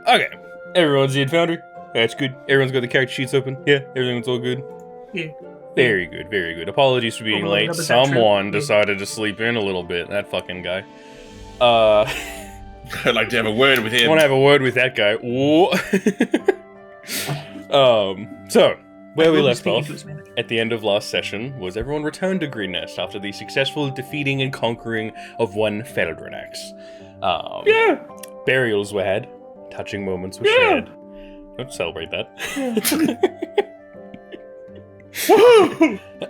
Okay, everyone's in Foundry. That's good. Everyone's got the character sheets open. Yeah, everyone's all good. Yeah. Very good, very good. Apologies for being Overloaded late. up, is that true? Someone Yeah. decided to sleep in a little bit. That fucking guy. I'd like to have a word with I him. want to have a word with that guy. Ooh. So, where we left off at the end of last session was everyone returned to Green Nest after the successful defeating and conquering of one Fel'Drunaxx. Yeah. Burials were had, touching moments were shared. Don't celebrate that.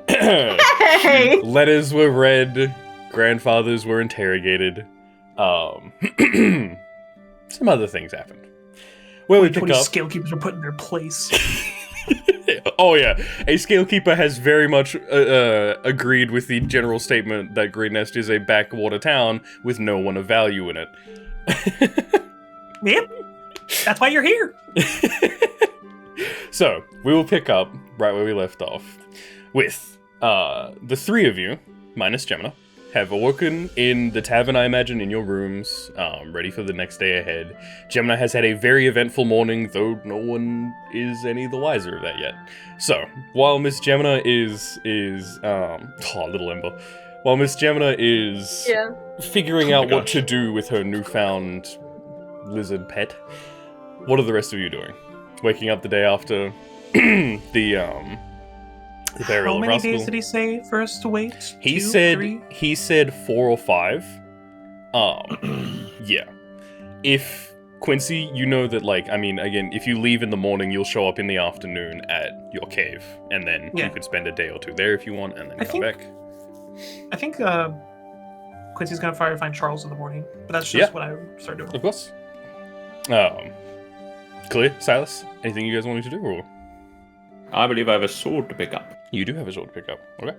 Hey! Letters were read, grandfathers were interrogated. Some other things happened. Where we pick 20 up. scalekeepers are put in their place. Oh yeah, a Scalekeeper has very much agreed with the general statement that Green Nest is a backwater town with no one of value in it. Yep. That's why you're here. So, we will pick up right where we left off with the three of you, minus Gemina, have awoken in the tavern, I imagine, in your rooms, ready for the next day ahead. Gemina has had a very eventful morning, though no one is any the wiser of that yet. So, while Miss Gemina is little Ember. While Miss Gemina is figuring out what to do with her newfound lizard pet, what are the rest of you doing? Waking up the day after the burial How of many Rascal. days did he say for us to wait? He 2, said 3? he said 4 or 5. Yeah. If Quincy, you know that, like, I mean, again, if you leave in the morning, you'll show up in the afternoon at your cave, and then you could spend a day or two there if you want, and then come back. I think Quincy's gonna find Charles in the morning, but that's just what I start doing. Of course. Kelyrr, Sylas, anything you guys want me to do, or? I believe I have a sword to pick up. You do have a sword to pick up. Okay.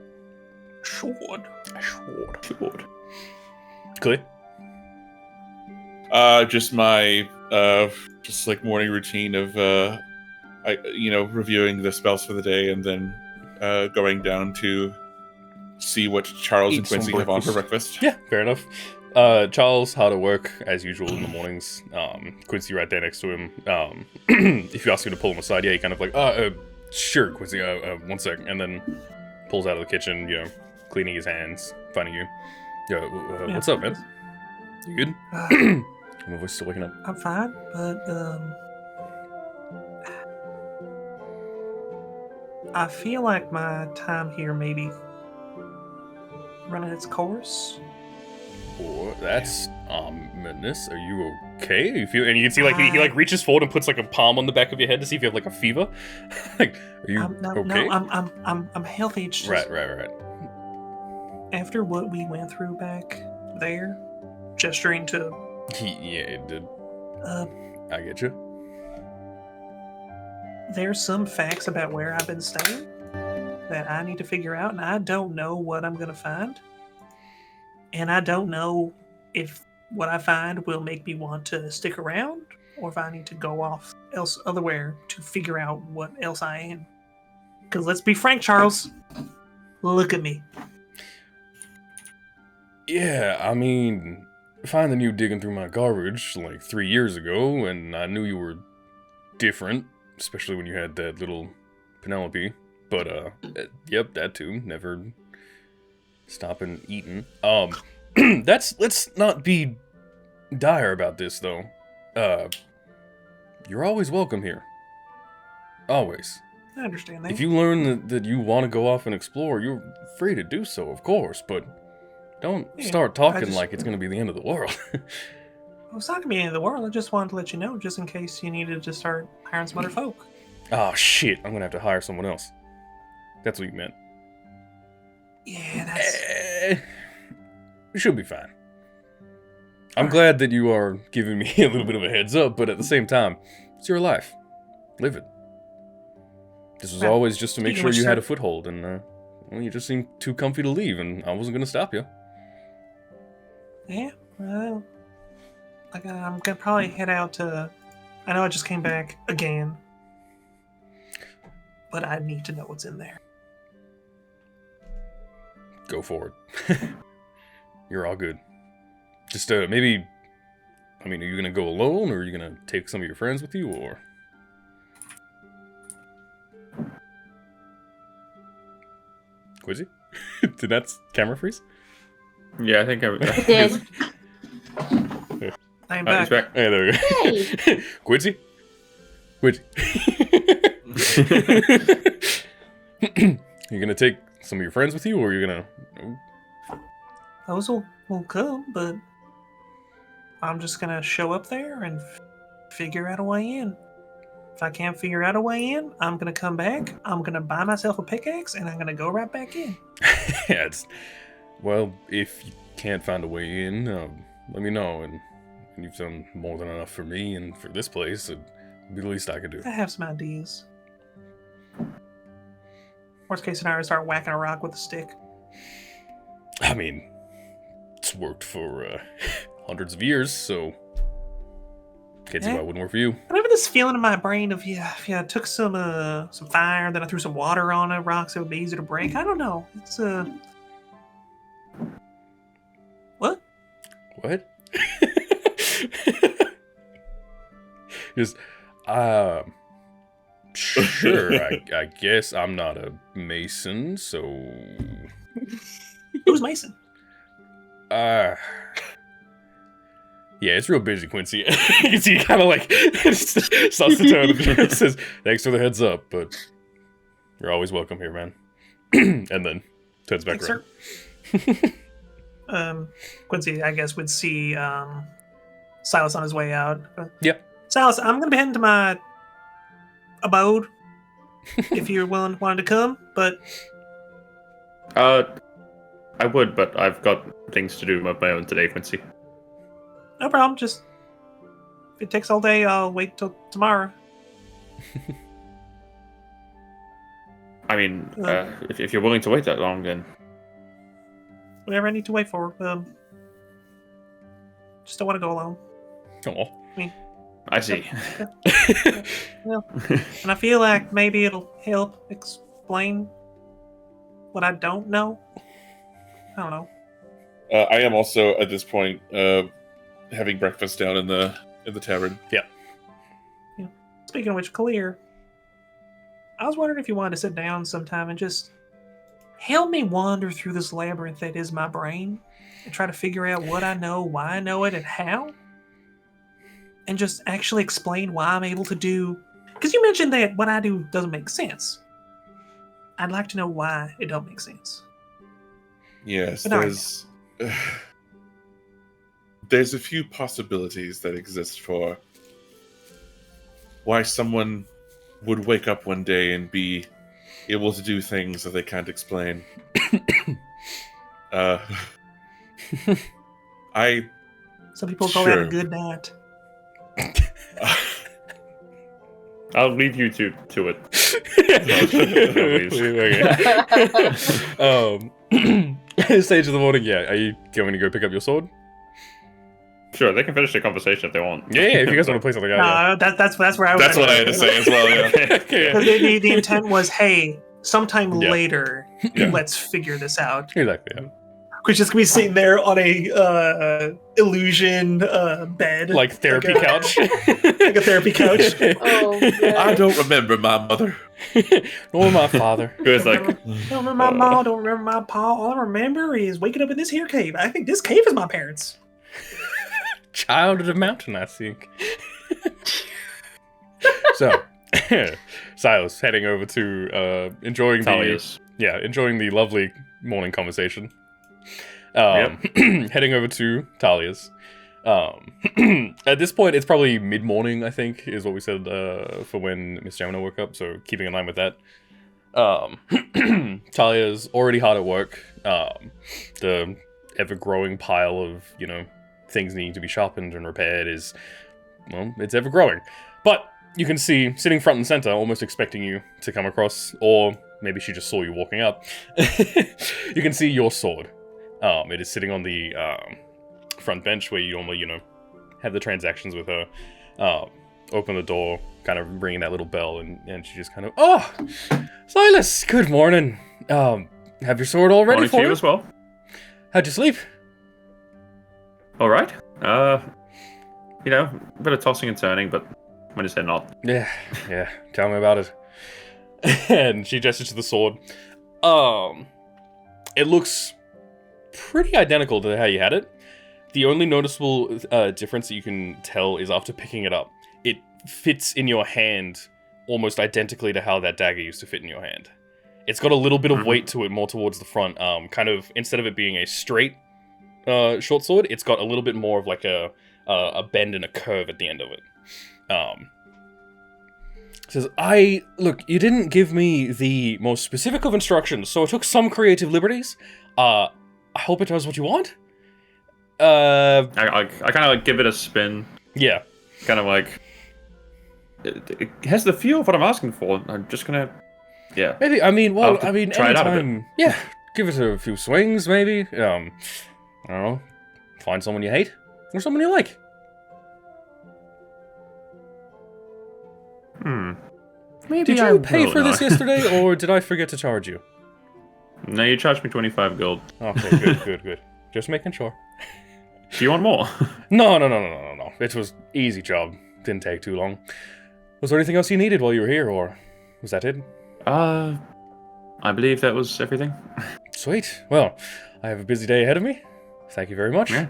Sword. A sword. Sword. Kelyrr? Just my just like morning routine of reviewing the spells for the day and then going down to see what Charles and Quincy have on for breakfast. Yeah, fair enough. Charles, hard at work, as usual in the mornings. Quincy right there next to him. If you ask him to pull him aside, he kind of like, sure, Quincy, 1 sec. And then pulls out of the kitchen, cleaning his hands, finding you. What's up, man? You good? My voice still waking up. I'm fine, but I feel like my time here may be running its course. Oh, that's ominous. Are you okay? You feel, and you can see like he like reaches forward and puts like a palm on the back of your head to see if you have like a fever. Like, are you okay? No, I'm healthy. It's just Right. after what we went through back there, gesturing to Yeah, it did. I get you. There's some facts about where I've been staying that I need to figure out, and I don't know what I'm gonna find. And I don't know if what I find will make me want to stick around, or if I need to go off elsewhere to figure out what else I am. Because let's be frank, Charles. Look at me. Yeah, I mean, finding you digging through my garbage like 3 years ago, and I knew you were different, especially when you had that little Penelope. But, yep, that too. Never stopping eating. Let's not be dire about this, though. You're always welcome here. Always. I understand that. If you learn that you want to go off and explore, you're free to do so, of course, but don't start talking like it's going to be the end of the world. Well, it's not going to be the end of the world. I just wanted to let you know, just in case you needed to start hiring some other folk. Oh, shit. I'm going to have to hire someone else. That's what you meant. Yeah, that's... You should be fine. I'm glad that you are giving me a little bit of a heads up, but at the same time, it's your life. Live it. This was always just to make sure you had a foothold, and well, you just seemed too comfy to leave, and I wasn't going to stop you. Yeah, well, I'm going to probably head out to... I know I just came back again, but I need to know what's in there. Go for it. You're all good. Just maybe I mean, are you gonna go alone, or are you gonna take some of your friends with you, or? Quincy? Did that camera freeze? Yeah, I think I did. I'm He's back. back. Hey, there we go. Hey. Quincy? Quincy. You gonna take some of your friends with you, or are you gonna... Those will come, but I'm just gonna show up there and figure out a way in. If I can't figure out a way in, I'm gonna come back, I'm gonna buy myself a pickaxe, and I'm gonna go right back in. Yeah, well, if you can't find a way in, let me know, and you've done more than enough for me and for this place. It'd be the least I could do. I have some ideas. Worst case scenario, start whacking a rock with a stick. I mean, it's worked for hundreds of years, so can't see why it wouldn't work for you. I have this feeling in my brain of if I took some fire, then I threw some water on it, rocks, it would be easier to break. I don't know. It's What? What? Just, sure, I guess I'm not a mason, so... Who's Mason? Yeah, it's real busy, Quincy. You can see he kind of like starts to turn and says, "Thanks for the heads up, but you're always welcome here, man." And then turns back Thanks, around. sir. Quincy, I guess, would see Sylas on his way out. Yep. Sylas, I'm gonna be heading to my abode if you're wanting to come, but I would, but I've got things to do of my own today, Quincy. no problem. Just if it takes all day, I'll wait till tomorrow. I mean, if you're willing to wait that long, then Whatever I need to wait for. Just don't want to go alone. Aw. I see. And I feel like maybe it'll help explain what I don't know. I don't know. I am also at this point having breakfast down in the tavern. Speaking of which, Kelyrr, I was wondering if you wanted to sit down sometime and just help me wander through this labyrinth that is my brain and try to figure out what I know, why I know it, and how. And just actually explain why I'm able to do... Because you mentioned that what I do doesn't make sense. I'd like to know why it don't make sense. Yes, But not there's a few possibilities that exist for why someone would wake up one day and be able to do things that they can't explain. Some people call that Sure. a good night. I'll leave you to it. At this stage of the morning, yeah. Are you going to go pick up your sword? Sure, they can finish the conversation if they want. Yeah. If you guys want to play something out, No, that's where I was. That's what I had to say as well. Yeah. Okay, The intent was, hey, sometime Yeah. later, Yeah. let's figure this out. Exactly. Yeah. Which is gonna be sitting there on a illusion bed, Like therapy couch. like a therapy couch. Oh, I God. don't remember my mother. Or my father. It was like, Don't remember my mom. Don't remember my pa. All I remember is waking up in this here cave. I think this cave is my parents. Child of the mountain, I think. So, Sylas heading over to enjoying enjoying the lovely morning conversation. Heading over to Talia's. At this point, it's probably mid-morning, I think, is what we said for when Miss Gemina woke up, so keeping in line with that. Talia's already hard at work. The ever-growing pile of, things needing to be sharpened and repaired is, well, it's ever-growing. But you can see, sitting front and center, almost expecting you to come across, or maybe she just saw you walking up, you can see your sword. It is sitting on the front bench where you normally, have the transactions with her. Open the door, kind of ringing that little bell, and she just kind of, "Oh, Sylas, good morning. Have your sword all ready morning for to you? you as well. How'd you sleep?" All right. a bit of tossing and turning, but when is there not? Yeah, tell me about it. And she gestures to the sword. It looks pretty identical to how you had it. The only noticeable difference that you can tell is after picking it up. It fits in your hand almost identically to how that dagger used to fit in your hand. It's got a little bit of weight to it, more towards the front. Kind of, instead of it being a straight short sword, it's got a little bit more of like a bend and a curve at the end of it. Says, look, you didn't give me the most specific of instructions, so I took some creative liberties. I hope it does what you want. I kind of like give it a spin. Yeah. Kind of like, it has the feel of what I'm asking for. I'm just gonna, yeah. Maybe, try it out a anytime. Yeah, give it a few swings, maybe. I don't know. Find someone you hate, or someone you like. Maybe Did you pay for this yesterday, or did I forget to charge you? No, you charged me 25 gold. Okay, good. Just making sure. Do you want more? No. It was easy job. Didn't take too long. Was there anything else you needed while you were here, or was that it? I believe that was everything. Sweet. Well, I have a busy day ahead of me. Thank you very much. Yeah.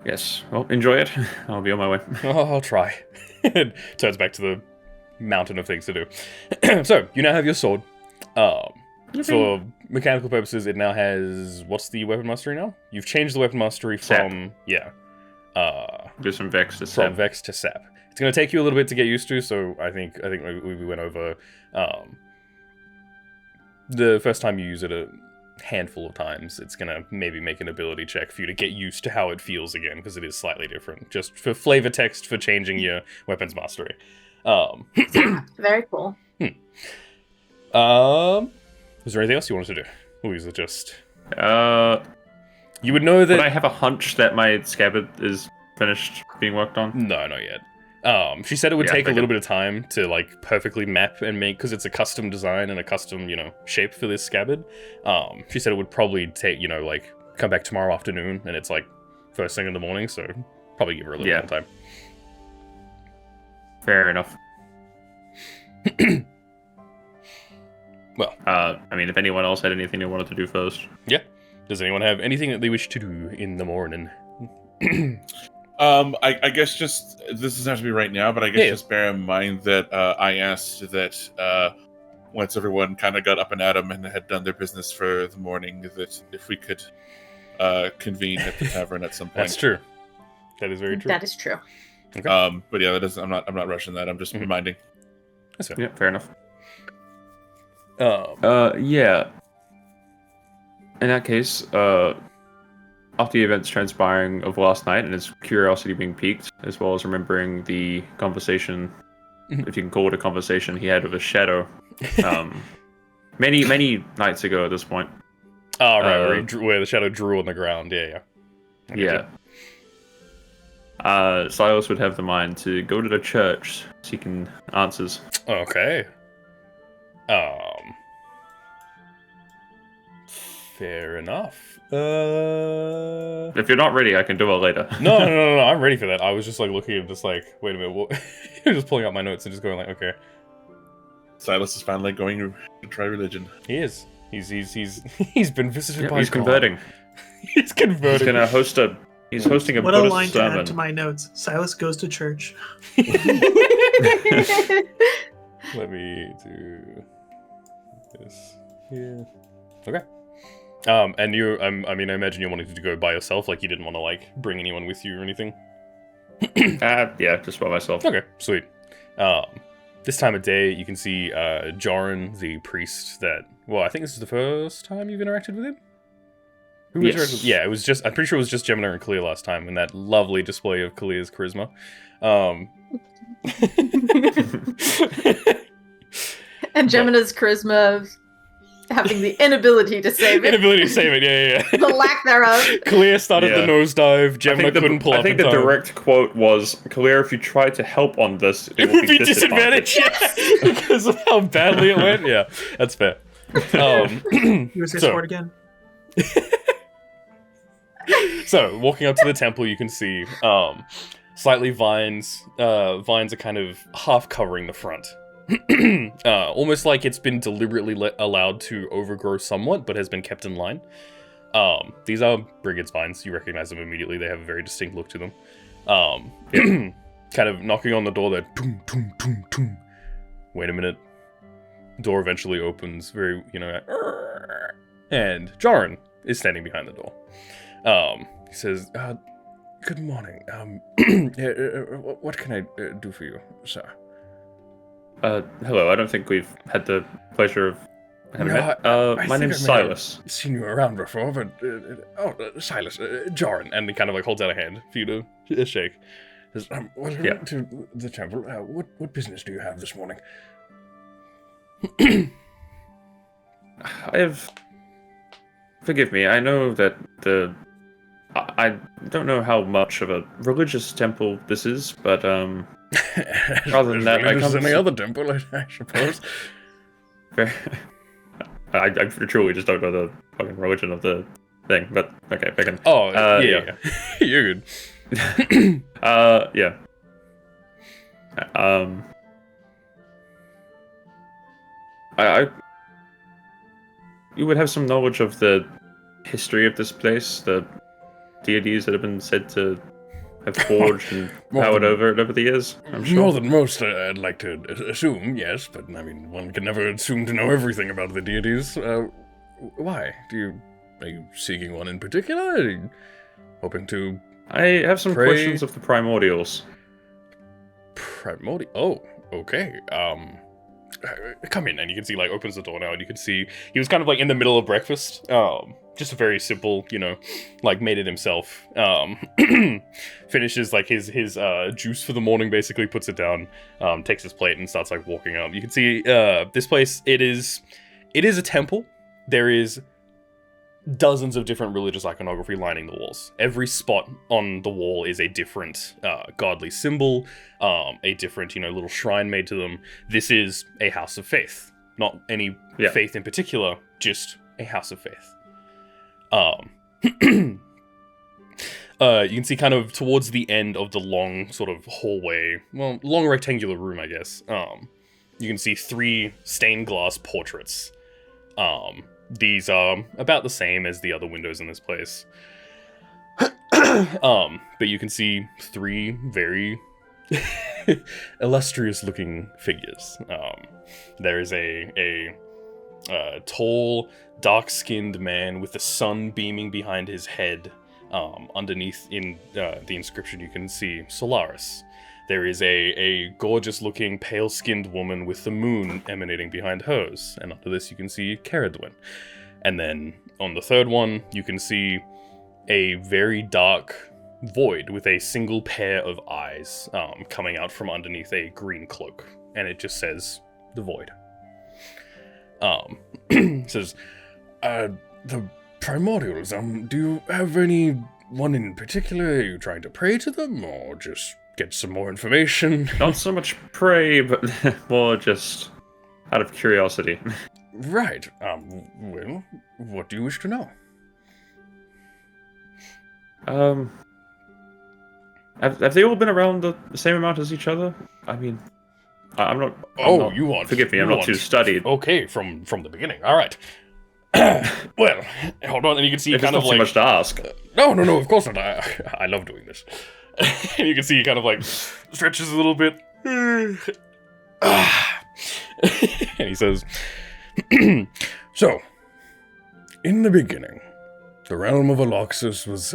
Yes. Well, enjoy it. I'll be on my way. I'll try. And turns back to the mountain of things to do. So, you now have your sword. For mechanical purposes, it now has... What's the weapon mastery now? You've changed the weapon mastery from... Sap. Yeah. Go from Vex to Sap. From Vex to Sap. It's going to take you a little bit to get used to, so I think we went over... the first time you use it a handful of times, it's going to maybe make an ability check for you to get used to how it feels again, because it is slightly different. Just for flavor text for changing your weapons mastery. Very cool. Was there anything else you wanted to do? Or is it just... You would know that... Would I have a hunch that my scabbard is finished being worked on? No, not yet. She said it would take a little bit of time to, like, perfectly map and make... Because it's a custom design and a custom, shape for this scabbard. She said it would probably take, like, come back tomorrow afternoon, and it's, like, first thing in the morning, so probably give her a little bit of time. Fair enough. Well, if anyone else had anything they wanted to do first. Yeah. Does anyone have anything that they wish to do in the morning? I guess just, this doesn't have to be right now, but I guess just bear in mind that I asked that once everyone kind of got up and at 'em and had done their business for the morning, that if we could convene at the tavern at some point. That's true. That is very true. That is true. Okay. But yeah, I'm not rushing that. I'm just reminding. That's fair. Yeah, fair enough. Yeah. In that case, after the events transpiring of last night and his curiosity being piqued, as well as remembering the conversation, if you can call it a conversation, he had with a shadow, many nights ago at this point. Oh, right, where the shadow drew on the ground. Yeah. Sylas would have the mind to go to the church seeking answers. Okay. Fair enough. If you're not ready, I can do it later. No, I'm ready for that. I was just like looking at just like, wait a minute, what? Just pulling out my notes and just going like, okay. Silas is finally going to try religion. He is. He's been visited by he's God. converting. He's converting. He's gonna he's hosting a What a Buddhist line to sermon. add to my notes. Silas goes to church. Let me do this here. Okay. And you, I imagine you wanted to go by yourself, like you didn't want to, like, bring anyone with you or anything? Yeah, just by myself. Okay, sweet. This time of day, you can see, Zhon, the priest that, well, I think this is the first time you've interacted with him? Who interacted with? Yeah, it was just, I'm pretty sure it was just Gemina and Kelyrr last time, and that lovely display of Kelyr's charisma. And Gemina's charisma of having the inability to save it. Yeah. The lack thereof. Kelyrr started the nosedive, Gemina couldn't pull up. I think the direct quote was, Kelyrr, if you try to help on this, it would be disadvantaged. Yes! Because of how badly it went. Yeah, that's fair. Here's his sword again. So, walking up to the temple, you can see slightly vines. Vines are kind of half covering the front. Almost like it's been deliberately allowed to overgrow somewhat, but has been kept in line. These are Brigade's vines. You recognize them immediately. They have a very distinct look to them. Kind of knocking on the door there. Tum, tum, tum, tum. Wait a minute. Door eventually opens, very, and Zhon is standing behind the door. He says, good morning. What can I do for you, sir? Hello, I don't think we've had the pleasure of having met. My name's Sylas. Seen you around before, but, Sylas, Zhon, and he kind of like holds out a hand for you to shake. Says, welcome to the temple. What business do you have this morning? Forgive me, I know that I don't know how much of a religious temple this is, but, rather than that, I come any other temple, I suppose. I truly just don't know the fucking religion of the thing, but, okay, I can... Oh, yeah. You're good. Yeah. You would have some knowledge of the history of this place, the deities that have been said to have forged and powered over it over the years, I'm sure. More than most, I'd like to assume, yes, but I mean, one can never assume to know everything about the deities. Why? Are you seeking one in particular? Are you hoping to... I have some questions of the primordials. Oh, okay. Come in, and you can see, like, opens the door now, and you can see he was kind of like in the middle of breakfast. Just a very simple, like made it himself. Finishes like his juice for the morning, basically puts it down, takes his plate and starts like walking up. You can see this place. It is a temple. There is dozens of different religious iconography lining the walls. Every spot on the wall is a different godly symbol, a different, little shrine made to them. This is a house of faith. Not any faith in particular, just a house of faith. You can see kind of towards the end of the long sort of hallway, long rectangular room, I guess. You can see 3 stained glass portraits. These are about the same as the other windows in this place. But you can see 3 very illustrious looking figures. There is a tall, dark-skinned man with the sun beaming behind his head. Underneath in the inscription you can see Solaris. There is a gorgeous-looking, pale-skinned woman with the moon emanating behind hers, and under this you can see Kelyrr. And then on the third one, you can see a very dark void with a single pair of eyes coming out from underneath a green cloak, and it just says the void. It says, the primordials. Do you have anyone in particular? Are you trying to pray to them, or just get some more information? Not so much pray, but more just out of curiosity. Right. Well, what do you wish to know? Have they all been around the same amount as each other? I mean, I'm not... you want... Forgive me, I'm not too studied. Okay, from the beginning. All right. Well, hold on, and you can see kind of like... too much to ask. No, of course not. I love doing this. And you can see he kind of like stretches a little bit. And he says, so, in the beginning, the realm of Elloxus was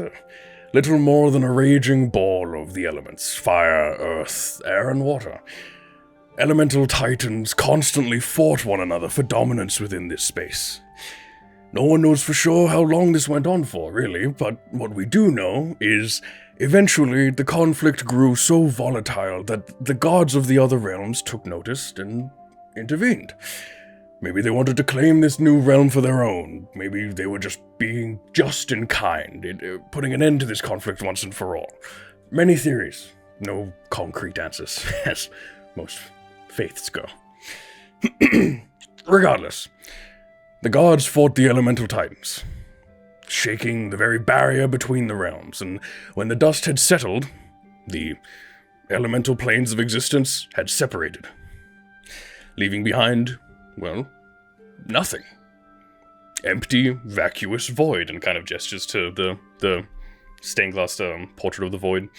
little more than a raging ball of the elements, fire, earth, air, and water. Elemental titans constantly fought one another for dominance within this space. No one knows for sure how long this went on for, really, but what we do know is eventually the conflict grew so volatile that the gods of the other realms took notice and intervened. Maybe they wanted to claim this new realm for their own. Maybe they were just being just and kind, putting an end to this conflict once and for all. Many theories, no concrete answers, as most faiths go. Regardless, the gods fought the elemental titans. shaking the very barrier between the realms, and when the dust had settled, the elemental planes of existence had separated, leaving behind, well, nothing. Empty, vacuous void, and kind of gestures to the stained glass portrait of the void.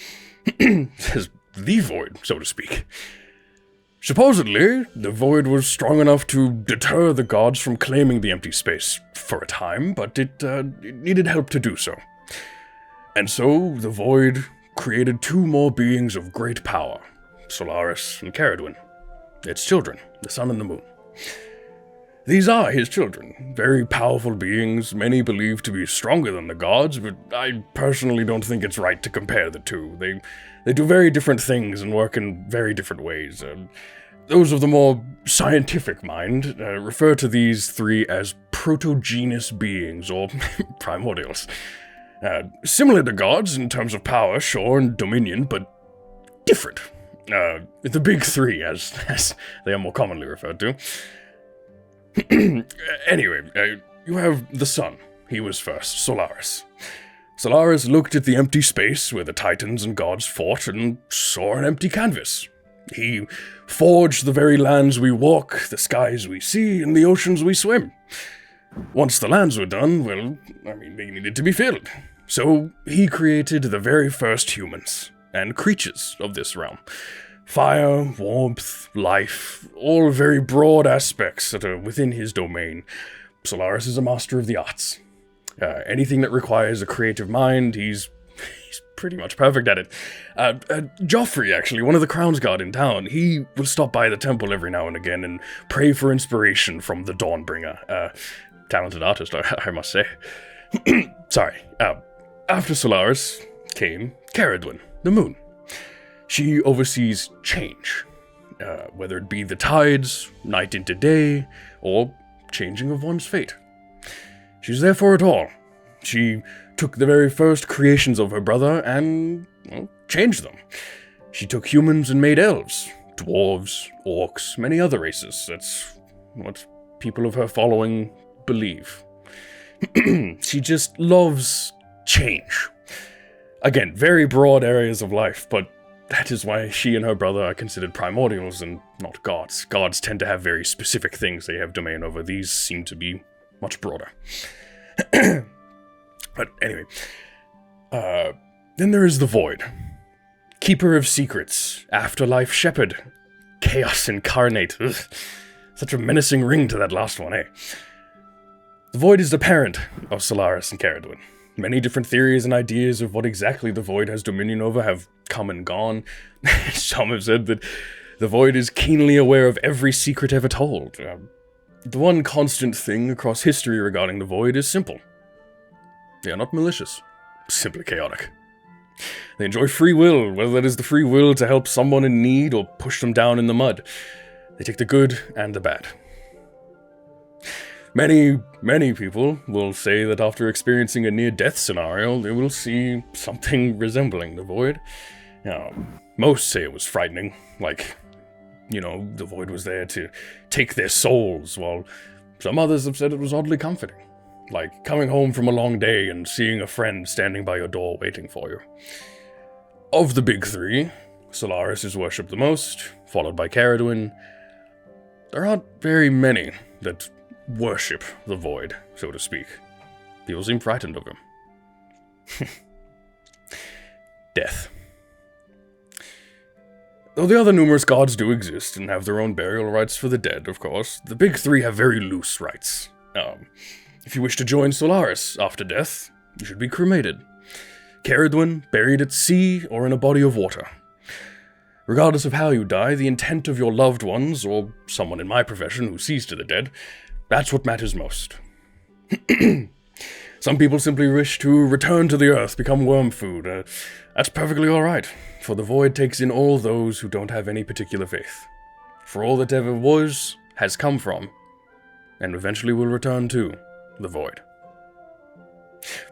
Says, the void, so to speak. Supposedly, the void was strong enough to deter the gods from claiming the empty space for a time, but it needed help to do so. And so, the void created two more beings of great power, Solaris and Kelyrr, its children, the sun and the moon. These are his children, very powerful beings, many believe to be stronger than the gods, but I personally don't think it's right to compare the two. They do very different things and work in very different ways. Those of the more scientific mind refer to these three as protogenous beings, or primordials. Similar to gods in terms of power, sure, and dominion, but different. The big three, as they are more commonly referred to. Anyway, you have the sun. He was first, Solaris. Solaris looked at the empty space where the titans and gods fought and saw an empty canvas. He forged the very lands we walk, the skies we see, and the oceans we swim. Once the lands were done, well, they needed to be filled. So he created the very first humans and creatures of this realm. Fire, warmth, life, all very broad aspects that are within his domain. Solaris is a master of the arts. Anything that requires a creative mind, he's pretty much perfect at it. Joffrey, actually, one of the Crown's Guard in town, he will stop by the temple every now and again and pray for inspiration from the Dawnbringer. Talented artist, I must say. Sorry. After Solaris came Kelyrr, the moon. She oversees change, whether it be the tides, night into day, or changing of one's fate. She's there for it all. She took the very first creations of her brother and, well, changed them. She took humans and made elves, dwarves, orcs, many other races. That's what people of her following believe. She just loves change. Again, very broad areas of life, but that is why she and her brother are considered primordials and not gods. Gods tend to have very specific things they have domain over. These seem to be much broader. But anyway, then there is the Void. Keeper of secrets, afterlife shepherd, chaos incarnate. Ugh. Such a menacing ring to that last one, eh? The Void is the parent of Solaris and Kelyrr. Many different theories and ideas of what exactly the Void has dominion over have come and gone. Some have said that the Void is keenly aware of every secret ever told. The one constant thing across history regarding the Void is simple. They are not malicious, simply chaotic. They enjoy free will, whether that is the free will to help someone in need or push them down in the mud. They take the good and the bad. Many people will say that after experiencing a near-death scenario, they will see something resembling the Void. Most say it was frightening, like, the Void was there to take their souls, while some others have said it was oddly comforting, like coming home from a long day and seeing a friend standing by your door waiting for you. Of the big three, Solaris is worshipped the most, followed by Kelyrr. There aren't very many that worship the Void, so to speak. People seem frightened of him. Death. Though the other numerous gods do exist and have their own burial rites for the dead, of course, the big three have very loose rites. If you wish to join Solaris after death, you should be cremated. Kelyrr, buried at sea or in a body of water. Regardless of how you die, the intent of your loved ones, or someone in my profession who sees to the dead, that's what matters most. Some people simply wish to return to the earth, become worm food. That's perfectly alright, for the Void takes in all those who don't have any particular faith. For all that ever was, has come from, and eventually will return to, the Void.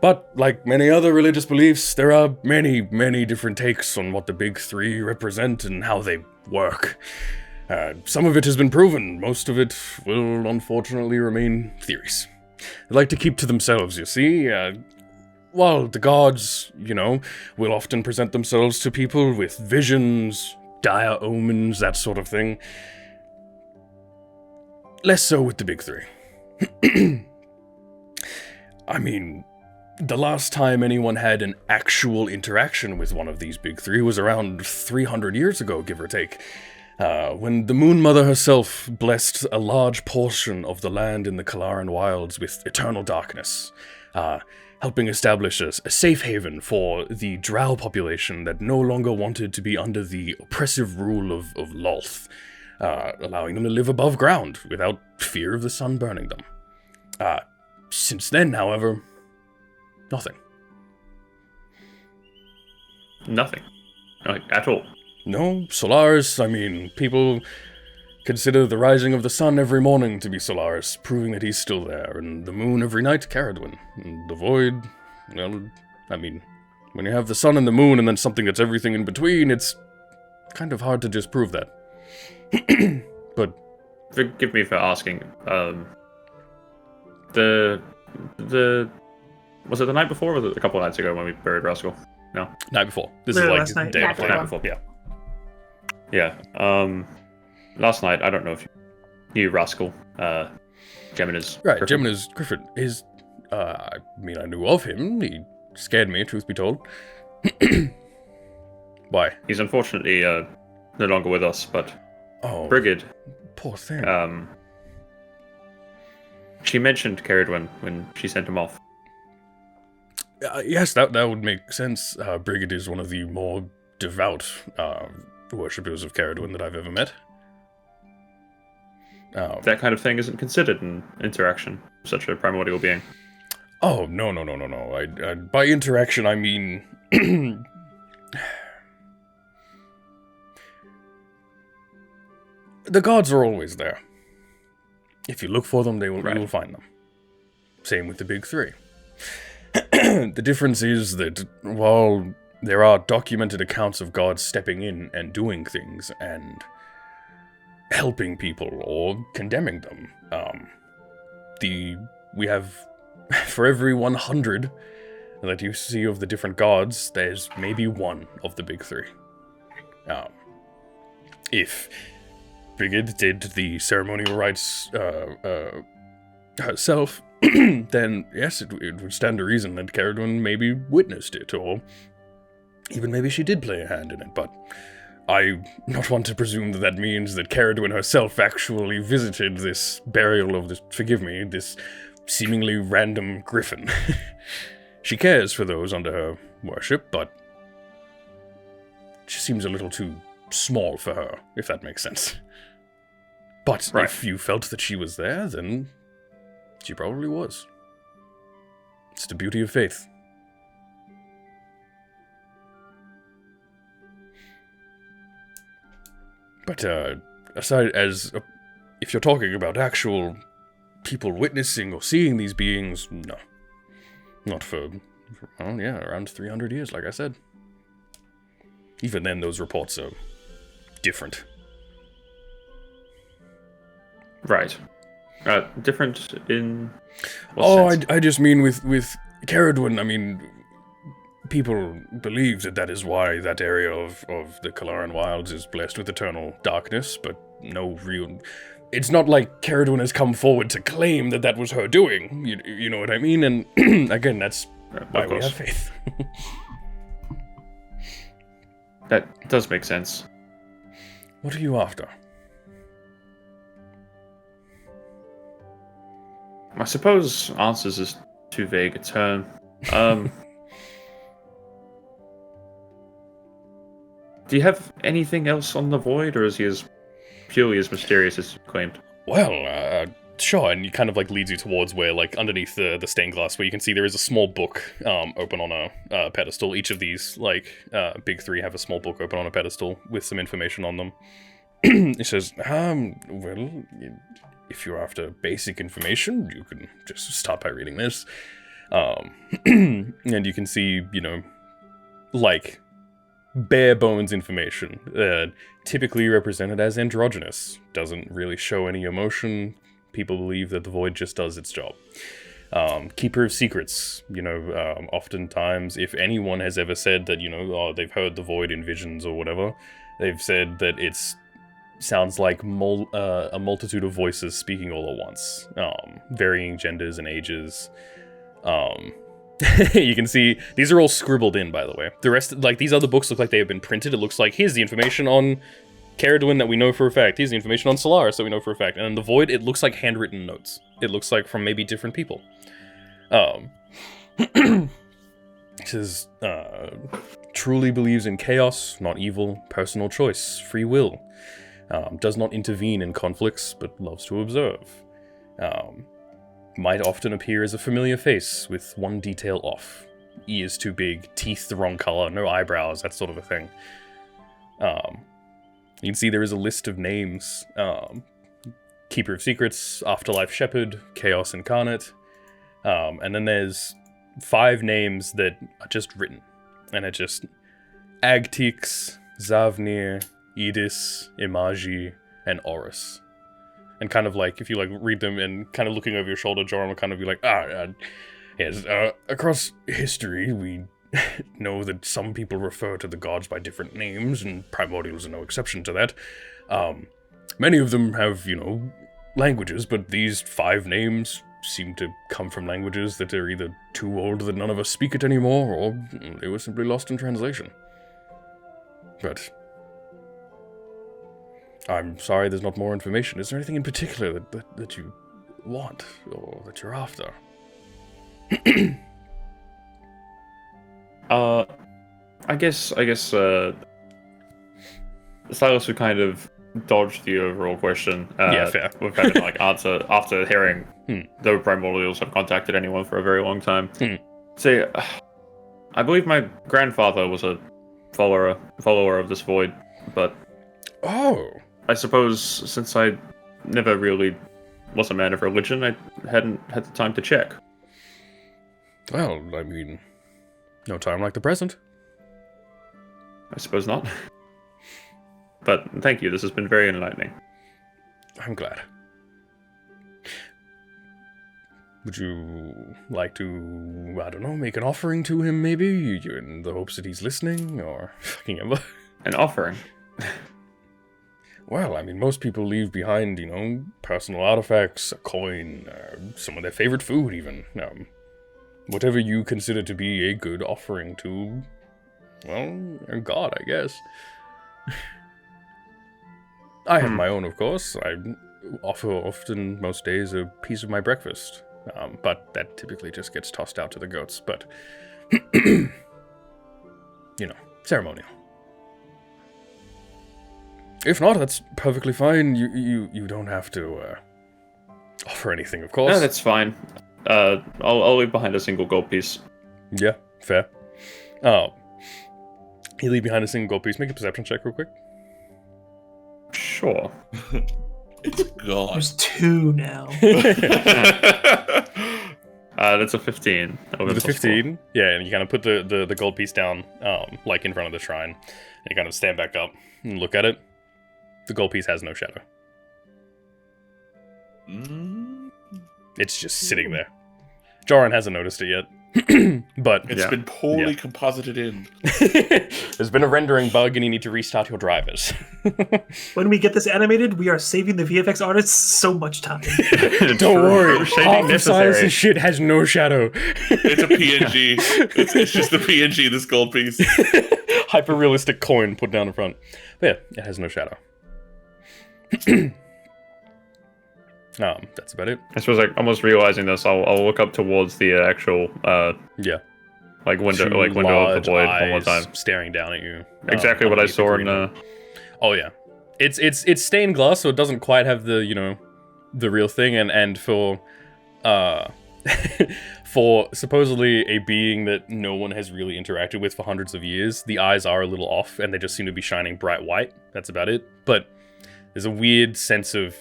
But, like many other religious beliefs, there are many, many different takes on what the big three represent and how they work. Some of it has been proven, most of it will unfortunately remain theories. like to keep to themselves, you see. While the gods, will often present themselves to people with visions, dire omens, that sort of thing. Less so with the big three. I mean, the last time anyone had an actual interaction with one of these big three was around 300 years ago, give or take, when the Moon Mother herself blessed a large portion of the land in the Kelyrr wilds with eternal darkness, helping establish a safe haven for the drow population that no longer wanted to be under the oppressive rule of Lolth, allowing them to live above ground without fear of the sun burning them. Since then, however, nothing. Nothing. Like, at all. No, Solaris, I mean, people consider the rising of the sun every morning to be Solaris, proving that he's still there, and the moon every night, Caradwin. And the void, well, I mean, when you have the sun and the moon and then something that's everything in between, it's kind of hard to just prove that. But forgive me for asking. Was it the night before, or was it a couple of nights ago when we buried Rascal? No, night before. This No, is last like night. day Night before. night before. Yeah. Last night, I don't know if you knew Rascal. Gemina's Right, Griffin. Gemina's Griffin is, I mean, I knew of him. He scared me, truth be told. Why? He's unfortunately no longer with us, but Oh, Brigid, poor thing. she mentioned Caradwin when she sent him off. Yes, that would make sense. Brigid is one of the more devout worshippers of Caradwin that I've ever met. That kind of thing isn't considered an interaction of such a primordial being. Oh, no. By interaction, I mean... the gods are always there. If you look for them, you will find them. Same with the big three. The difference is that while there are documented accounts of gods stepping in and doing things and helping people or condemning them, we have, for every 100 that you see of the different gods, there's maybe one of the big three. If Brigid did the ceremonial rites herself, then yes, it would stand to reason that Caradwin maybe witnessed it, or even maybe she did play a hand in it, but I not want to presume that means that Caradwin herself actually visited this burial of this, this seemingly random griffin. She cares for those under her worship, but she seems a little too small for her, if that makes sense. But if you felt that she was there, then she probably was. It's the beauty of faith. But if you're talking about actual people witnessing or seeing these beings, no. Not for around 300 years, like I said. Even then, those reports are different. Right. Different in what sense? I just mean with Caradwin, I mean, people believe that is why that area of the Kelyrr wilds is blessed with eternal darkness, but no real... It's not like Caradwin has come forward to claim that was her doing, you know what I mean? And again, that's why we have faith. That does make sense. What are you after? I suppose answers is too vague a term. Do you have anything else on the void, or is he as purely as mysterious as you claimed? Well, sure, and he kind of leads you towards where, underneath the stained glass, where you can see there is a small book open on a pedestal. Each of these, big three have a small book open on a pedestal with some information on them. It says, well, if you're after basic information, you can just start by reading this. And you can see, bare bones information, typically represented as androgynous. Doesn't really show any emotion. People believe that the void just does its job. Keeper of secrets. Oftentimes, if anyone has ever said that, they've heard the void in visions or whatever, they've said that sounds like a multitude of voices speaking all at once, varying genders and ages. You can see these are all scribbled in, by the way. The rest, like these other books, look like they have been printed. It looks like here's the information on Kelyrr that we know for a fact. Here's the information on Sylas that we know for a fact. And in the void, it looks like handwritten notes. It looks like from maybe different people. It says, truly believes in chaos, not evil, personal choice, free will. Does not intervene in conflicts, but loves to observe. Might often appear as a familiar face, with one detail off. Ears too big, teeth the wrong color, no eyebrows, that sort of a thing. You can see there is a list of names. Keeper of Secrets, Afterlife Shepherd, Chaos Incarnate. And then there's 5 names that are just written. And it's just Agtix, Zavnir, Edis, Imagi, and Oris. And kind of like, if you like read them and kind of looking over your shoulder, Joram will kind of be like, yes, across history, we know that some people refer to the gods by different names, and primordials are no exception to that. Many of them have, languages, but these 5 names seem to come from languages that are either too old that none of us speak it anymore, or they were simply lost in translation. But I'm sorry there's not more information. Is there anything in particular that you want, or that you're after? I guess Sylas would kind of dodge the overall question. Yeah, fair. We've kind of like answer after hearing no primordials have contacted anyone for a very long time. So, I believe my grandfather was a follower of this void, but I suppose since I never really was a man of religion, I hadn't had the time to check. Well, I mean, no time like the present. I suppose not. But thank you, this has been very enlightening. I'm glad. Would you like to, I don't know, make an offering to him, maybe? In the hopes that he's listening, or fucking ever? An offering? Well, I mean, most people leave behind, personal artifacts, a coin, some of their favorite food, even. Whatever you consider to be a good offering to, well, a god, I guess. I have my own, of course. I offer often, most days, a piece of my breakfast. But that typically just gets tossed out to the goats. But, ceremonial. If not, that's perfectly fine. You don't have to offer anything, of course. No, that's fine. I'll leave behind a single gold piece. Yeah, fair. You leave behind a single gold piece. Make a perception check real quick. Sure. It's gone. There's 2 now. That's a 15. With a 15? Yeah, and you kind of put the gold piece down, like in front of the shrine. And you kind of stand back up and look at it. The gold piece has no shadow. It's just sitting there. Joran hasn't noticed it yet. But it's been poorly composited in. There's been a rendering bug and you need to restart your drivers. When we get this animated, we are saving the VFX artists so much time. Don't worry, half of Sylas' shit has no shadow. It's a PNG. It's just the PNG, this gold piece. Hyper-realistic coin put down in front. But yeah, it has no shadow. That's about it. I suppose, like, almost realizing this, I'll look up towards the actual window 2 of the void one more time, staring down at you. Exactly what I saw in. Oh yeah, it's stained glass, so it doesn't quite have the the real thing, and for for supposedly a being that no one has really interacted with for hundreds of years, the eyes are a little off, and they just seem to be shining bright white. That's about it. But there's a weird sense of,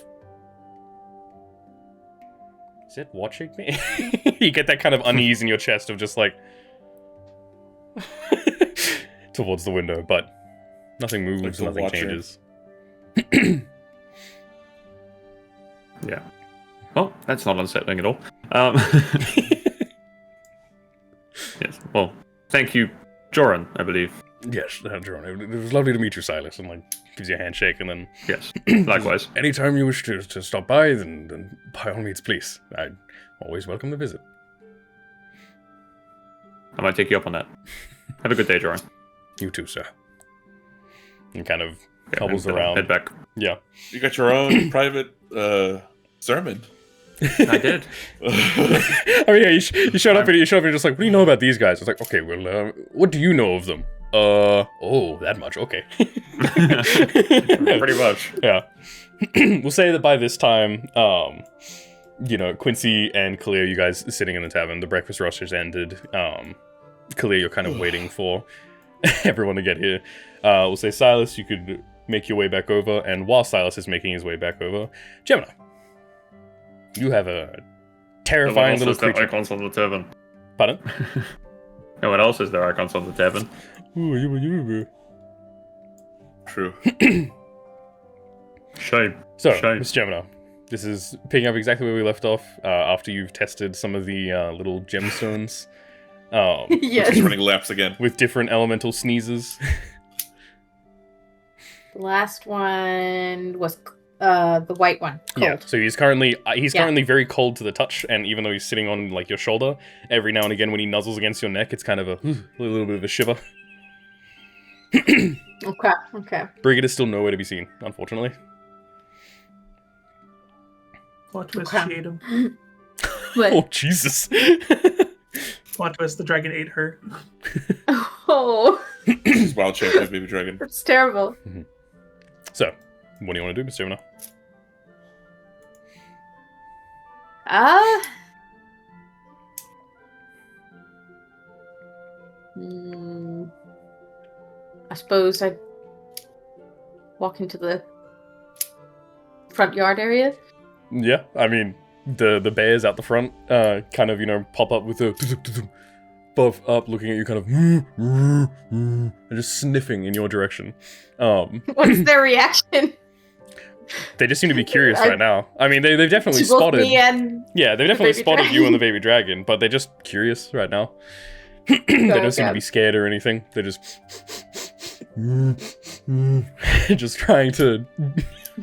is it watching me? You get that kind of unease in your chest of just like towards the window, but nothing moves, like nothing changes. Yeah. Well, that's not unsettling at all. Yes. Well, thank you, Joran, I believe. Yes, Zhon. It was lovely to meet you, Sylas. And gives you a handshake, and then Yes. Likewise. anytime you wish to stop by, then by all means, please. I'm always welcome to visit. I might take you up on that. Have a good day, Joran. You too, sir. And kind of Yeah, hobbles and, around. Head back. Yeah. You got your own private sermon. I did. I mean, yeah, you showed up and you're just like, what do you know about these guys? I was like, okay, well, what do you know of them? Oh, that much, okay. Pretty much. Yeah. We'll say that by this time, Quincy and Kelyrr, you guys sitting in the tavern, the breakfast roster's ended. Kelyrr, you're kind of waiting for everyone to get here. We'll say, Sylas, you could make your way back over, and while Sylas is making his way back over, Gemini, you have a terrifying little There creature. icons on the tavern. Pardon? No one else is there icons on the tavern. True. Shame. So, Shame. Miss Gemini, this is picking up exactly where we left off after you've tested some of the little gemstones. Yes. He's running laps again. With different elemental sneezes. The last one was the white one. Cold. Yeah, so he's currently very cold to the touch, and even though he's sitting on your shoulder, every now and again when he nuzzles against your neck, it's kind of a little bit of a shiver. Okay. Brigid is still nowhere to be seen, unfortunately. Plot twist, Okay. she ate him. But Oh, Jesus. Plot twist, the dragon ate her. oh, This is wild champion baby dragon. it's terrible. So, what do you want to do, Mr. Gemini? I suppose I'd walk into the front yard area. Yeah, I mean, the bears out the front kind of, pop up with a buff up, looking at you kind of and just sniffing in your direction. What's their reaction? They just seem to be curious right now. I mean, they've definitely To both spotted. me and Yeah, they've definitely baby spotted dragon. you and the baby dragon, but they're just curious right now. They don't seem to be scared or anything. They're just just trying to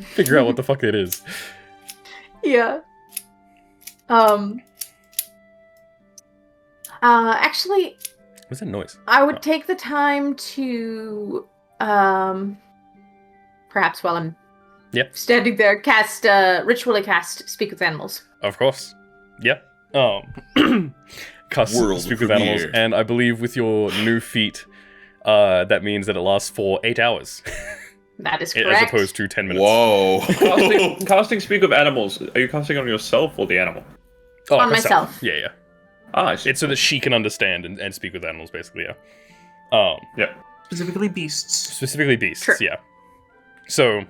figure out what the fuck it is. yeah. Actually, What's that noise? I would take the time to, perhaps while I'm standing there, ritually cast Speak with Animals. Of course. Yeah. Cast World Speak with Animals, premiere. and I believe with your new feat, that means that it lasts for 8 hours, That is as correct. opposed to 10 minutes. Whoa. Casting Speak of Animals. Are you casting on yourself or the animal? Oh, On herself. myself. Yeah. Ah, I see. It's so that she can understand and speak with animals, basically. Yeah. Yeah. Specifically beasts. Specifically beasts, Sure. yeah. So,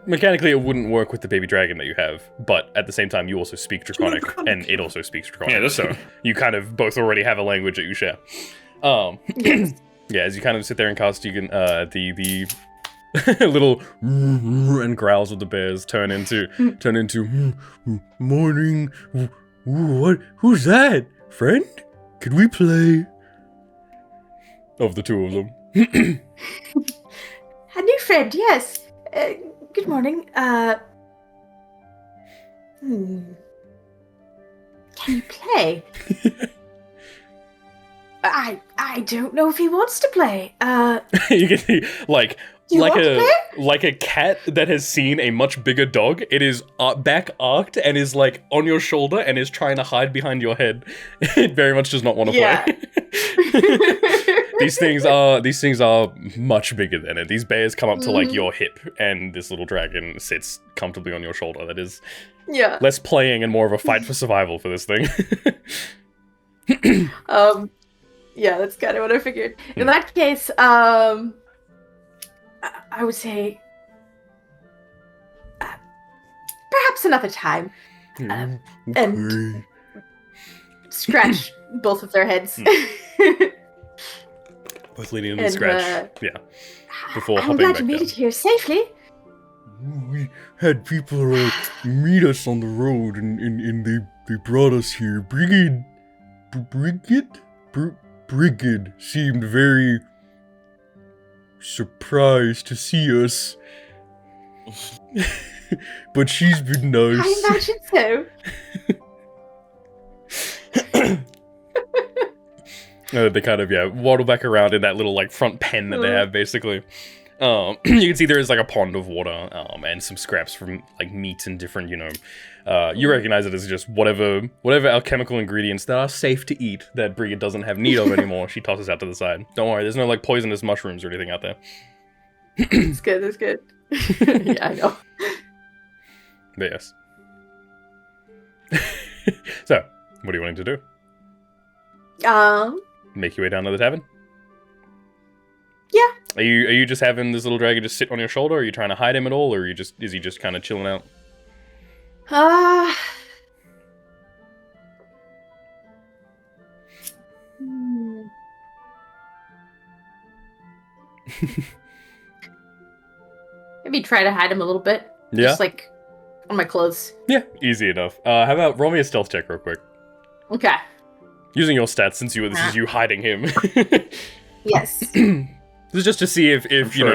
mechanically it wouldn't work with the baby dragon that you have, but at the same time you also speak Draconic, and it also speaks Draconic. Yeah, that's so you kind of both already have a language that you share. Yeah, as you kind of sit there and cast, you can, the little and growls of the bears turn into morning. What? Who's that? Friend? Could we play? Of the two of them. A new friend, yes. Good morning. Can you play? I don't know if he wants to play. You can see, You want to play? like a cat that has seen a much bigger dog. It is back arced and is on your shoulder and is trying to hide behind your head. It very much does not want to Yeah. play. These things are much bigger than it. These bears come up to your hip, and this little dragon sits comfortably on your shoulder. That is Yeah. less playing and more of a fight for survival for this thing. Yeah, that's kind of what I figured. In that case, I would say perhaps another time. And scratch both of their heads. Both leading into And, scratch. Yeah. Before I'm hopping glad back you made down. it here safely. We had people meet us on the road, and they brought us here. Brigid, Brigid seemed very surprised to see us. But she's been nice. I imagine so. They kind of waddle back around in that little like front pen that they have basically. You can see there is like a pond of water and some scraps from like meat and different, you recognize it as just whatever alchemical ingredients that are safe to eat that Brigid doesn't have need of anymore. She tosses out to the side. Don't worry, there's no like poisonous mushrooms or anything out there. It's good. It's good. Yeah, I know. But yes. So, what are you wanting to do? Make your way down to the tavern? Yeah. Are you just having this little dragon just sit on your shoulder? Or are you trying to hide him at all, or is he just kind of chilling out? Maybe try to hide him a little bit. Yeah. Just like on my clothes. Yeah, easy enough. How about roll me a stealth check real quick? Okay. Using your stats since this is you hiding him. Yes. This is just to see if I'm sure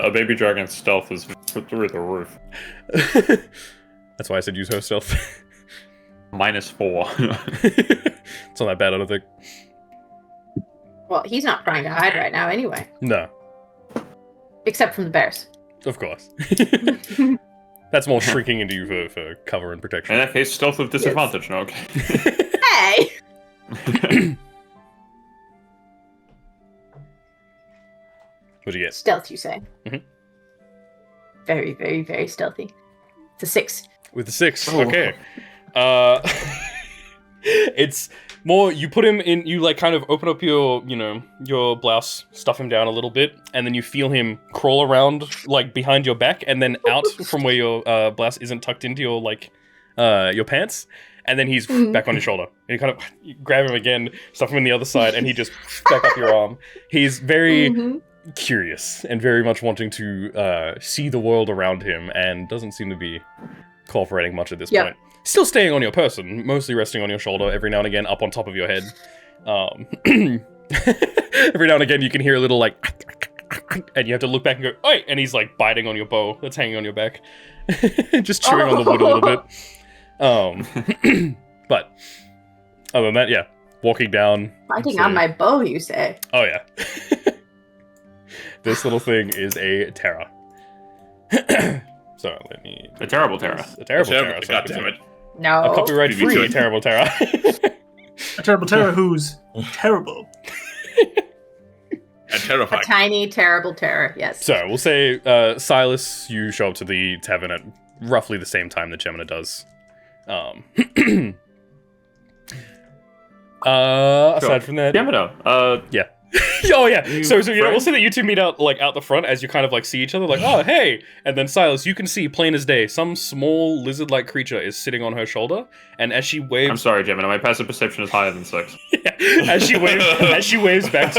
a baby dragon's stealth is through the roof. That's why I said use her stealth. -4. It's not that bad, I don't think. Well, he's not trying to hide right now anyway. No. Except from the bears. Of course. That's more shrinking into you for cover and protection. In that case, stealth with disadvantage, no? Okay. Hey! What'd you get? Stealth, you say? Mm-hmm. Very, very, very stealthy. It's a 6. With the 6, okay. It's more, you put him in, you like kind of open up your blouse, stuff him down a little bit, and then you feel him crawl around like behind your back and then out from where your blouse isn't tucked into your pants, and then he's back on your shoulder. And you kind of grab him again, stuff him in the other side, and he just back up your arm. He's very curious and very much wanting to see the world around him, and doesn't seem to be cooperating much at this point. Still staying on your person, mostly resting on your shoulder, every now and again up on top of your head. Every now and again you can hear a little like, and you have to look back and go, oi! And he's like biting on your bow that's hanging on your back. Just chewing on the wood a little bit. But other than that, yeah, walking down. Biting on my bow, you say? Oh yeah. This little thing is a terror. So let me. A terrible terror. A terrible terror. God damn it. No. A copyright-free terrible terror. A terrible terror who's terrible. And terrifying. A tiny, terrible terror, yes. So we'll say, Sylas, you show up to the tavern at roughly the same time that Gemina does. Aside from that, Gemina. yeah. Oh yeah. So we'll say that you two meet out the front as you kind of like see each other, like, oh hey, and then Sylas, you can see plain as day, some small lizard-like creature is sitting on her shoulder, and as she waves, I'm sorry, Gemina, my passive perception is higher than 6. Yeah. As she waves back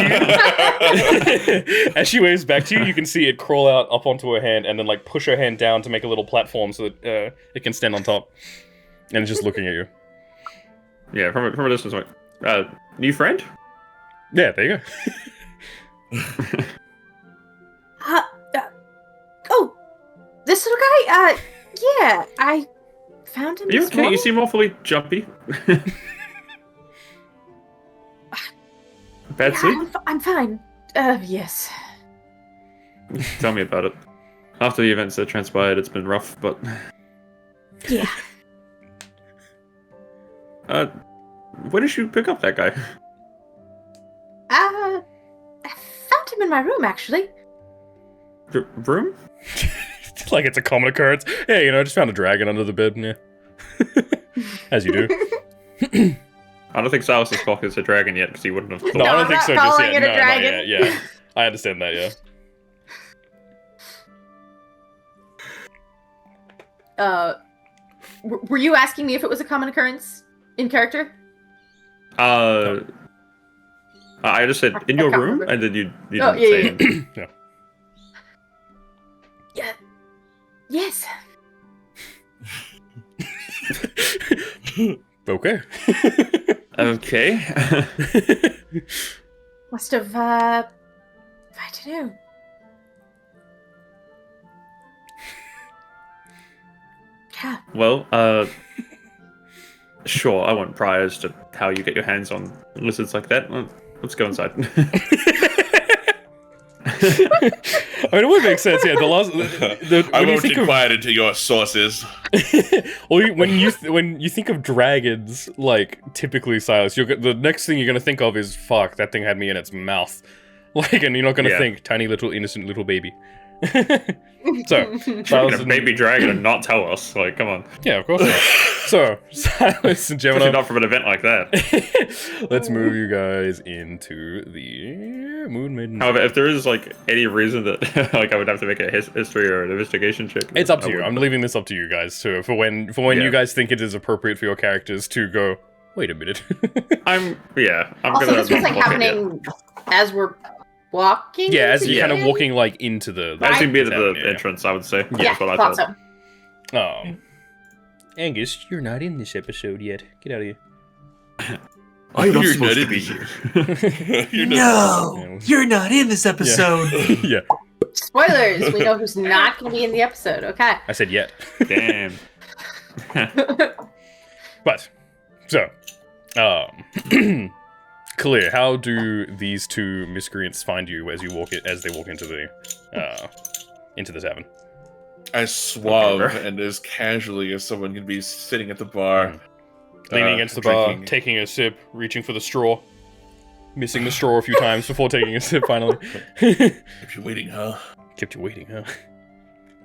to you, you can see it crawl out up onto her hand and then like push her hand down to make a little platform so that it can stand on top, and it's just looking at you. Yeah, from a distance, like, new friend. Yeah, there you go. Oh, this little guy. Yeah, I found him. Are you okay? morning. You seem awfully jumpy. Bad sleep? I'm fine. Yes. Tell me about it. After the events that transpired, it's been rough, but Yeah. Where did you pick up that guy? I found him in my room, actually. The room? Like it's a common occurrence. Hey, I just found a dragon under the bed. Yeah. As you do. I don't think Sylas' clock is a dragon yet, because he wouldn't have thought. No, I don't I'm think not so just calling yet. it a No, dragon. not yet. Yeah. I understand that, yeah. Were you asking me if it was a common occurrence in character? I just said, in your can't room, remember. and then you Oh, didn't yeah, say yeah. anything. Yeah. Yeah. Yes. Okay. Okay. Must have, I don't know. Yeah. Well, sure, I want priors to how you get your hands on lizards like that. Let's go inside. I mean, it would make sense. Yeah, I won't inquire into your sources. Well, when you think of dragons, like typically, Sylas, the next thing you're gonna think of is fuck. That thing had me in its mouth, like, and you're not gonna think tiny little innocent little baby. So, Sylas, a baby dragon, and not tell us. Like, come on. Yeah, of course not. So, Sylas and Gemini, not from an event like that. Let's move you guys into the Moon Maiden. However, if there is like any reason that like I would have to make a history or an investigation check, it's up to you. I'm leaving this up to you guys too. For when you guys think it is appropriate for your characters to go. Wait a minute. Also, gonna. this was like happening as we're walking. Yeah, as you're kind of walking like into the. As you meet at the entrance, I would say. Yeah, that's what I thought. So. Oh, Angus, you're not in this episode yet. Get out of here. I'm not supposed to be here. You're not in this episode. Yeah. Spoilers. We know who's not going to be in the episode. Okay. I said yet. Damn. But so, Kelyrr, how do these two miscreants find you as they walk into the tavern? As suave and as casually as someone can be sitting at the bar. Leaning against the bar, taking a sip, reaching for the straw. Missing the straw a few times before taking a sip, finally. Kept you waiting, huh? Kept you waiting, huh?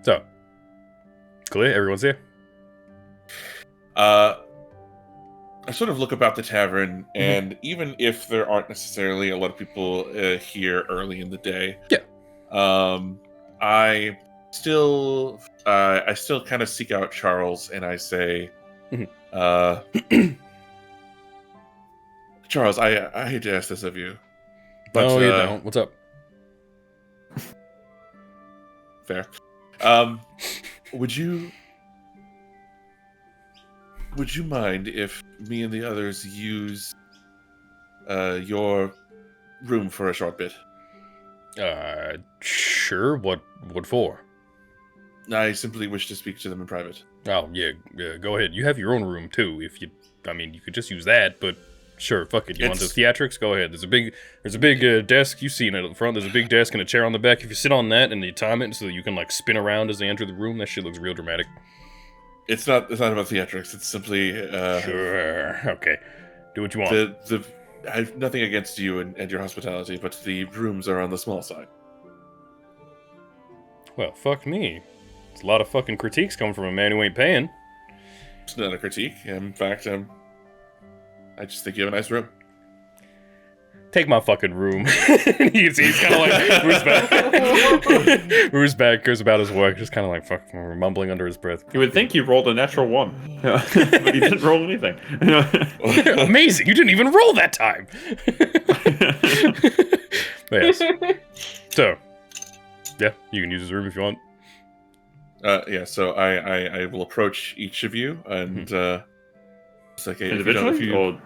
So, Kelyrr, everyone's here? I sort of look about the tavern, and even if there aren't necessarily a lot of people here early in the day, I still kind of seek out Charles, and I say, Charles, I hate to ask this of you, but no, you don't. What's up? Fair. Would you mind if me and the others use your room for a short bit? Sure. What for? I simply wish to speak to them in private. Oh, yeah, go ahead. You have your own room, too, you could just use that, but sure, fuck it. You want the theatrics? Go ahead. There's a big desk. You've seen it up front. There's a big desk and a chair on the back. If you sit on that and you time it so that you can, like, spin around as they enter the room, that shit looks real dramatic. It's not about theatrics. It's simply... Sure. Okay. Do what you want. I have nothing against you and your hospitality, but the rooms are on the small side. Well, fuck me. It's a lot of fucking critiques coming from a man who ain't paying. It's not a critique. In fact, I just think you have a nice room. Take my fucking room. You can see he's kind of like, moves back, goes about his work, just kind of like fucking mumbling under his breath. You would think you rolled a natural 1, but you didn't roll anything. Amazing! You didn't even roll that time. But yes. So, yeah, you can use his room if you want. So I will approach each of you and it's like individually.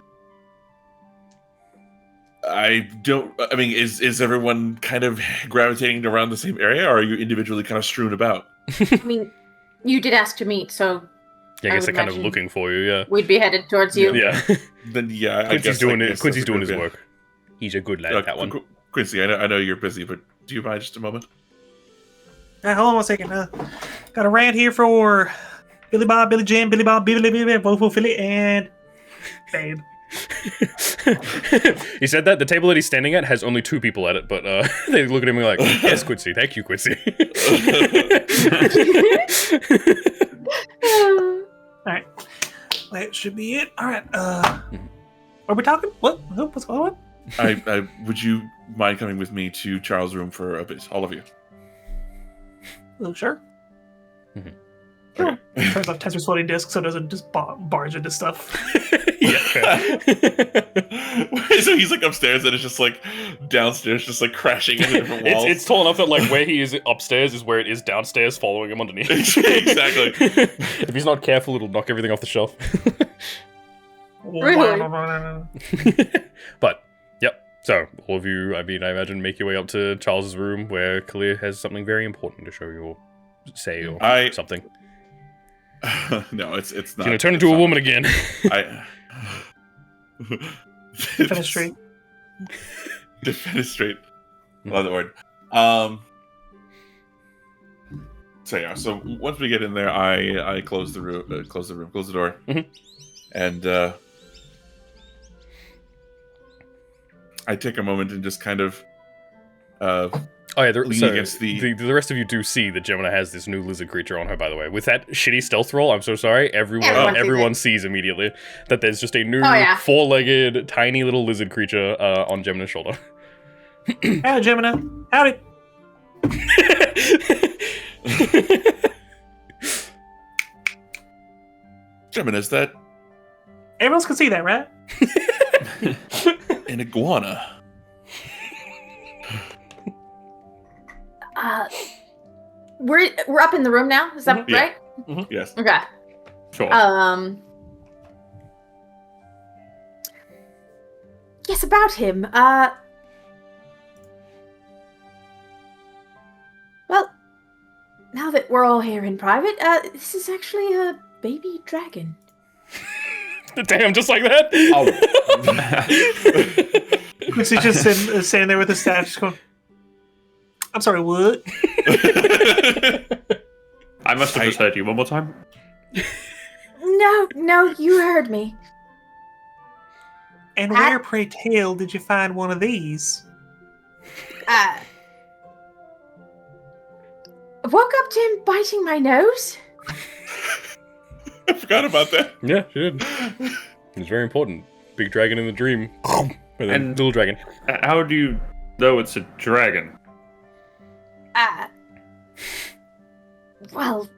I don't. I mean, is everyone kind of gravitating around the same area, or are you individually kind of strewn about? I mean, you did ask to meet, so yeah, I guess they're kind of looking for you. Yeah, we'd be headed towards you. Yeah. Then yeah, Quincy's doing it. Quincy's doing his work. He's a good lad. That one. Quincy, I know you're busy, but do you mind just a moment? Hold on one second. Got a rant here for Billy Bob, Billy Jim, Billy Bob, Billy, Bobo, Philly, and Babe. He said that the table that he's standing at has only 2 people at it, but they look at him and like, yes, Quincy, thank you, Quincy. Alright. That should be it. Alright, are we talking? What's going on? I would you mind coming with me to Charles' room for a bit, all of you? Oh, sure. Mm-hmm. Sure. Turns off Tesla's floating disk so it doesn't just barge into stuff. Yeah. So he's like upstairs and it's just like downstairs, just like crashing into different walls. It's tall enough that like where he is upstairs is where it is downstairs, following him underneath. Exactly. If he's not careful, it'll knock everything off the shelf. Really? But, yep. So, all of you, I mean, I imagine, make your way up to Charles's room where Kelyrr has something very important to show you or say or something. No, it's not. He's gonna turn into a woman again. Defenestrate. Defenestrate. Love that word. So yeah, so once we get in there, I close the room, close the door, and I take a moment and just kind of lean against the rest of you do see that Gemina has this new lizard creature on her, by the way. With that shitty stealth roll, I'm so sorry, everyone sees immediately that there's just a new four-legged, tiny little lizard creature on Gemina's shoulder. Howdy, Gemina. Howdy. Gemina, is that Everyone else can see that, right? an iguana? We're up in the room now. Is that right? Mm-hmm. Yes. Okay. Sure. Yes, about him. Well, now that we're all here in private, this is actually a baby dragon. Damn, just like that? Oh. Quincy's just standing there with his staff, just going, I'm sorry, what? I must have just heard you. One more time? No, you heard me. And where, pray tell, did you find one of these? I woke up to him biting my nose. I forgot about that. Yeah, she did. It's very important. Big dragon in the dream. And little dragon. How do you know it's a dragon? Well,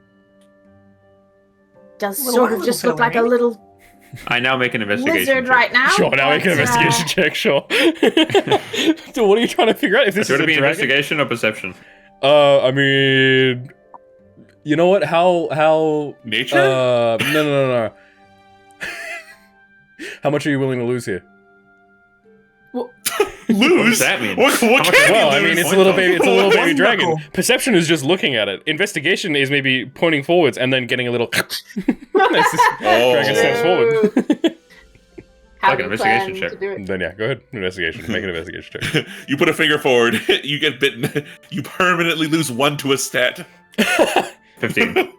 does sort of just look like a little I now make an investigation lizard check. right now. Sure, now make an investigation check, sure. So what are you trying to figure out? If this is Should a it be dragon? investigation or perception? I mean, you know what? How Nature? No. How much are you willing to lose here? Lose? What does that mean? What can Well, you I mean, lose? it's a little baby dragon. knuckle. Perception is just looking at it. Investigation is maybe pointing forwards and then getting a little. Dragon steps forward. How Like do an you investigation plan check. to do it? Then yeah, go ahead. Investigation. Make an investigation check. You put a finger forward, you get bitten, you permanently lose 1 to a stat. 15.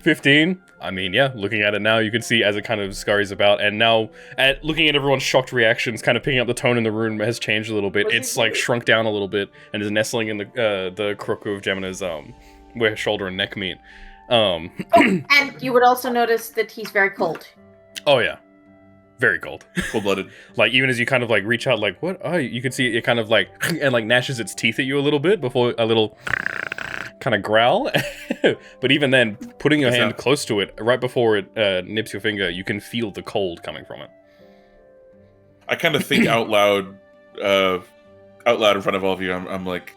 15. I mean, yeah, looking at it now, you can see as it kind of scurries about, and now, looking at everyone's shocked reactions, kind of picking up the tone in the room has changed a little bit. It's like shrunk down a little bit, and is nestling in the crook of Gemina's, where shoulder and neck meet. And you would also notice that he's very cold. Oh yeah. Very cold. Cold-blooded. Like, even as you kind of, like, reach out, like, what? Oh, you can see it kind of, like, and, like, gnashes its teeth at you a little bit before a little kind of growl. But even then, putting your hand close to it, right before it nips your finger, you can feel the cold coming from it. I kind of think out loud in front of all of you. I'm like,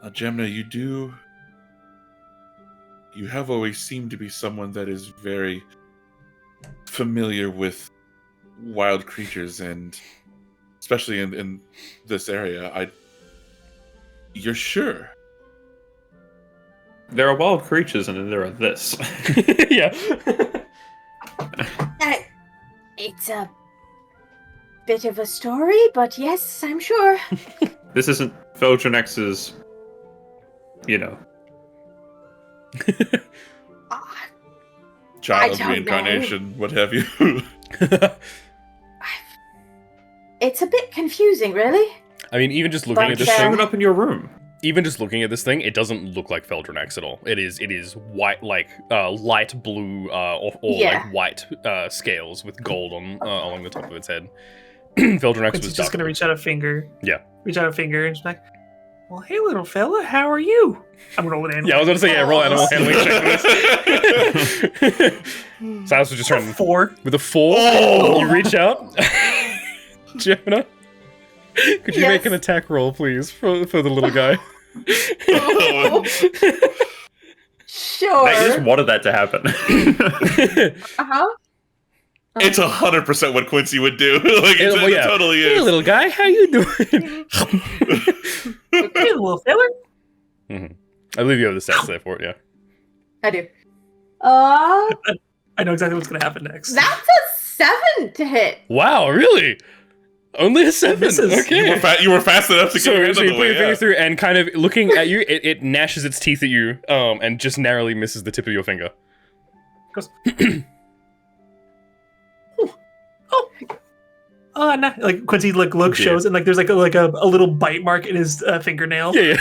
Gemina, you have always seemed to be someone that is very familiar with wild creatures, and especially in this area. You're sure? There are wild creatures and then there are this. Yeah. It's a bit of a story, but yes, I'm sure. This isn't Fel'Drunaxx's, you know. Child don't reincarnation, what have you? It's a bit confusing, really. I mean, even just looking at this Just thing, shove it up in your room. even just looking at this thing, it doesn't look like Fel'Drunaxx at all. It is white, like light blue or like white scales with gold on along the top of its head. Fel'Drunaxx was Just gonna reach out a finger. Yeah. Reach out a finger and just like, well, hey, little fella, how are you? I'm rolling animal. Yeah, I was gonna say, yeah, roll animal handling check for this. Sylas was just trying 4. with a 4. Oh! You reach out, Gemina. Could you make an attack roll, please, for the little guy? sure. I just wanted that to happen. Uh-huh. It's 100% what Quincy would do. Like, it totally is. Hey, little guy, how you doing? Hey, little feller. I believe you have the stats there for it, yeah. I do. I know exactly what's going to happen next. That's a 7 to hit. Wow, really? Only a 7? Okay. You were fast enough to get your hand so on you the put way, your finger yeah. through and kind of looking at you, it gnashes its teeth at you, and just narrowly misses the tip of your finger. Goes, oh, no. Like Quincy shows and like there's like a little bite mark in his fingernail. Yeah.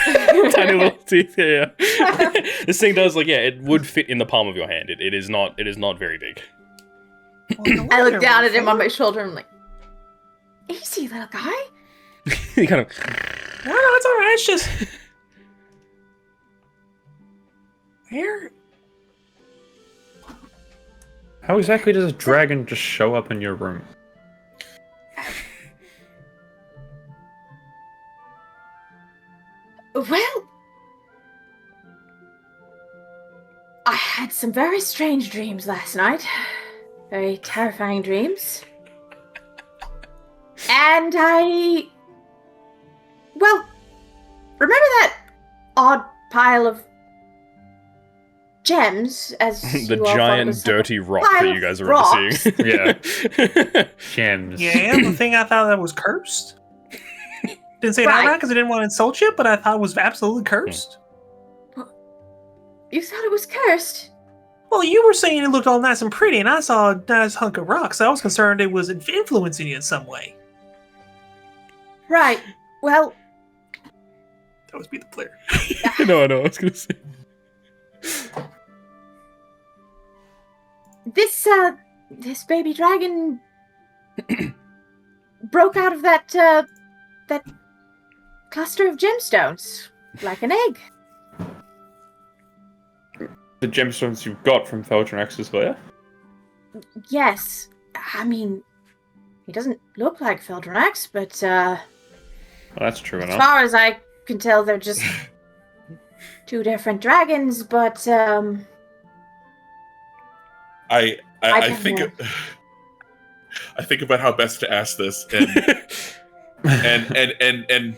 Tiny little teeth. Yeah. This thing does it would fit in the palm of your hand. It is not very big. Well, I look down at him on my shoulder and I'm like, easy, little guy. You kind of. No, it's all right. It's just here. How exactly does a dragon just show up in your room? Well, I had some very strange dreams last night. Very terrifying dreams. And remember that odd pile of gems as the you all thought it giant was dirty rock pile that you of guys are rocks. seeing. Yeah. Gems. Yeah, the thing I thought that was cursed. Didn't say it Right. outright because I didn't want to insult you, but I thought it was absolutely cursed. You thought it was cursed? Well, you were saying it looked all nice and pretty, and I saw a nice hunk of rock, so I was concerned it was influencing you in some way. Right. Well, That was be the player. No, I know. I was gonna say. this baby dragon broke out of that cluster of gemstones like an egg. The gemstones you got from Fel'Drunaxx's lair? Yes. I mean, he doesn't look like Fel'Drunaxx, but Well, that's true as enough. far as I can tell, they're just two different dragons, but I don't think know. I think about how best to ask this, and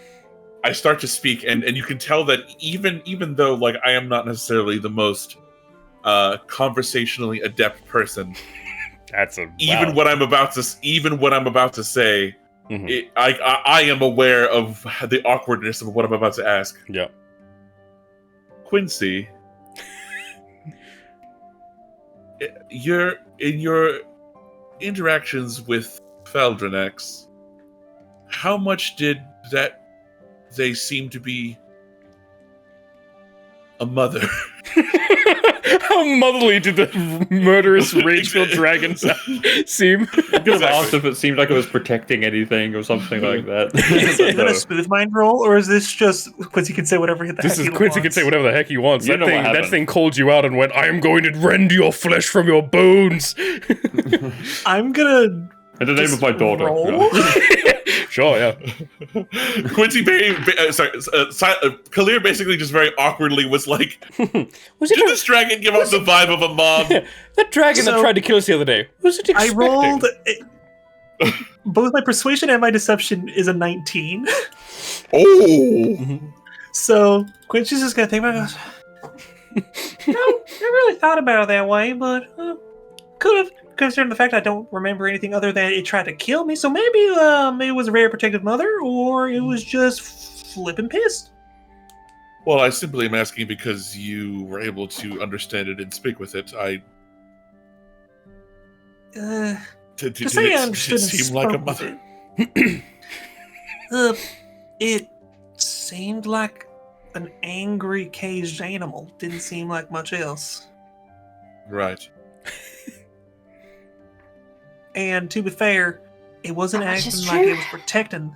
I start to speak, and you can tell that even though like I am not necessarily the most conversationally adept person, That's a. even wow. what I'm about to say, Mhm. I am aware of the awkwardness of what I'm about to ask. Yeah. Quincy, in your interactions with Fel'Drunaxx, how much did that they seem to be a mother? How motherly did the murderous rage-filled dragon seem? I could have asked if it seemed like it was protecting anything or something like that. Is that a smooth mind roll, or is this just Quincy can say whatever the This heck is he Quincy wants? can say whatever the heck he wants. You know what That happened. thing called you out and went, "I am going to rend your flesh from your bones." I'm gonna In the name of just my daughter. roll. Yeah. Sure, yeah. Quincy, Kelyrr basically just very awkwardly was like, Was "Did it this dragon give off the vibe of a mom?" that dragon that So- tried to kill us the other day? Was it I expecting? rolled. Both my persuasion and my deception is a 19. Oh, So Quincy's just gonna think about it. And goes, no, I really thought about it that way, but could have, considering the fact I don't remember anything other than it tried to kill me. So maybe it was a very protective mother, or it was just flipping pissed. well, I simply am asking because you were able to understand it and speak with it. Did to say I it understood and seem like a spoke with mother? it seemed like an angry caged animal. Didn't seem like much else. Right. And to be fair, it wasn't That's acting just like true. it was protecting.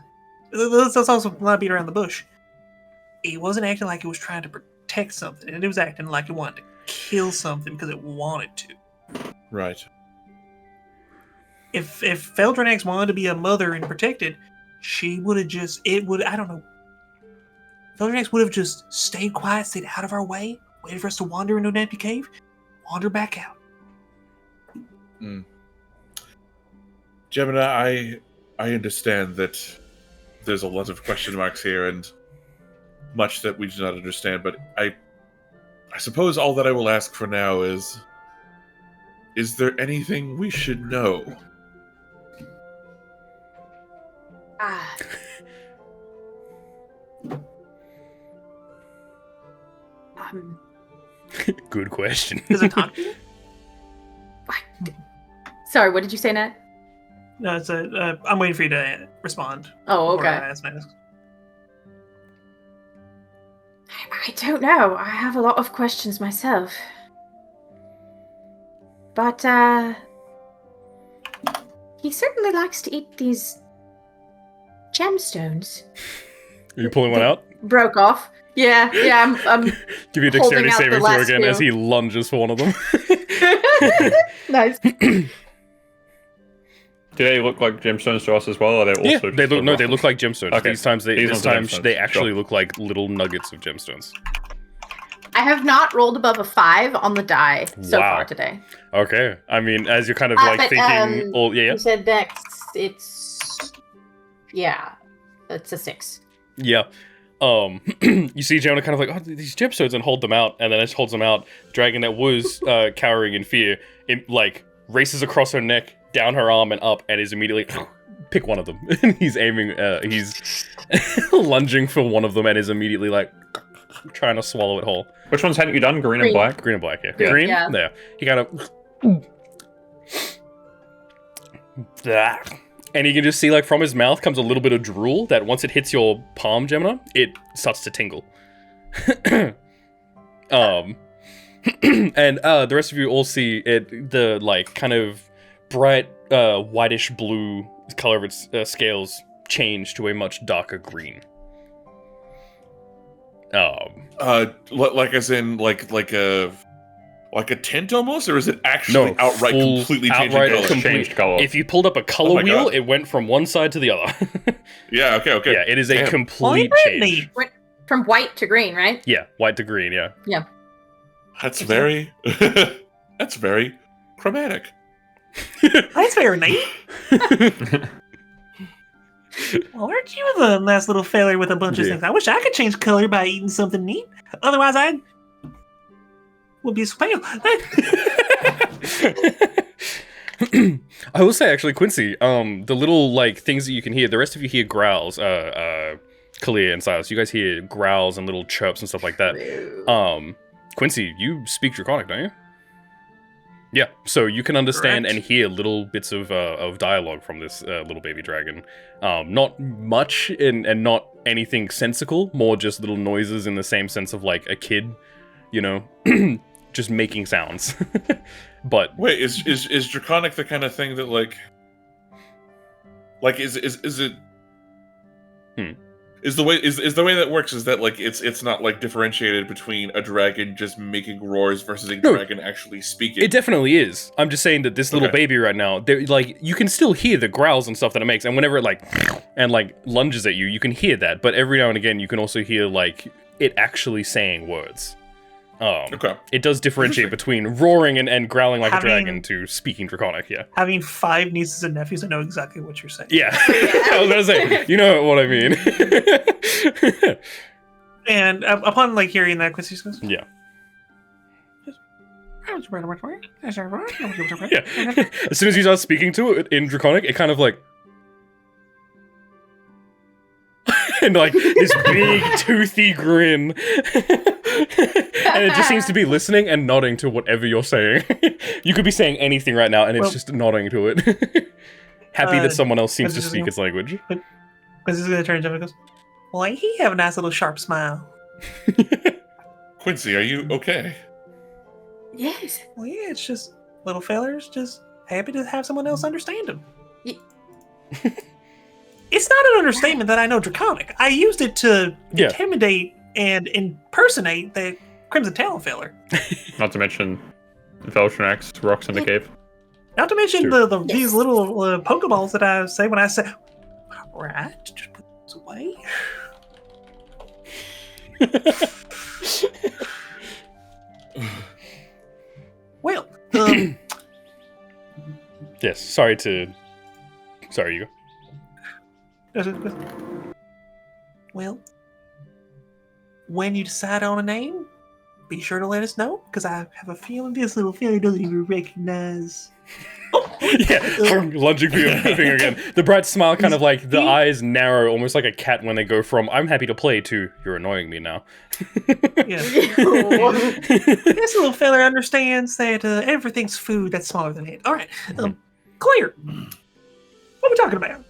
Let's also not beat around the bush. It wasn't acting like it was trying to protect something, and it was acting like it wanted to kill something because it wanted to. Right. If Fel'Drunaxx wanted to be a mother and protected, she would have just I don't know. Fel'Drunaxx would have just stayed quiet, stayed out of our way, waited for us to wander into an empty cave, wander back out. Gemini, I understand that there's a lot of question marks here and much that we do not understand, but I suppose all that I will ask for now is there anything we should know? Good question. Does it talk to you? Sorry, what did you say, Nat? No, it's I'm waiting for you to respond. Oh, before I okay. ask next. I don't know. I have a lot of questions myself. But, he certainly likes to eat these gemstones. Are you pulling one out? Broke off. Yeah, I'm Give you a dexterity saving throw again as he lunges for one of them. Nice. Do they look like gemstones to us as well? Or are they also They look like gemstones. Okay. These times they Gemstones. actually Sure. look like little nuggets of gemstones. I have not rolled above a 5 on the die so Wow. far today. Okay. I mean, as you're kind of like But, thinking, You said Dex, it's... Yeah, it's a 6. Yeah. You see Jonah kind of like, oh, these gemstones, and hold them out, and then as she holds them out, the dragon that was cowering in fear, it, like, races across her neck, down her arm, and up, and is immediately, pick one of them. And he's aiming, he's lunging for one of them, and is immediately, like, trying to swallow it whole. Which ones hadn't you done? Green and Green. black? Green and black, yeah. Green, Green? yeah. There. He kind of... And you can just see, like, from his mouth comes a little bit of drool that once it hits your palm, Gemini, it starts to tingle. And the rest of you all see it, the, like, kind of bright, whitish blue color of its scales change to a much darker green. Like as in, like a tint almost, or is it actually outright completely Changed color? If you pulled up a color my wheel, God. it went from one side to the other. Yeah, okay. Yeah, it is a Damn. complete Brittany. change. From white to green, right? Yeah, white to green, yeah. That's very that's very chromatic. That's very neat. Well, aren't you the last little failure with a bunch of Yeah. things? I wish I could change color by eating something neat. Otherwise, I would be so pale. I will say, actually, Quincy, the little, like, things that you can hear, the rest of you hear growls, Kelyrr and Sylas, you guys hear growls and little chirps and stuff like that. Quincy, you speak Draconic, don't you? Yeah, so you can understand Correct. and hear little bits of dialogue from this little baby dragon. Not much and not anything sensical, more just little noises in the same sense of, like, a kid, you know, just making sounds. But Wait, is Draconic the kind of thing that like is it is the way that works is that like it's not like differentiated between a dragon just making roars versus a dragon actually speaking? it definitely is. I'm just saying that this little baby right now, like, you can still hear the growls and stuff that it makes, and whenever it like lunges at you, you can hear that. But every now and again, you can also hear like it actually saying words. It does differentiate between roaring and growling like a dragon to speaking Draconic. Yeah. Having 5 nieces and nephews, I know exactly what you're saying. Yeah. I was gonna say, you know what I mean. And upon like hearing that, Quincy goes, Yeah. Yeah. As soon as you start speaking to it in Draconic, it kind of like and like this big toothy grin. And it just seems to be listening and nodding to whatever you're saying. You could be saying anything right now and it's just nodding to it. Happy that someone else seems to speak its language. Quincy's gonna turn to him and goes, well, he have a nice little sharp smile. Quincy, are you okay? Yes. Well, yeah, it's just little fellas just happy to have someone else understand him. It's not an understatement that I know Draconic. I used it to intimidate and impersonate the Crimson Talon filler. Not to mention Fel'Drunaxx rocks in the cave. Not to mention these little Pokeballs that I say when I say, right, just put those away. Yes, sorry, you go. Well, when you decide on a name, be sure to let us know, because I have a feeling this little fella doesn't even recognize. Yeah, lunging for your finger again. The bright smile, kind of like the eyes narrow, almost like a cat when they go from "I'm happy to play" to "You're annoying me now." Yeah. This little fella understands that everything's food that's smaller than it. All right, Kelyrr, what are we talking about?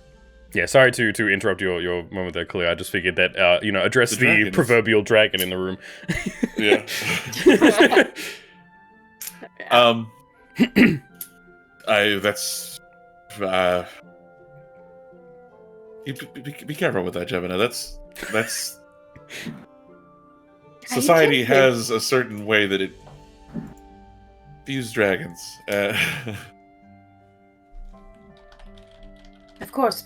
Yeah, sorry to interrupt your moment there, Kelyrr. I just figured that address the proverbial dragon in the room. Yeah. That's be careful with that, Gemina. That's society has a certain way that it views dragons. Of course.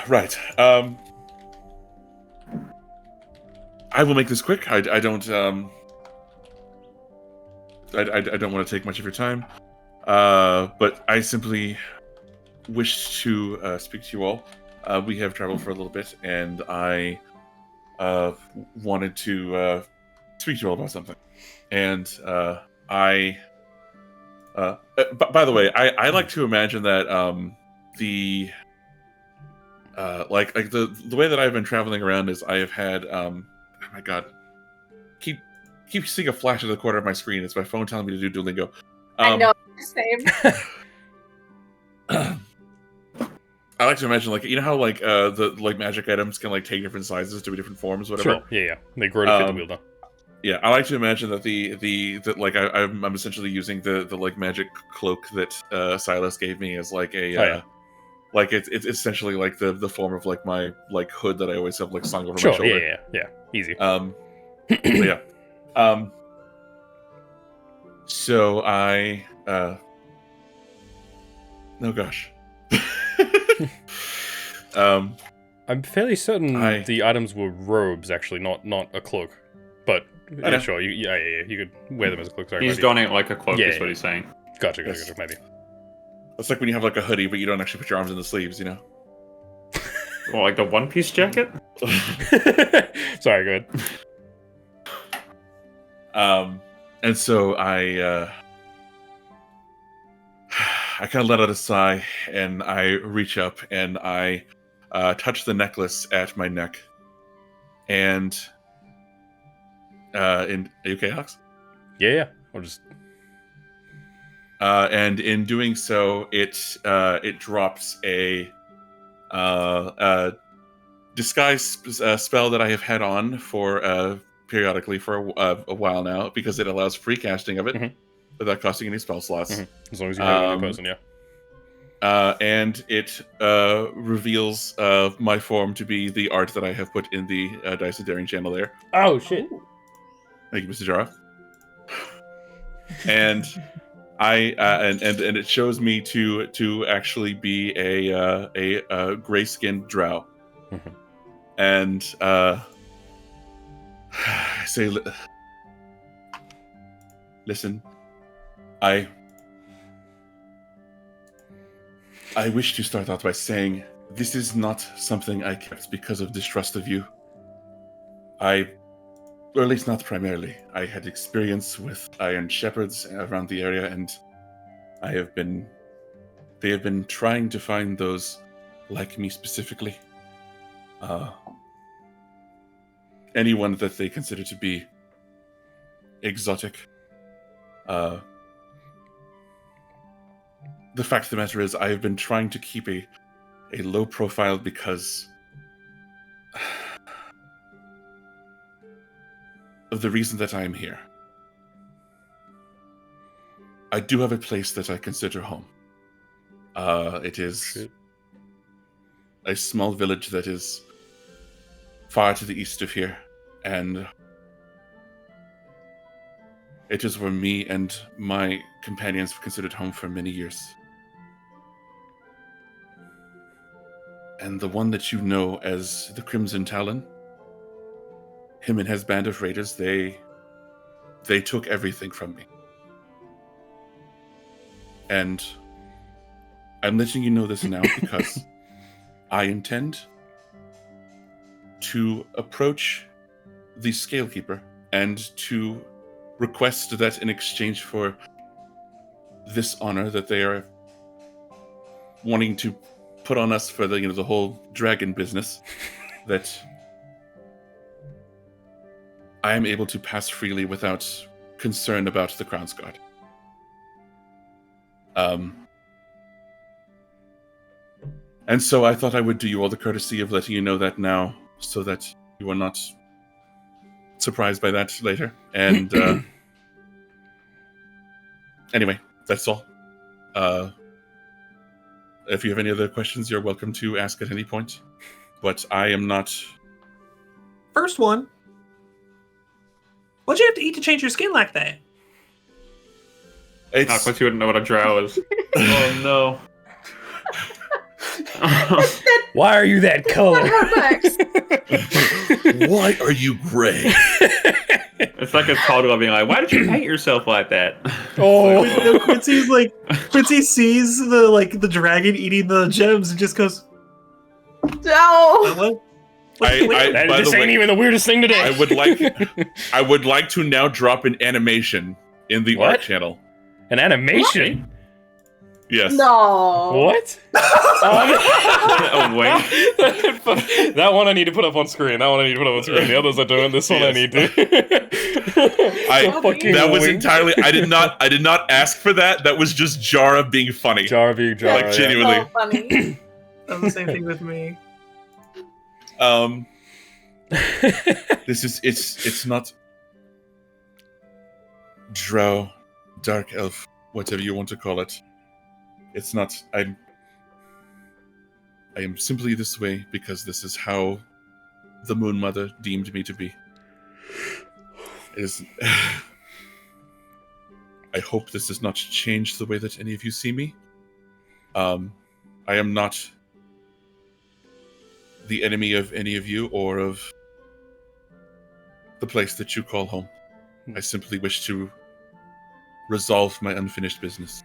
Right. I will make this quick. I don't want to take much of your time. But I simply wish to speak to you all. We have traveled for a little bit, and I wanted to speak to you all about something. And by the way, I like to imagine that the way that I've been traveling around is I have had oh my god, keep seeing a flash in the corner of my screen. It's my phone telling me to do Duolingo. I know, same. I like to imagine, like, you know how like the like magic items can like take different sizes to be different forms, whatever. Sure. Yeah. They grow to fit the wielder. Yeah, I like to imagine that that like I'm essentially using the like magic cloak that Sylas gave me as like a like it's essentially like the form of like my like hood that I always have like slung over my shoulder. Yeah, easy. Yeah. So I oh gosh. I'm fairly certain the items were robes, actually, not a cloak. But yeah, sure, you could wear them as a cloak. Sorry, he's donning it like a cloak. Is what he's saying. Gotcha, maybe. It's like when you have like a hoodie, but you don't actually put your arms in the sleeves, you know? Well, like the one-piece jacket. Sorry, go ahead. And so I kind of let out a sigh, and I reach up and I touch the necklace at my neck. And are you okay, Alex? Yeah. I'll just. And in doing so, it drops a disguise spell that I have had on for periodically for a while now, because it allows free casting of it without costing any spell slots. As long as you have another person, yeah. And it reveals my form to be the art that I have put in the Dice of Daring channel there. Oh, shit. Thank you, Mr. Jara. And and it shows me to actually be a gray-skinned drow. And I say, listen, I wish to start out by saying this is not something I kept because of distrust of you. Or at least not primarily. I had experience with Iron Shepherds around the area, and they have been trying to find those like me specifically. Anyone that they consider to be exotic. The fact of the matter is, I have been trying to keep a low profile because of the reason that I am here. I do have a place that I consider home. It is a small village that is far to the east of here, and it is where me and my companions have considered home for many years. And the one that you know as the Crimson Talon, him and his band of raiders, they took everything from me. And I'm letting you know this now because I intend to approach the Scalekeeper and to request that in exchange for this honor that they are wanting to put on us for the whole dragon business, that I am able to pass freely without concern about the Crown's Guard. And so I thought I would do you all the courtesy of letting you know that now, so that you are not surprised by that later. And anyway, that's all. If you have any other questions, you're welcome to ask at any point. But I am not... First one. What'd you have to eat to change your skin like that? It's... Quincy wouldn't know what a drow is. Oh, no. Why are you that color? Why are you gray? It's like a toddler being like, why did you paint yourself like that? Oh, No, Quincy sees the dragon eating the gems and just goes, No. what? this ain't even the weirdest thing today. I would like to now drop an animation in the art channel. An animation? Yes. No. What? Oh, wait. That one I need to put up on screen. The others I don't. This one I need to. That was entirely. I did not ask for that. That was just Jara being funny. Jara being Jara. Like genuinely. So funny. That was the same thing with me. This is it's not drow, dark elf, whatever you want to call it. It's not. I am simply this way because this is how the Moon Mother deemed me to be. It is. I hope this does not change the way that any of you see me. I am not the enemy of any of you or of the place that you call home. I simply wish to resolve my unfinished business.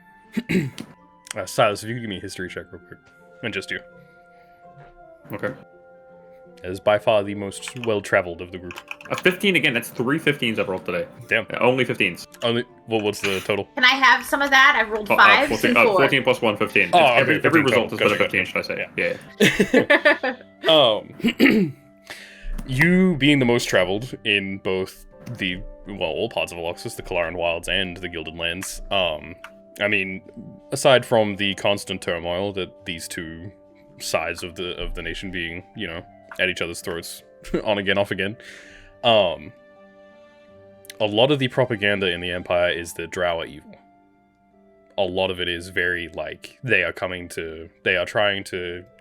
Sylas, if you could give me a history check real quick. And just you. Okay. That is by far the most well-traveled of the group. A 15 again, that's 3 15s I've rolled today. Damn. Only 15s. What's the total? Can I have some of that? I rolled 5 14, and 4. 14 plus 1, 15. Oh, every 15 result total. is but a 15, should I say? Yeah. You being the most traveled in both all parts of Elloxus, the Kelyrr Wilds and the Gilded Lands. I mean, aside from the constant turmoil that these two sides of the nation being, at each other's throats, on again, off again, a lot of the propaganda in the Empire is that drow are evil. A lot of it is very, they are trying to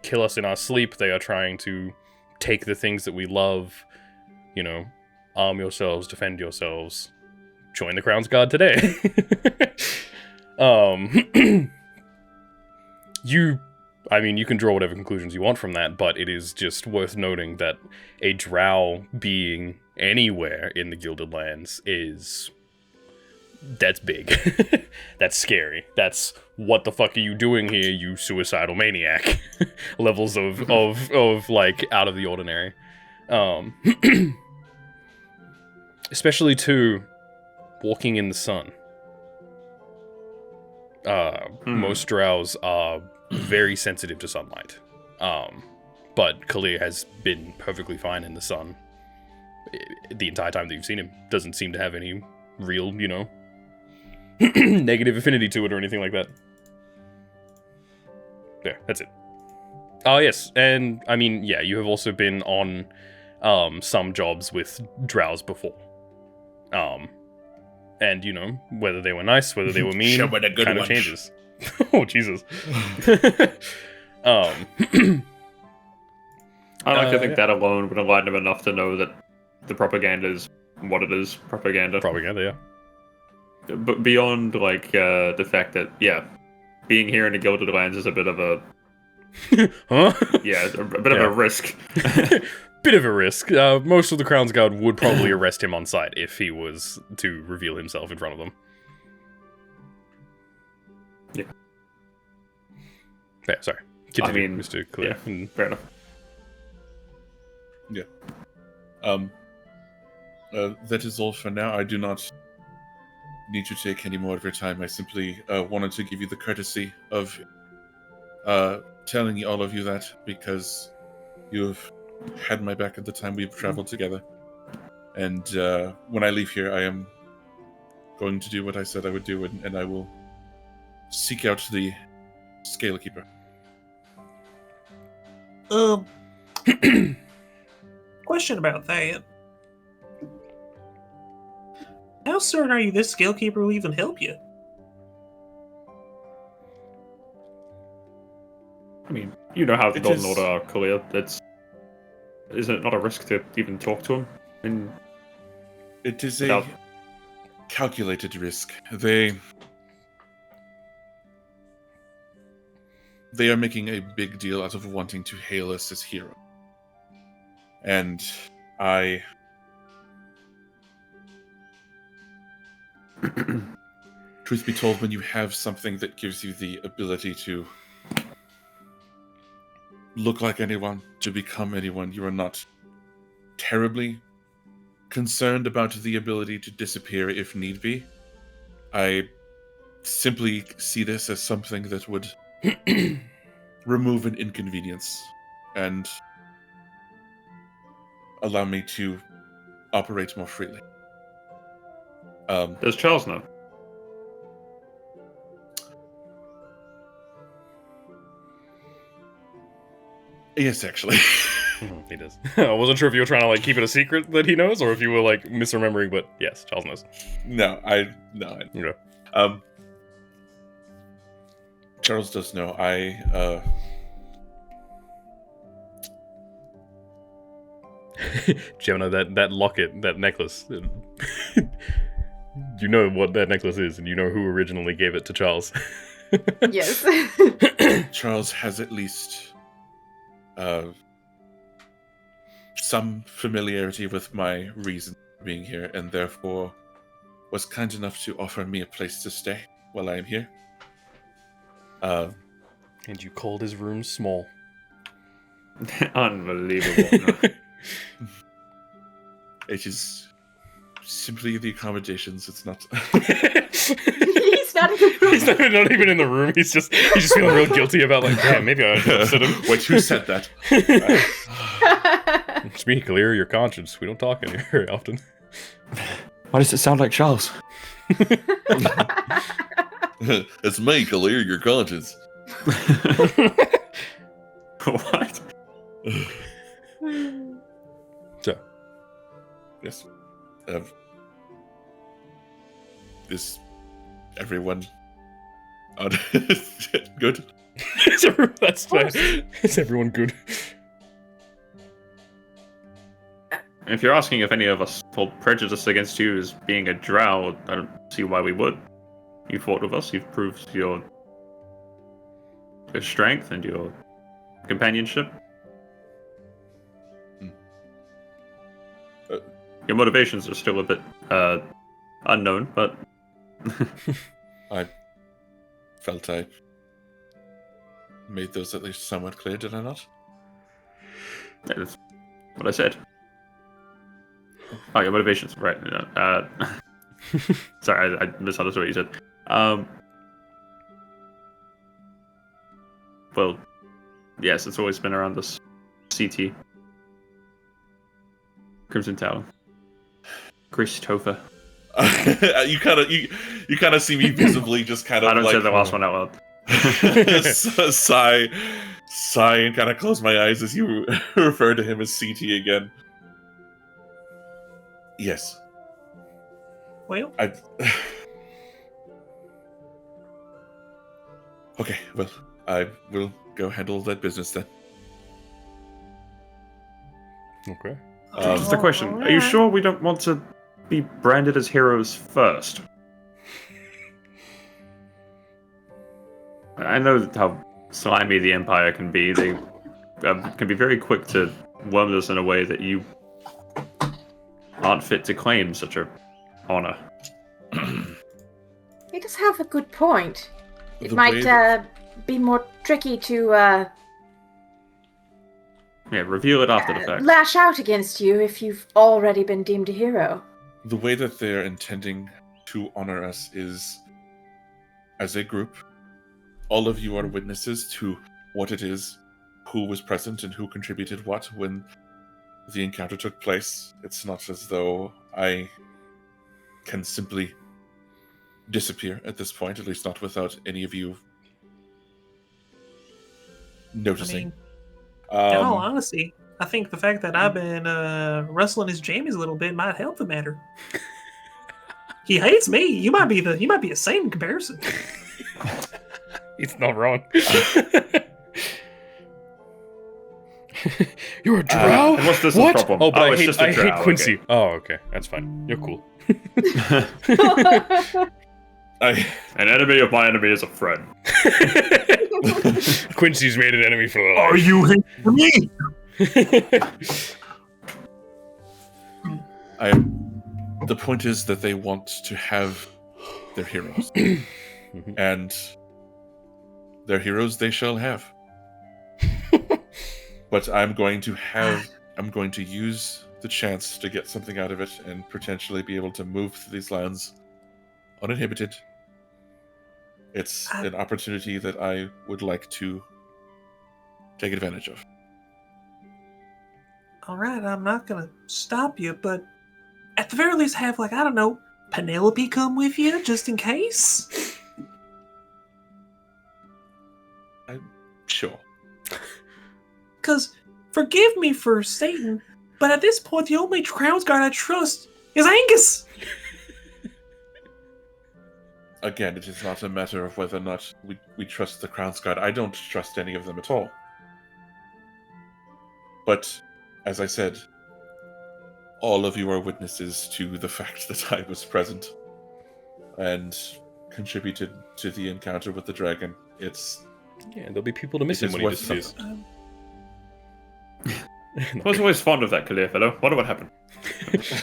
kill us in our sleep, they are trying to take the things that we love, arm yourselves, defend yourselves, join the Crown's Guard today. You can draw whatever conclusions you want from that, but it is just worth noting that a drow being anywhere in the Gilded Lands that's big. That's scary. That's what the fuck are you doing here, you suicidal maniac? Levels of out of the ordinary. Especially too, walking in the sun. Most drows are very sensitive to sunlight. But Kelyrr has been perfectly fine in the sun the entire time that you've seen him. Doesn't seem to have any real, negative affinity to it or anything like that. There, that's it. Oh, yes, and, you have also been on, some jobs with drows before. And, whether they were nice, whether they were mean, kind of changes. Oh, Jesus. I like to think that alone would enlighten him enough to know that the propaganda is what it is, propaganda. Propaganda, yeah. But beyond, the fact that, being here in the Gilded Lands is a bit of a... Huh? Yeah, a bit of a risk. Bit of a risk. Most of the Crown's Guard would probably arrest him on sight if he was to reveal himself in front of them. Yeah. Yeah, sorry. Continue, I mean, Mr. Kelyrr. yeah, fair enough. Yeah. That is all for now. I do not need to take any more of your time. I simply wanted to give you the courtesy of telling all of you that, because you have had my back at the time we've traveled together. And when I leave here, I am going to do what I said I would do, and I will seek out the Scale Keeper. Question about that. How certain are you this Scale Keeper will even help you? I mean, you know how the It Golden is- Order are, Kelyrr. Is it not a risk to even talk to him? And It is Without- a calculated risk. They are making a big deal out of wanting to hail us as hero. And I... Truth be told, when you have something that gives you the ability to look like anyone, to become anyone, you are not terribly concerned about the ability to disappear if need be. I simply see this as something that would remove an inconvenience and allow me to operate more freely. does Charles know? Yes, actually. He does. I wasn't sure if you were trying to like keep it a secret that he knows, or if you were like misremembering. But yes, Charles knows. No. Okay. Charles does know. Gemina, that locket, that necklace. You know what that necklace is, and you know who originally gave it to Charles. Yes. Charles has at least some familiarity with my reason for being here, and therefore was kind enough to offer me a place to stay while I am here. And you called his room small. Unbelievable. It is simply the accommodations. It's not. He's not in the room. He's not even in the room. He's just feeling real guilty about like, damn, maybe I should upset him. Wait, who said that? It's me, Kelyrr, your conscience. We don't talk in here very often. Why does it sound like Charles? It's me, Kelyrr, your conscience. What? So, Yes. Is everyone on good? that's fair. Is everyone good? If you're asking if any of us hold prejudice against you as being a drow, I don't see why we would. You fought with us, you've proved your strength and your companionship. Your motivations are still a bit unknown, but I felt I made those at least somewhat clear, did I not? that's what I said. Oh, your motivations, right. Sorry, I misunderstood what you said. Well, yes, it's always been around this CT. Crimson Tower. Grace Topher. you kind of see me visibly just kind of I don't like say the last one out loud. sigh, and kind of close my eyes as you refer to him as CT again. Yes. Well, Okay, well, I will go handle that business then. Okay. Just a question. Are you Alright. sure we don't want to be branded as heroes first? I know how slimy the Empire can be. They can be very quick to worm us in a way that you aren't fit to claim such a honor. He does have a good point. It The might way be more tricky to Yeah, reveal it after the fact. lash out against you if you've already been deemed a hero. The way that they're intending to honor us is as a group. All of you are witnesses to what it is, who was present, and who contributed what when the encounter took place. It's not as though I can simply disappear at this point, at least not without any of you noticing. In all honesty, I think the fact that I've been rustling his jammies a little bit might help the matter. He hates me. You might be a saint in comparison. He's not wrong. You're a drow? And what's this What? problem? Oh, but it's just a I hate drow, Quincy. okay. Oh, okay. That's fine. You're cool. An enemy of my enemy is a friend. Quincy's made an enemy for life. Are you hating me? The point is that they want to have their heroes. And their heroes they shall have. But I'm going to use the chance to get something out of it and potentially be able to move through these lands uninhibited. It's an opportunity that I would like to take advantage of. All right, I'm not gonna stop you, but at the very least, have I don't know, Penelope come with you just in case. Sure. Because forgive me for Satan, but at this point, the only Crown's Guard I trust is Angus. Again, it is not a matter of whether or not we trust the Crown's Guard. I don't trust any of them at all. But, as I said, all of you are witnesses to the fact that I was present and contributed to the encounter with the dragon. Yeah, there'll be people to miss him when he disappears. I was always fond of that Kelyrr fellow. Wonder what happened.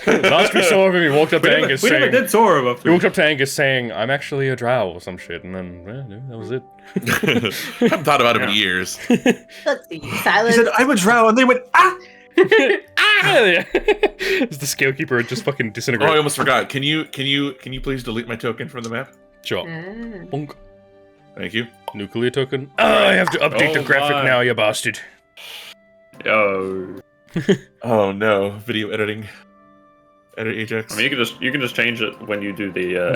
Last we saw of him, he walked up to Angus we saying... never did saw him. He walked up to Angus saying, I'm actually a drow or some shit, and then, that was it. I haven't thought about him in years. Let's see, Sylas. He said, I'm a drow, and they went, ah! It's the Scalekeeper had just fucking Oh, disintegrated. I almost forgot. Can you please delete my token from the map? Sure. Ah. Bonk. Thank you. Nuclear token. I have to update the graphic now, you bastard. Yo. Oh no, video editing. Edit Ajax. I mean, you can just change it when you do the. Yeah.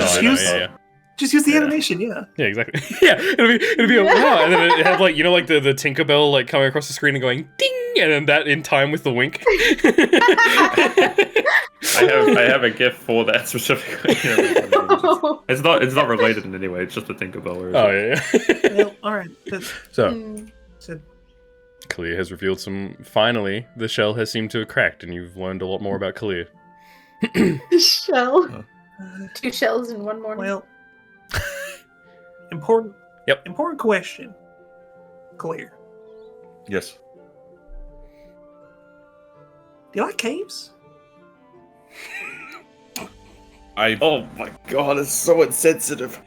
Just use the animation, yeah. Yeah, exactly. Yeah, it'll be a wow, and then it have like the Tinkerbell like coming across the screen and going ding, and then that in time with the wink. I have a GIF for that specifically. It's not related in any way. It's just a Tinkerbell. Oh yeah. Well, all right. So, Kelyrr has revealed finally, the shell has seemed to have cracked, and you've learned a lot more about Kelyrr. Shell. 2 shells in one morning. Well, important question. Kelyrr, Yes. do you like caves? Oh my god, it's so insensitive.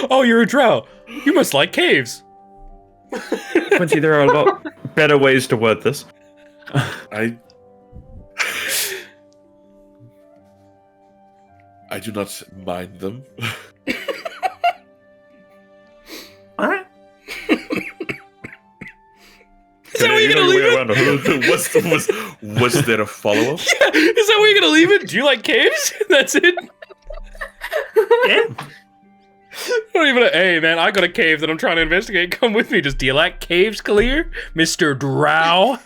Oh, you're a drow. You must like caves. Quincy, there are a lot better ways to word this. I do not mind them. All right. Is that where you're gonna leave it? Was there a follow-up? Yeah, is that where you're gonna leave it? Do you like caves? That's it? Yeah. Not even hey man, I got a cave that I'm trying to investigate. Come with me. Just do you like caves, Kelyrr? Mr. Drow?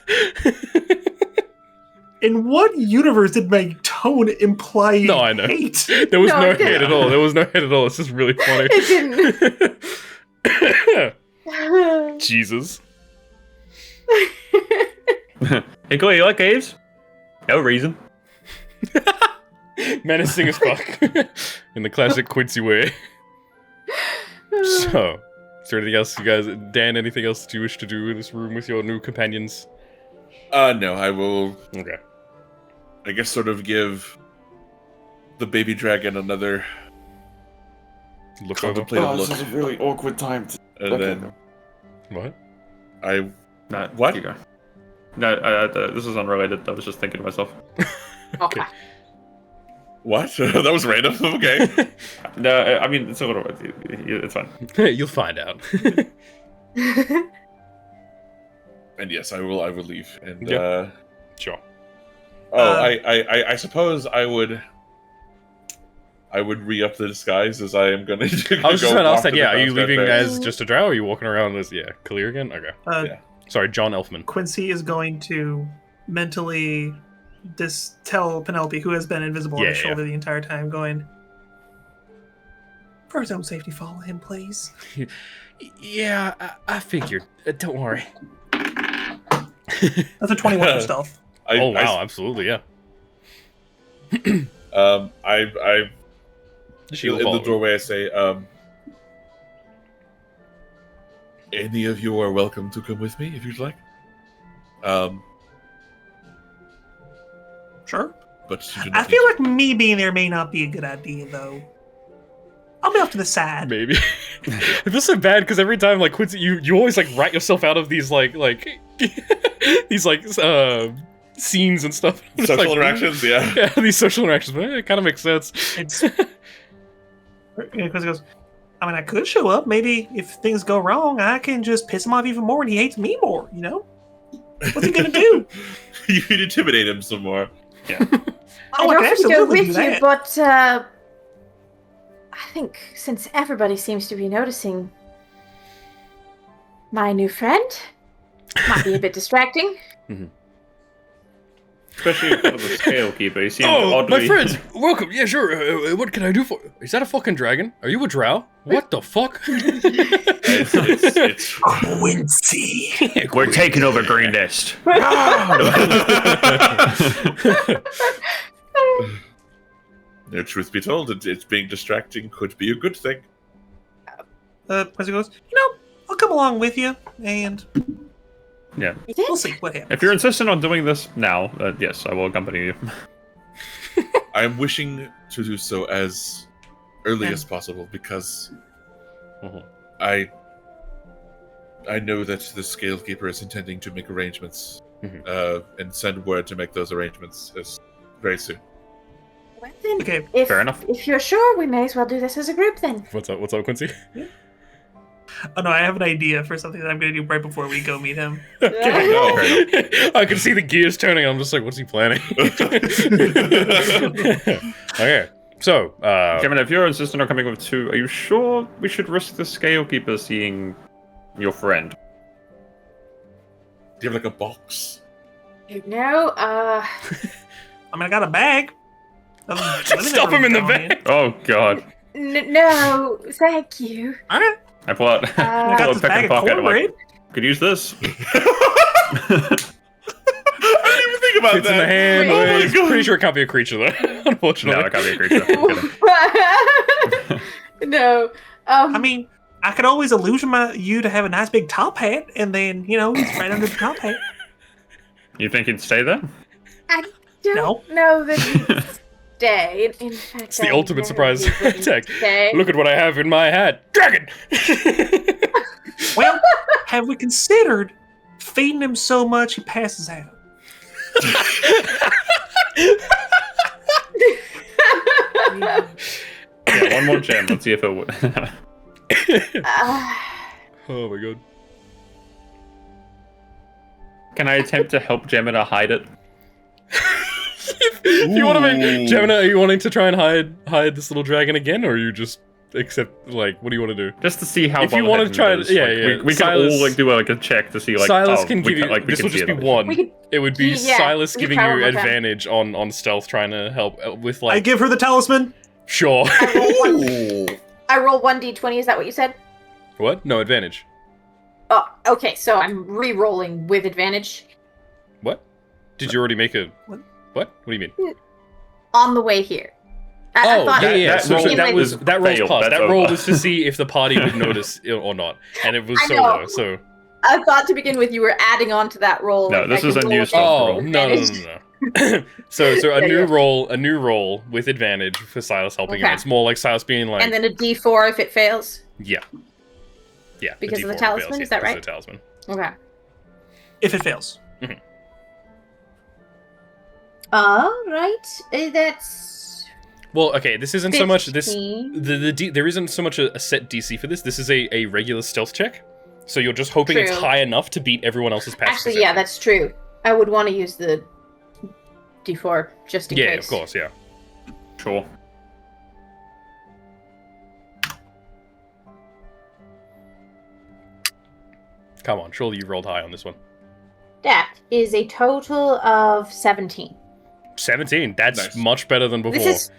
In what universe did my tone imply No, I know. hate? There was No, no it didn't. hate at all. There was no hate at all. It's just really funny. It didn't. Jesus. Hey, Kelyrr, you like caves? No reason. Menacing as fuck. In the classic Quincy way. So, is there anything else you guys... Dan, anything else that you wish to do in this room with your new companions? No, I will... Okay. I guess sort of give the baby dragon another Look over. contemplative look. This is a really awkward time. And then What? No, What? You go. No, this is unrelated. I was just thinking to myself. Okay. What? That was random. Okay. No, I mean it's a little. It's fine. You'll find out. And yes, I will leave. And Yep. Sure. I suppose I would re-up the disguise as I am going to. I was just trying to ask that. Yeah, are you downstairs leaving there. as just a drow, or are you walking around as Kelyrr again? Okay. Yeah. Sorry, John Elfman. Quincy is going to mentally tell Penelope, who has been invisible on his shoulder the entire time, going, for his own safety, follow him, please. Yeah, I figured. Don't worry. That's a 21 for stealth. Oh wow, absolutely, yeah. I She will in the follow. doorway I say, any of you are welcome to come with me if you'd like. Sure. But you do I not feel need like me being there may not be a good idea, though. I'll be off to the side. Maybe. I feel so bad because every time, like, Quincy, you always like write yourself out of these these scenes and stuff. to. Social interactions, yeah. Yeah, these social interactions. But it kind of makes sense. It's because he goes, I mean, I could show up. Maybe if things go wrong, I can just piss him off even more and he hates me more, you know? What's he gonna do? You can intimidate him some more. I Oh, I don't can think go absolutely with do you, that. but I think since everybody seems to be noticing my new friend, might be a bit distracting. Especially for the scale keeper. He seems Oh, oddly... my friends, welcome. Yeah, sure. What can I do for you? Is that a fucking dragon? Are you a drow? What the fuck? It's Quincy. We're taking over Green Nest. No, truth be told, it's being distracting could be a good thing. Quincy goes, I'll come along with you, and Yeah. we'll see what happens. If you're insistent on doing this now, yes, I will accompany you. I am wishing to do so as early as possible because I know that the Scalekeeper is intending to make arrangements and send word to make those arrangements very soon. Well, then, Okay, Fair enough. If you're sure, we may as well do this as a group then. What's up, Quincy? oh no, I have an idea for something that I'm gonna do right before we go meet him. I can see the gears turning. I'm just like, what's he planning? Okay, so Kevin, if you're insistent on coming with two, are you sure we should risk the Scalekeeper seeing your friend? Do you have like a box? No, I mean, I got a bag. just stop him in the bag. Oh god. no, thank you. Alright, I pull out, I got pull this a pick bag and of pocket. I'm cornbread. like, could use this. I didn't even think about Fits in the that. hand. Oh my I'm God. pretty sure it can't be a creature though. Unfortunately, No, I can't be a creature. I'm kidding. No. I mean, I could always illusion you to have a nice big top hat, and then, it's right under the top hat. You think he'd stay there? I don't know that he'd stay. In fact, it's the I ultimate know surprise he wouldn't attack. stay. Look at what I have in my hat, dragon. Well, have we considered feeding him so much he passes out? Yeah, one more gem. Let's see if it would. Oh my god. Can I attempt to help Gemina hide it? If you want to make Ooh. Gemina, are you wanting to try and hide this little dragon again, or are you just accept like what do you want to do? Just to see how If you well wanna hidden try it to- is. yeah, Like, yeah. We can Sylas- all do a check to see Sylas can we give you. we This can will see just be it, one. We could- It would be Yeah, Sylas we giving try you one more time. advantage on stealth, trying to help with I like. give her the talisman. Sure. I roll 1d20, is that what you said? What? No advantage. Oh, okay, so I'm re-rolling with advantage What? Did you already make a? What? What? What do you mean? on the way here. I Oh, thought yeah. that So roll that was is that roll's failed. passed. That's That roll over. was to see if the party would notice it or not, and it was I solo. know. So. I thought to begin with you were adding on to that roll. No, like, this I is could a roll new with stealth Oh roll. no. advantage. So a Yeah, new yeah. roll with advantage for Sylas helping him. Okay. It's more like Sylas being like, And then a D4 if it fails. yeah, Because of the D4 talisman, fails, is that because right? of the talisman. Okay. If it fails. All right. That's Well, okay, this isn't so much this. 15. There isn't so much a set DC for this. This is a regular stealth check. So you're just hoping it's True. high enough to beat everyone else's passive Actually, perception. yeah, that's true. I would want to use the D4 just in Yeah, case. of course, yeah. Sure. Come on, surely you rolled high on this one. That is a total of 17. 17. That's Nice. much better than before. This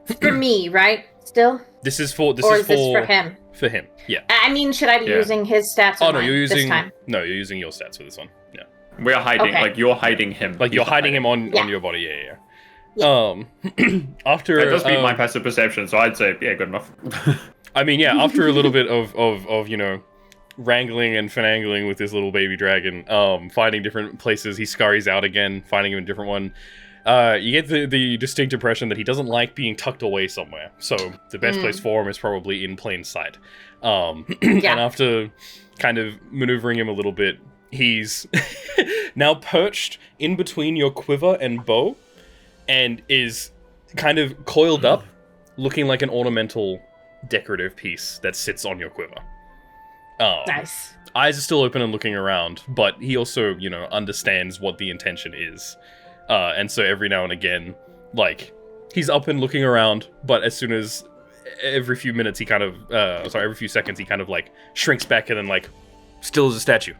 is for me, right? Still? This is for Or is this for him? For him, yeah. I mean, should I be Yeah. using his stats or Oh no, mine you're this using time? you're using your stats for this one. Yeah, We're hiding, Okay. like, you're hiding him. like you're He's not hiding him on Yeah. your body. Yeah. Yeah. After That does beat my passive perception, so I'd say, yeah, good enough. I mean, yeah, after a little bit of you know, wrangling and finagling with this little baby dragon, finding different places, he scurries out again, finding him a different one. You get the distinct impression that he doesn't like being tucked away somewhere. So the best place for him is probably in plain sight. And after kind of maneuvering him a little bit, he's now perched in between your quiver and bow, and is kind of coiled up, looking like an ornamental decorative piece that sits on your quiver. Nice. Eyes are still open and looking around, but he also, you know, understands what the intention is. And so every now and again, like, he's up and looking around, but as soon as every few minutes he kind of, every few seconds he kind of, like, shrinks back and then, like, still as a statue.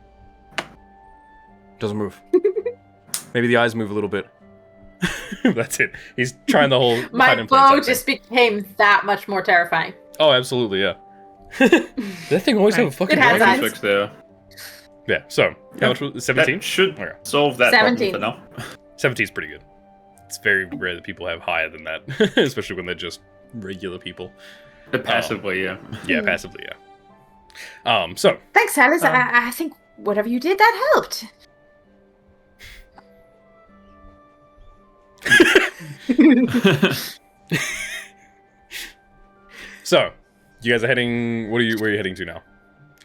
Doesn't move. Maybe the eyes move a little bit. That's it. He's trying the whole My hide and plain bow sight thing. just became that much more terrifying. Oh, absolutely, yeah. That thing always have a fucking It has dragon? eyes. Fix there. Yeah, so, how much was it? 17? That should Okay. solve that 17. problem for now. 17 is pretty good. It's very rare that people have higher than that, especially when they're just regular people. Passively, yeah. Yeah, passively, yeah. So, Thanks, Sylas. I think whatever you did, that helped. so, you guys are heading, where are you heading to now?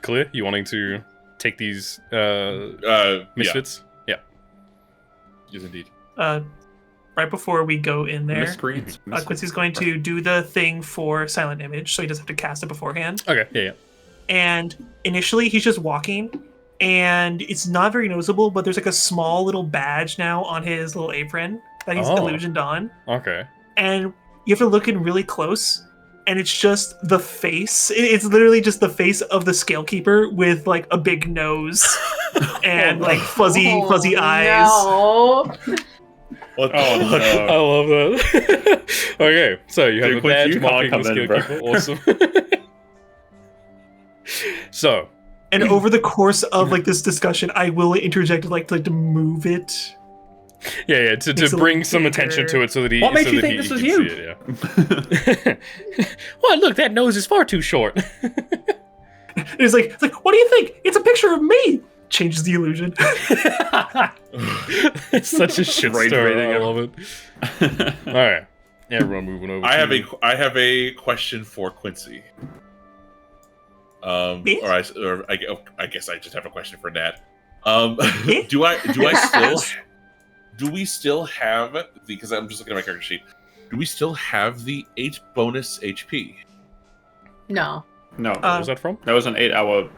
Kelyrr, you wanting to take these, misfits? Yeah. Yes, indeed. Right before we go in there, Miscreants. Quincy's going to do the thing for silent image, so he doesn't have to cast it beforehand. Okay, yeah. And initially, he's just walking, and it's not very noticeable, but there's like a small little badge now on his little apron that he's illusioned on. Okay. And you have to look in really close, and it's just the face. It's literally just the face of the Scalekeeper with like a big nose and like fuzzy eyes. No. What the Oh, fuck? no. I love that. Okay, so you have Dude, a Quincy, badge you can't marking the come in, bro. Scalekeeper. Awesome. So, And over the course of like this discussion, I will interject like to move it. yeah, to Makes it bring look some bigger. attention to it so that he. What made so you that think he this was can you? see it, yeah. Well, look, that nose is far too short. It's like, what do you think? It's a picture of me. Changes the illusion. It's such a shit Rage story. rating I it. love it. All right, everyone moving over. I to have a question for Quincy. Yes? I guess I just have a question for Nat. Yes? Do we still have because I'm just looking at my character sheet. Do we still have the 8 bonus HP? No. No, What was that from? that was an 8-hour.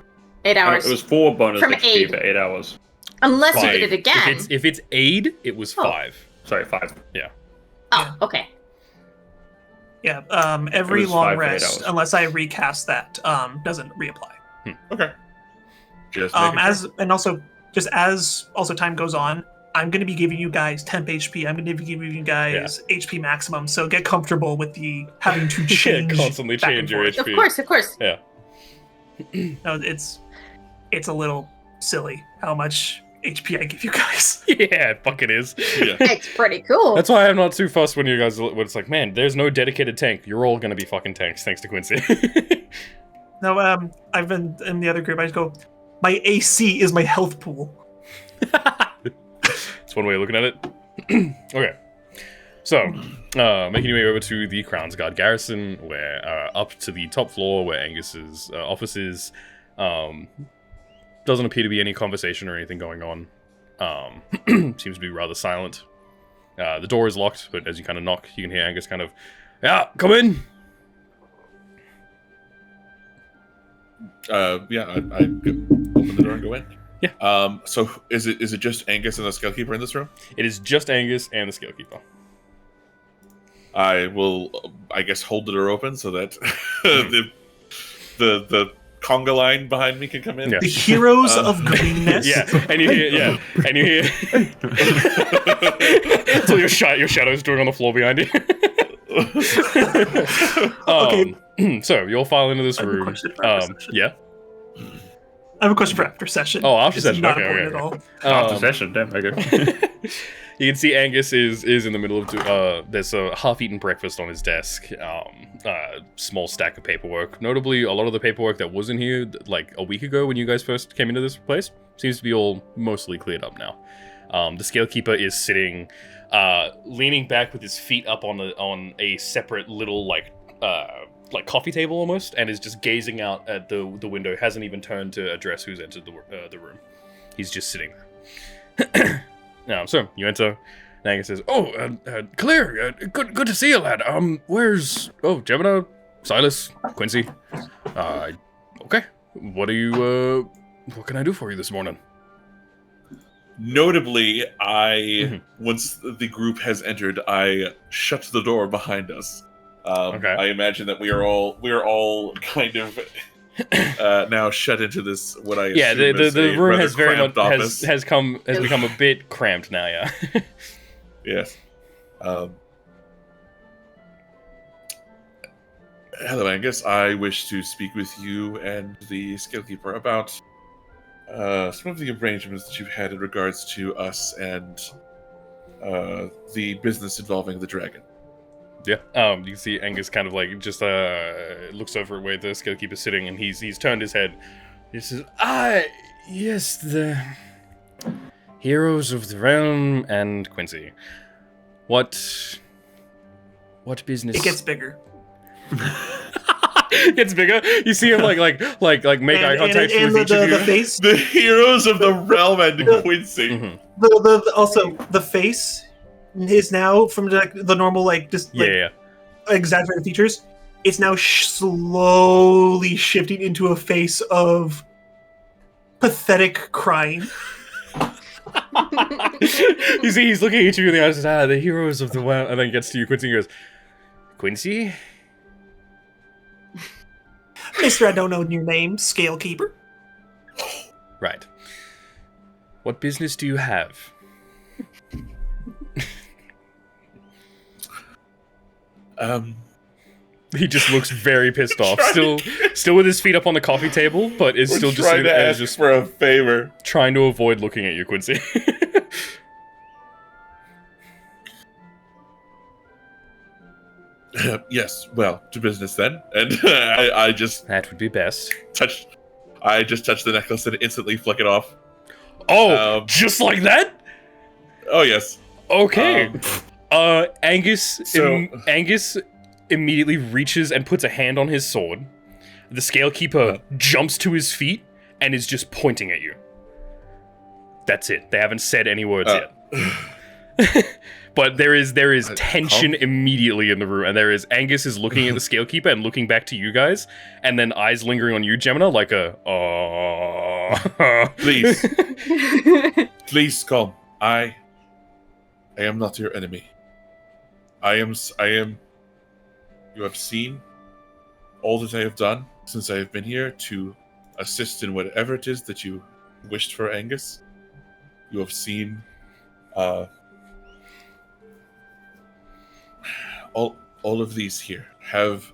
8 hours. It was 4 bonus From HP aid. for 8 hours. Unless Five. you did it again. If it's aid, it was Oh. 5. Sorry, 5. Oh, okay. Yeah. Every It was long 5 for 8 rest, hours. unless I recast that, doesn't reapply. Okay. Just making sure. As time goes on, I'm going to be giving you guys temp HP. I'm going to be giving you guys HP maximum. So get comfortable with the having to change. Constantly back change and your forth. HP. Of course. Yeah. No, it's a little silly how much HP I give you guys. Yeah, it fucking is. Yeah. It's pretty cool. That's why I'm not too fussed when you guys. When it's like, man, there's no dedicated tank. You're all gonna be fucking tanks, thanks to Quincy. No, I've been in the other group. I just go, my AC is my health pool. That's one way of looking at it. Okay. So, making your way over to the Crown's Guard garrison, where up to the top floor where Angus's office is. Doesn't appear to be any conversation or anything going on. Seems to be rather silent. The door is locked, but as you kind of knock, you can hear Angus kind of, "Yeah, come in." I open the door and go in. Yeah. So is it just Angus and the Scalekeeper in this room? It is just Angus and the Scalekeeper. I will, I guess, hold the door open so that the conga line behind me can come in. Yeah. The heroes of greenness. Yeah, and you hear, so your shadow's doing on the floor behind you. Okay. So you'll file into this I have a room. question for after session. Yeah. I have a question for after session. Oh, after It's session. not Okay, important okay. at all. After session, damn, okay. You can see Angus is in the middle of there's a half-eaten breakfast on his desk. Small stack of paperwork. Notably, a lot of the paperwork that was in here like a week ago when you guys first came into this place seems to be all mostly cleared up now. The Scalekeeper is sitting, leaning back with his feet up on a separate little like coffee table almost, and is just gazing out at the window. Hasn't even turned to address who's entered the room. He's just sitting there. So you enter. And Angus says, "Oh, Kelyrr, good to see you, lad. Where's Gemina, Sylas, Quincy? Okay. What can I do for you this morning?" Notably, once the group has entered, I shut the door behind us. Okay. I imagine that we are all kind of now shut into this. What I Yeah, assume is the a room rather has very much cramped office. has become a bit cramped now. Yeah. Yes. Hello, Angus. I wish to speak with you and the Scalekeeper about some of the arrangements that you've had in regards to us and the business involving the dragon. Yeah. You can see Angus kind of like just looks over at where the Scalekeeper's sitting, and he's turned his head. He says, yes, the heroes of the realm and Quincy. What business? It gets bigger. It gets bigger. You see him like make eye contact with each of you. The face. The heroes of the realm and Quincy. Mm-hmm. Also the face is now from the normal exaggerated features. It's now slowly shifting into a face of pathetic crying. You see, he's looking at you in the eyes and says, the heroes of the realm, and then gets to you, Quincy, and goes, Quincy? Mister, I don't know your name, Scalekeeper. Right. What business do you have? He just looks very pissed off. Still with his feet up on the coffee table, but is still just trying to ask for a favor. Trying to avoid looking at you, Quincy. Yes, well, to business then. And I just that would be best. touch the necklace and instantly flick it off. Oh, just like that? Oh yes. Okay. Angus So- immediately reaches and puts a hand on his sword. The Scalekeeper jumps to his feet and is just pointing at you. That's it. They haven't said any words yet. But there is tension immediately in the room, and Angus is looking at the Scalekeeper and looking back to you guys, and then eyes lingering on you, Gemina, like a Please. Please come. I am not your enemy. I am you have seen all that I have done since I have been here to assist in whatever it is that you wished for, Angus. You have seen all of these here have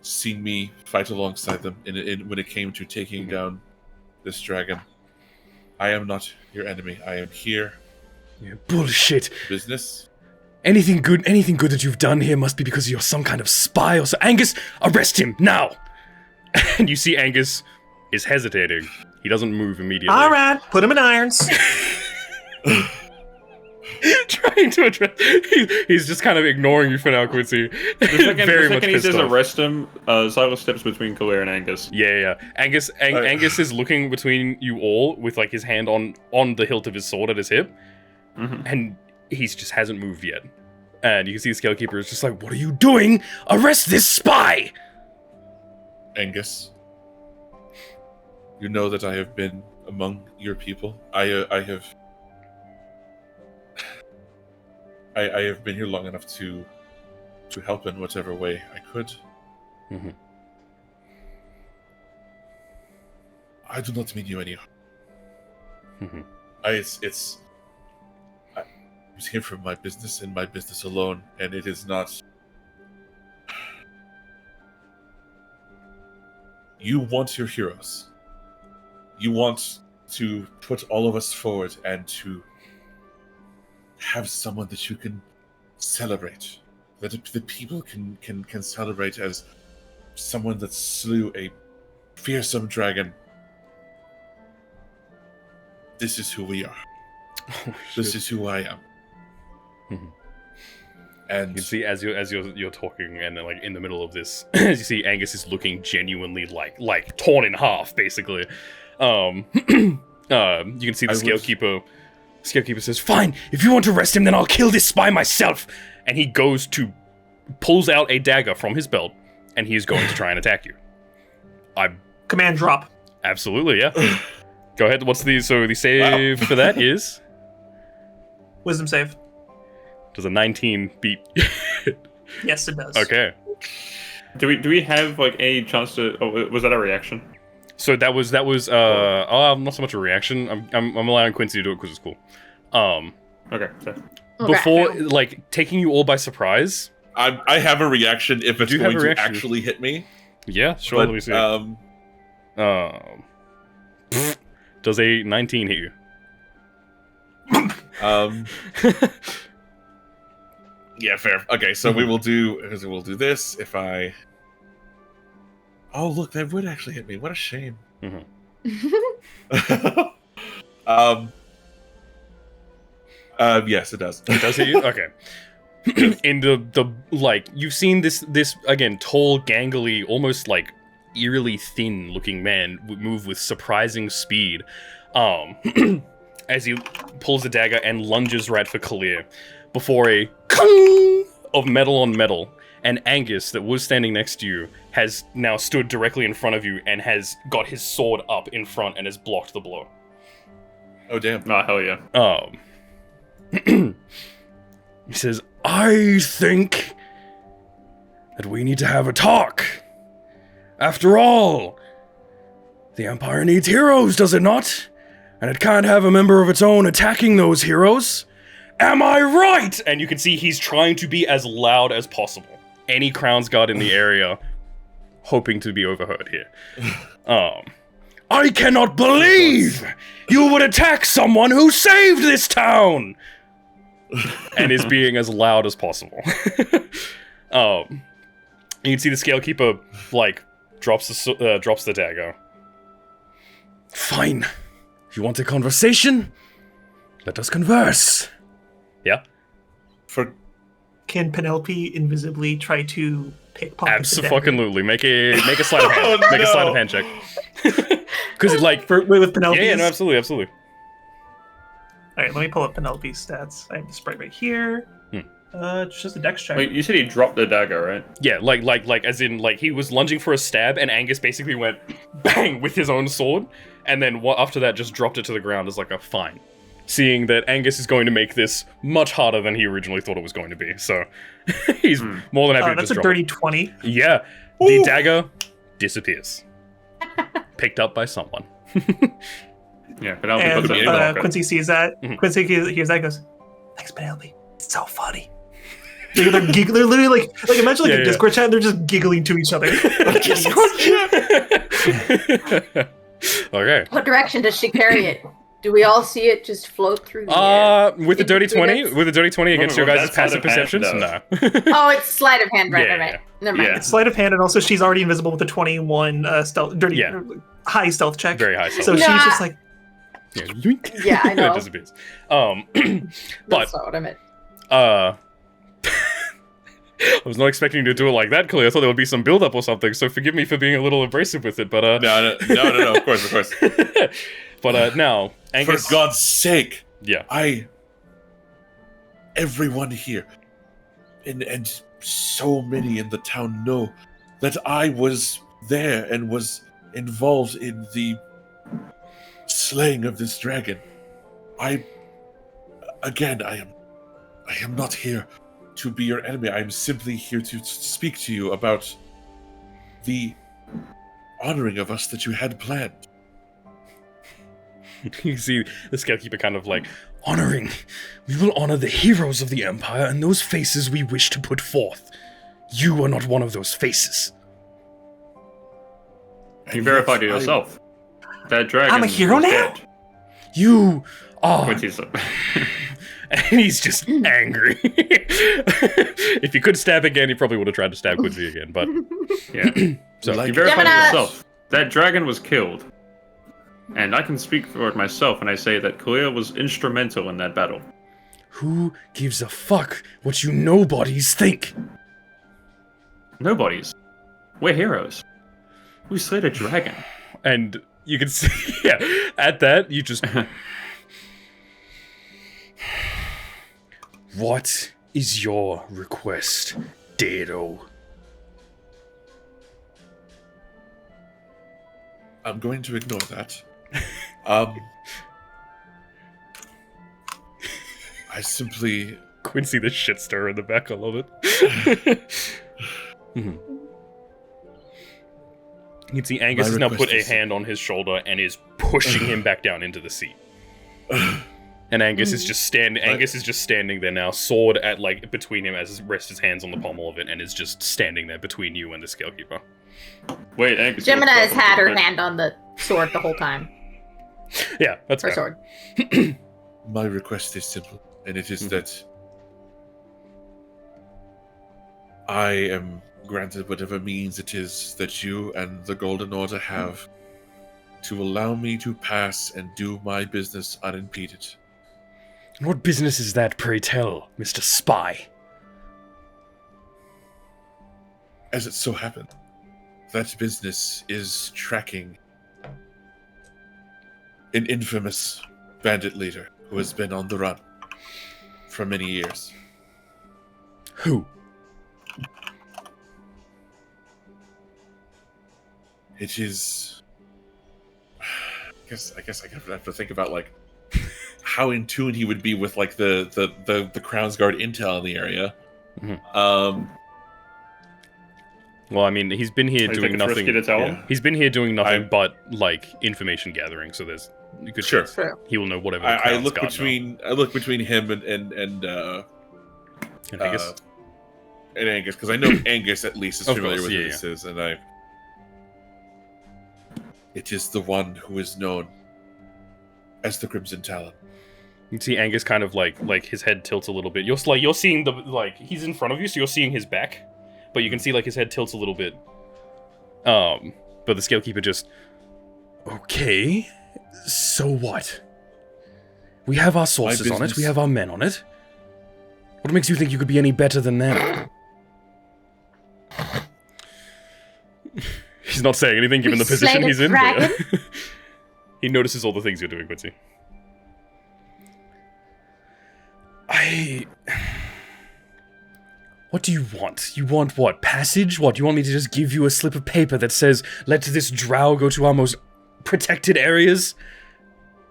seen me fight alongside them in when it came to taking down this dragon. I am not your enemy. I am here. Yeah, bullshit. Business. Anything good that you've done here must be because you're some kind of spy or so. Angus, arrest him now! And you see Angus is hesitating. He doesn't move immediately. All right, put him in irons. trying to address. He's just kind of ignoring you for now, Quincy. Very much pissed off. Arrest him. Sylas steps between Kelyrr and Angus. Yeah. Angus is looking between you all with like his hand on the hilt of his sword at his hip, and he just hasn't moved yet. And you can see the Scalekeeper is just like, "What are you doing? Arrest this spy!" Angus, you know that I have been among your people. I have been here long enough to help in whatever way I could. Mm-hmm. I do not mean you any harm. Mm-hmm. I'm here for my business and my business alone, and it is not. You want your heroes. You want to put all of us forward and to have someone that you can celebrate, that the people can celebrate as someone that slew a fearsome dragon. This is who we are. This is who I am. Mm-hmm. And you can see as you're talking, and then like in the middle of this, as you see Angus is looking genuinely like torn in half, basically. You can see the Scalekeeper. Scalekeeper says, "Fine, if you want to arrest him, then I'll kill this spy myself." And he pulls out a dagger from his belt, and he is going to try and attack you. Command drop. Absolutely, yeah. Go ahead. The save for that is Wisdom save. Does a 19 beat? Yes, it does. Okay. Do we have like any chance to? Oh, was that a reaction? So that was not so much a reaction. I'm allowing Quincy to do it because it's cool. Okay. Sorry. Before like taking you all by surprise. I have a reaction if it's going to actually hit me. Yeah, sure. Let me see. Does a 19 hit you? Yeah, fair. Okay, so we'll do this. If I... Oh, look, that would actually hit me. What a shame. Yes, it does. It does hit you? Okay. In the like, you've seen this again, tall, gangly, almost like eerily thin looking man move with surprising speed. As he pulls the dagger and lunges right for Kelyrr, before a kung of metal on metal, and Angus, that was standing next to you, has now stood directly in front of you and has got his sword up in front and has blocked the blow. Oh, damn. Oh, hell yeah. He says, "I think that we need to have a talk. After all, the Empire needs heroes, does it not? And it can't have a member of its own attacking those heroes. Am I right?" And you can see he's trying to be as loud as possible. Any Crown's Guard in the area hoping to be overheard here. "I cannot believe you would attack someone who saved this town!" And is being as loud as possible. You can see the Scalekeeper, like, drops the dagger. "Fine. If you want a conversation, let us converse." Yeah? Can Penelope invisibly try to pickpocket? Absolutely. Make a sleight of hand. Make a sleight of hand check. Because like with Penelope. Yeah, no, absolutely. All right, let me pull up Penelope's stats. I have the sprite right here. It's just a dex check. Wait, you said he dropped the dagger, right? Yeah, like as in like he was lunging for a stab, and Angus basically went bang with his own sword, and then after that just dropped it to the ground as like a fine. Seeing that Angus is going to make this much harder than he originally thought it was going to be, so he's more than happy to just drop it. That's a dirty 20. Yeah, the dagger disappears. Picked up by someone. Yeah, Penelope Quincy sees that. Mm-hmm. Quincy hears that and goes, "Thanks, Penelope. It's so funny." They're giggling. They're literally like imagine a Discord chat. They're just giggling to each other. Discord chat. Okay. What direction does she carry it? Do we all see it just float through the air? With the dirty 20? With the dirty 20 against your guys' passive perceptions? No. Oh, it's sleight of hand, right? Never mind. It's sleight of hand, and also she's already invisible with the 21 stealth, high stealth check. Very high stealth. So she's just like, Yeah, yoink. Yeah, I know. It disappears. But That's not what I meant. I was not expecting to do it like that, Kelyrr. I thought there would be some build-up or something, so forgive me for being a little abrasive with it, but No, of course. But now, Angus... For God's sake! Yeah. Everyone here, and so many in the town know that I was there and was involved in the slaying of this dragon. I am not here to be your enemy. I am simply here to speak to you about the honoring of us that you had planned. You see the Scalekeeper kind of like, honoring. We will honor the heroes of the Empire and those faces we wish to put forth. You are not one of those faces. You verified it yourself. That dragon. I'm a hero is now? dead. You are. Quincy's And he's just angry. If he could stab again, he probably would have tried to stab Quincy again, but... Yeah. So, Like- You verified Gemini! it yourself. That dragon was killed. And I can speak for it myself when I say that Kelyrr was instrumental in that battle. who gives a fuck what you nobodies think? Nobodies. We're heroes. We slayed a dragon. And you can see, yeah, at that, you just... What is your request, Dado? I'm going to ignore that. I simply... Quincy the shit stirrer in the back, I love it. Mhm. You can see Angus My has now put request a is- hand on his shoulder and is pushing him back down into the seat. And Angus is just standing there now, sword at like between him as he rests his hands on the pommel of it, and is just standing there between you and the Scalekeeper. Wait, Angus. Gemini has had her but- hand on the sword the whole time. Yeah, that's Her fair. sword. My request is simple, and it is that I am granted whatever means it is that you and the Golden Order have to allow me to pass and do my business unimpeded. What business is that, pray tell, Mr. Spy? As it so happened, that business is tracking an infamous bandit leader who has been on the run for many years. Who? It is. I guess I have to think about like how in tune he would be with like the Crown's Guard intel in the area. Mhm. Well, I mean, he's been here Are you doing thinking it's nothing. risky to tell yeah. him? He's been here doing nothing I- but like information gathering. So there's a good Sure. chance True. he will know whatever. the I Crown's look Guard between him and know. And Angus. and Angus because I know Angus at least is Of familiar course, with yeah, who this is, and it is the one who is known as the Crimson Talon. You can see Angus kind of like his head tilts a little bit. You're seeing the he's in front of you, so you're seeing his back, but you can see like his head tilts a little bit. But the Scalekeeper just, okay, so what? We have our sources on it. business- We have our men on it. What makes you think you could be any better than them? He's not saying anything given We the position slayed a he's in. dragon? But he notices all the things you're doing, Quincy. What do you want? You want what? Passage? What? You want me to just give you a slip of paper that says, let this drow go to our most protected areas?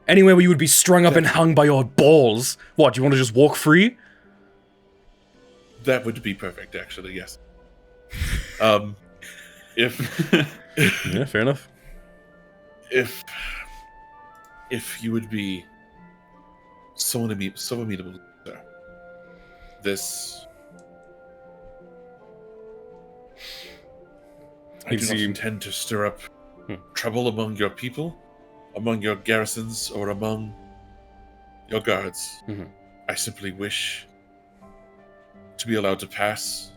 Anywhere where you would be strung up and hung by your balls? What, you want to just walk free? That would be perfect, actually. Yes. If Yeah, fair enough. if you would be so amenable, sir. This. I You do not see- intend to stir up Hmm. trouble among your people, among your garrisons, or among your guards. Mhm. I simply wish to be allowed to pass,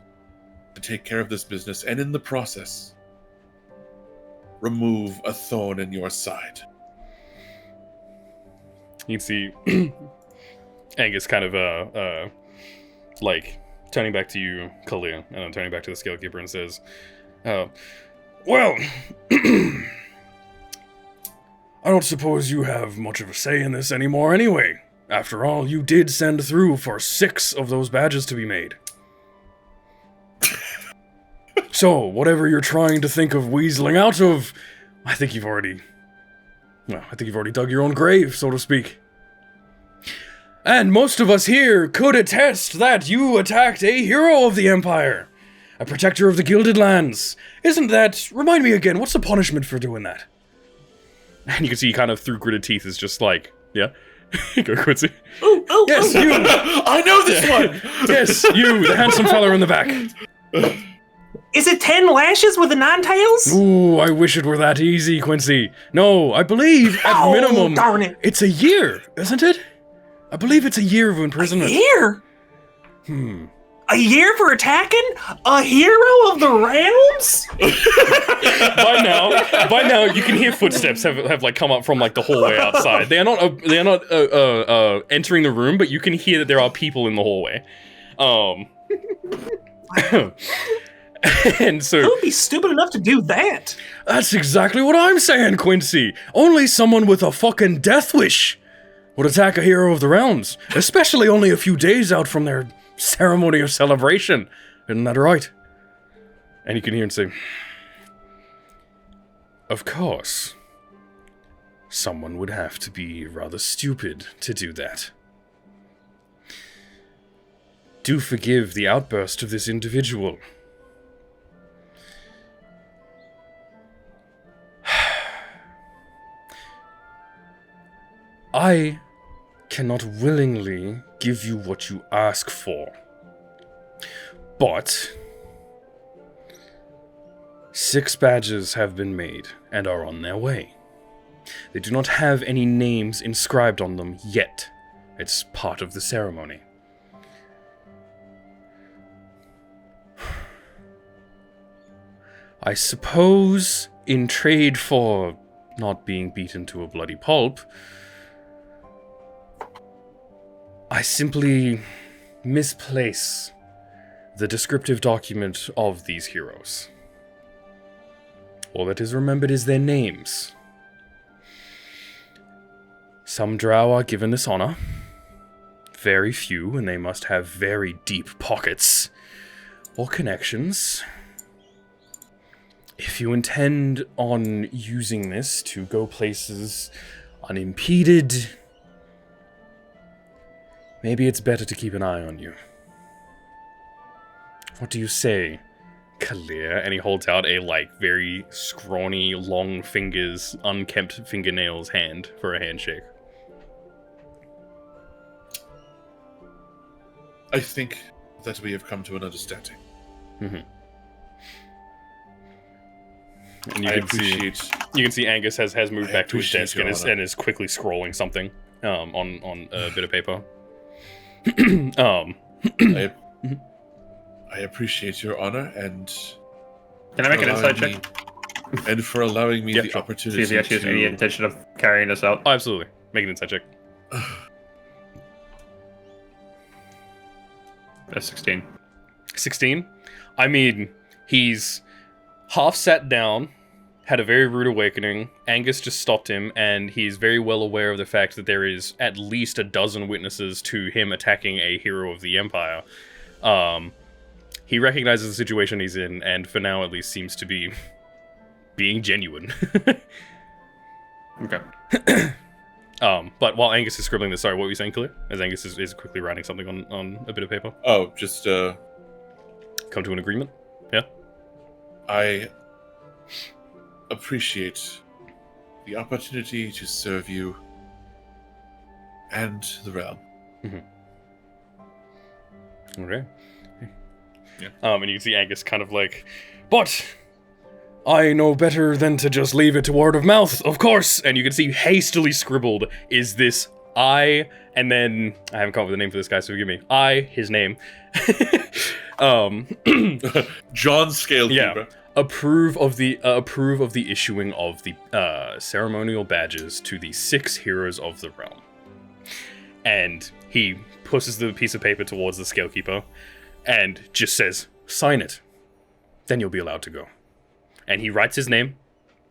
to take care of this business, and in the process, remove a thorn in your side. You can see Angus kind of, like, turning back to you, Kelyrr, and then turning back to the Scalekeeper and says, well, I don't suppose you have much of a say in this anymore anyway. After all, you did send through for 6 of those badges to be made. So, whatever you're trying to think of weaseling out of, I think you've already dug your own grave, so to speak. And most of us here could attest that you attacked a hero of the Empire, a protector of the Gilded Lands. Isn't that, remind me again, what's the punishment for doing that? And you can see kind of through gritted teeth is just like, yeah. Go, Quincy. Oh, yes, you. I know this one. Yes, you, the handsome fella in the back. Is it 10 lashes with the 9 tails? Ooh, I wish it were that easy, Quincy. No, I believe at minimum, darn it. It's a year, isn't it? I believe it's a year of imprisonment. A year? A year for attacking a hero of the realms? By now, you can hear footsteps have like come up from like the hallway outside. They are not entering the room, but you can hear that there are people in the hallway. And so Who would be stupid enough to do that? that's exactly what I'm saying, Quincy. Only someone with a fucking death wish would attack a hero of the realms, especially only a few days out from their ceremony of celebration. Isn't that right? And you can hear him say, of course. Someone would have to be rather stupid to do that. Do forgive the outburst of this individual. I cannot willingly give you what you ask for. But 6 badges have been made and are on their way. They do not have any names inscribed on them yet. It's part of the ceremony. I suppose in trade for not being beaten to a bloody pulp, I simply misplace the descriptive document of these heroes. All that is remembered is their names. Some drow are given this honor. Very few, and they must have very deep pockets or connections. If you intend on using this to go places unimpeded, maybe it's better to keep an eye on you. What do you say, Kelyrr? And he holds out a, very scrawny, long fingers, unkempt fingernails hand for a handshake. I think that we have come to an understanding. Mm-hmm. And you can see Angus has moved back to his desk and is quickly scrolling something on a bit of paper. I appreciate your honor and can I make an insight check? And for allowing me the opportunity see if he actually has any intention of carrying this out. Oh, absolutely. Make an insight check. That's 16. 16? I mean, he's half sat down, had a very rude awakening. Angus just stopped him, and he's very well aware of the fact that there is at least a dozen witnesses to him attacking a hero of the Empire. He recognizes the situation he's in, and for now at least seems to be being genuine. Okay. But while Angus is scribbling this, sorry, what were you saying, Kelyrr? As Angus is quickly writing something on a bit of paper. Oh, just, come to an agreement? Yeah? I appreciate the opportunity to serve you and the realm. Mm-hmm. Okay. Yeah. And you can see Angus kind of but I know better than to just leave it to word of mouth, of course. And you can see hastily scribbled is this I, and then I haven't come up with a name for this guy, so forgive me. His name. Zhon Scalekeeper. Yeah. Approve of the issuing of the ceremonial badges to the 6 heroes of the realm. And he pushes the piece of paper towards the Scalekeeper and just says, "Sign it. Then you'll be allowed to go." And he writes his name.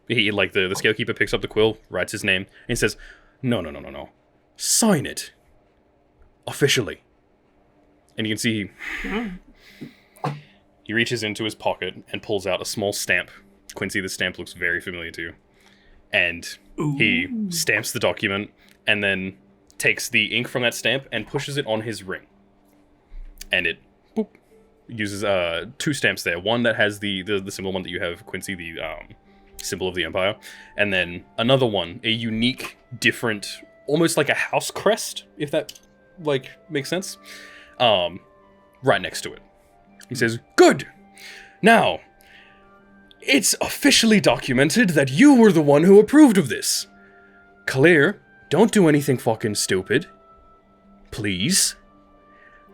He, like, the Scalekeeper picks up the quill, writes his name, and he says, No. Sign it. Officially. And you can see he reaches into his pocket and pulls out a small stamp. Quincy, the stamp looks very familiar to you. And he stamps the document and then takes the ink from that stamp and pushes it on his ring. And it uses 2 stamps there. One that has the symbol one that you have, Quincy, the symbol of the Empire. And then another one, a unique, different, almost like a house crest, if that, like, makes sense. Right next to it. He says, "Good! Now, it's officially documented that you were the one who approved of this. Kelyrr, don't do anything fucking stupid. Please.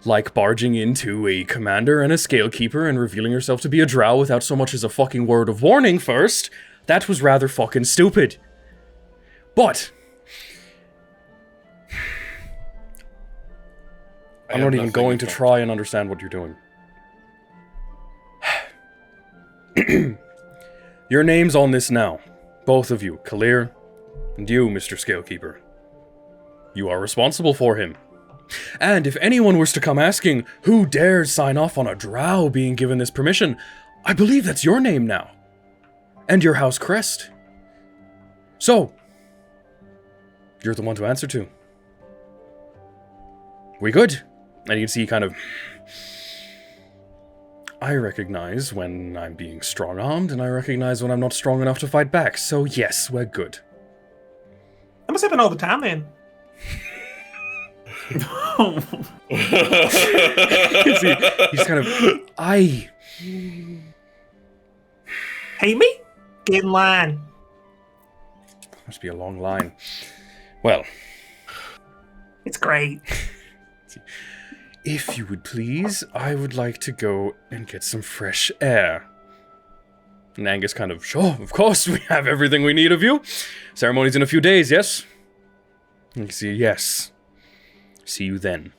Like barging into a commander and a Scalekeeper and revealing yourself to be a drow without so much as a fucking word of warning first. That was rather fucking stupid. But I'm not even going to try and understand what you're doing. Your name's on this now. Both of you, Kelyrr, and you, Mr. Scalekeeper. You are responsible for him. And if anyone was to come asking, who dares sign off on a drow being given this permission, I believe that's your name now. And your house crest. So, you're the one to answer to. We good? And you can see kind of... I recognize when I'm being strong-armed, and I recognize when I'm not strong enough to fight back, so yes, we're good. That must happen all the time, then. He's kind of... Hate me? Get in line. Must be a long line. Well... It's great. If you would please, I would like to go and get some fresh air. And Angus kind of, sure, of course, we have everything we need of you. Ceremony's in a few days, yes? And you see, yes. See you then.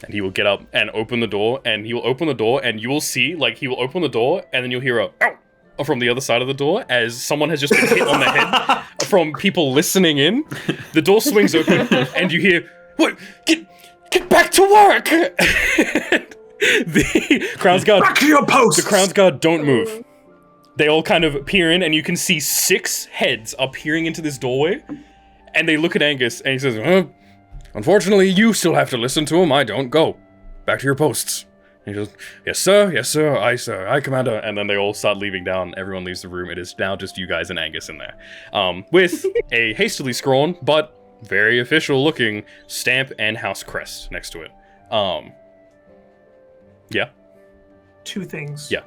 And he will get up and open the door, and he will open the door, and you will see, like, he will open the door, and then you'll hear a, ow, from the other side of the door, as someone has just been hit on the head from people listening in. The door swings open, and you hear, what, Get back to work! The Crown's Guard... Back to your post! The Crown's Guard don't move. They all kind of peer in, and you can see 6 heads are peering into this doorway, and they look at Angus, and he says, unfortunately, you still have to listen to him, I don't. Go. Back to your posts. And he goes, yes, sir, aye, Commander. And then they all start leaving down. Everyone leaves the room. It is now just you guys and Angus in there. With a hastily scrawled, but very official looking stamp and house crest next to it. Yeah. 2 things. Yeah.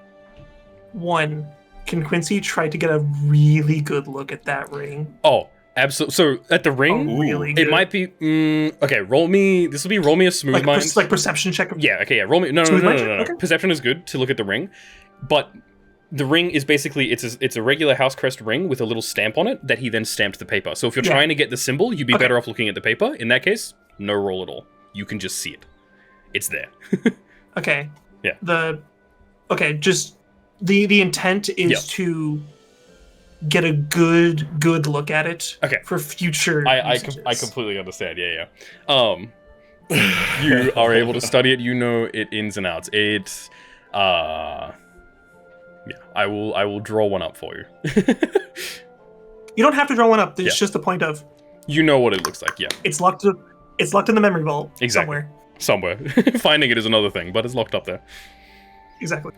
1, can Quincy try to get a really good look at that ring? Oh, absolutely. So at the ring, really good. It might be. Okay, roll me a smooth mind. Like perception check. Yeah. Okay. Yeah. Roll me. No. Okay. Perception is good to look at the ring, but the ring is basically it's a regular house crest ring with a little stamp on it that he then stamped the paper. So if you're trying to get the symbol, you'd be better off looking at the paper. In that case, no roll at all. You can just see it. It's there. Okay. Yeah. Just the intent is to get a good look at it. Okay. For future. I completely understand. Yeah. You are able to study it. You know it ins and outs. It's yeah, I will draw one up for you. You don't have to draw one up. It's just the point of. You know what it looks like. Yeah. It's locked in the memory vault. Exactly. Somewhere. Finding it is another thing, but it's locked up there. Exactly.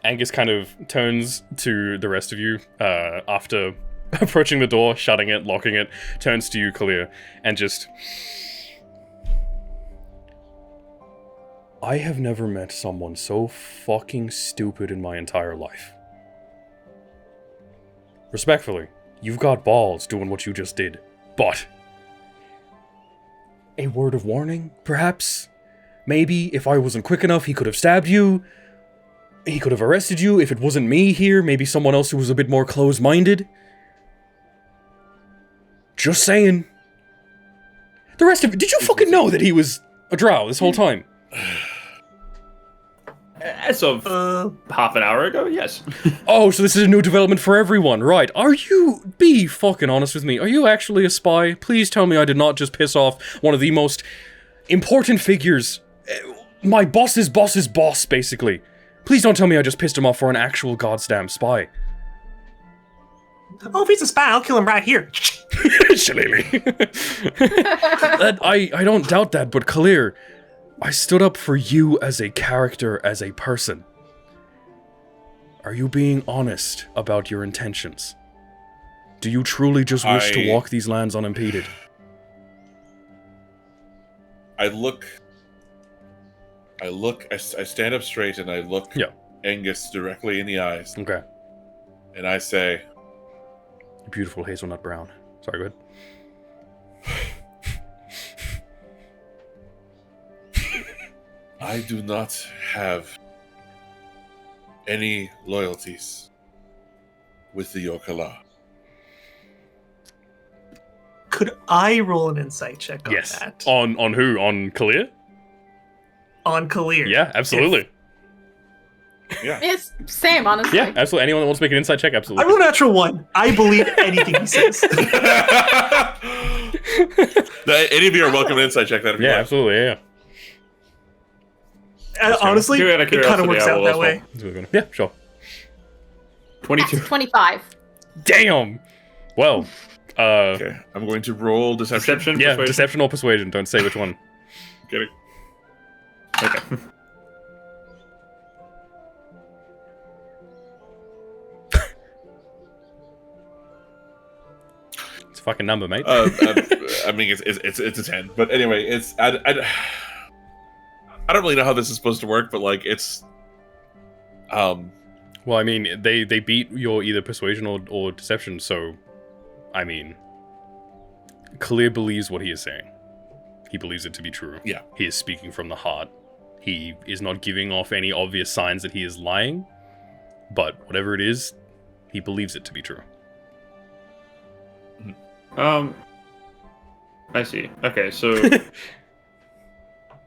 Angus kind of turns to the rest of you after approaching the door, shutting it, locking it, turns to you, Kelyrr, and just... I have never met someone so fucking stupid in my entire life. Respectfully, you've got balls doing what you just did, but... A word of warning, perhaps? Maybe, if I wasn't quick enough, he could have stabbed you. He could have arrested you. If it wasn't me here, maybe someone else who was a bit more close-minded. Just saying. The rest of it, did you fucking know that he was a drow this whole time? As of half an hour ago, yes. Oh, so this is a new development for everyone, right? Be fucking honest with me, are you actually a spy? Please tell me I did not just piss off one of the most important figures. My boss's boss's boss, basically. Please don't tell me I just pissed him off for an actual goddamn spy. Oh, if he's a spy, I'll kill him right here. Shillelagh. I don't doubt that, but Kelyrr, I stood up for you as a character, as a person. Are you being honest about your intentions? Do you truly just wish to walk these lands unimpeded? I stand up straight and I look Angus directly in the eyes. Okay. And I say, beautiful hazelnut brown. Sorry, go ahead. I do not have any loyalties with the Yokala. Could I roll an insight check on that? On who? On Kelyrr? On Kelyrr. Yeah, absolutely. Yeah. It's same, honestly. Yeah, absolutely. Anyone that wants to make an insight check, absolutely. I rolled a natural 1. I believe anything he says. Any of you are welcome to insight check that if you like. Absolutely, yeah. Honestly, it kind of works out that way. Yeah, sure. 22. That's 25. Damn! Well, okay, I'm going to roll deception. Yeah, persuasion? Deception or persuasion. Don't say which one. Get it. Okay. It's a fucking number, mate. I mean, it's a 10. But anyway, I don't really know how this is supposed to work, but like it's. Well, I mean, they beat your either persuasion or deception, so, I mean, Kelyrr believes what he is saying. He believes it to be true. Yeah. He is speaking from the heart. He is not giving off any obvious signs that he is lying, but whatever it is, he believes it to be true. I see. Okay, so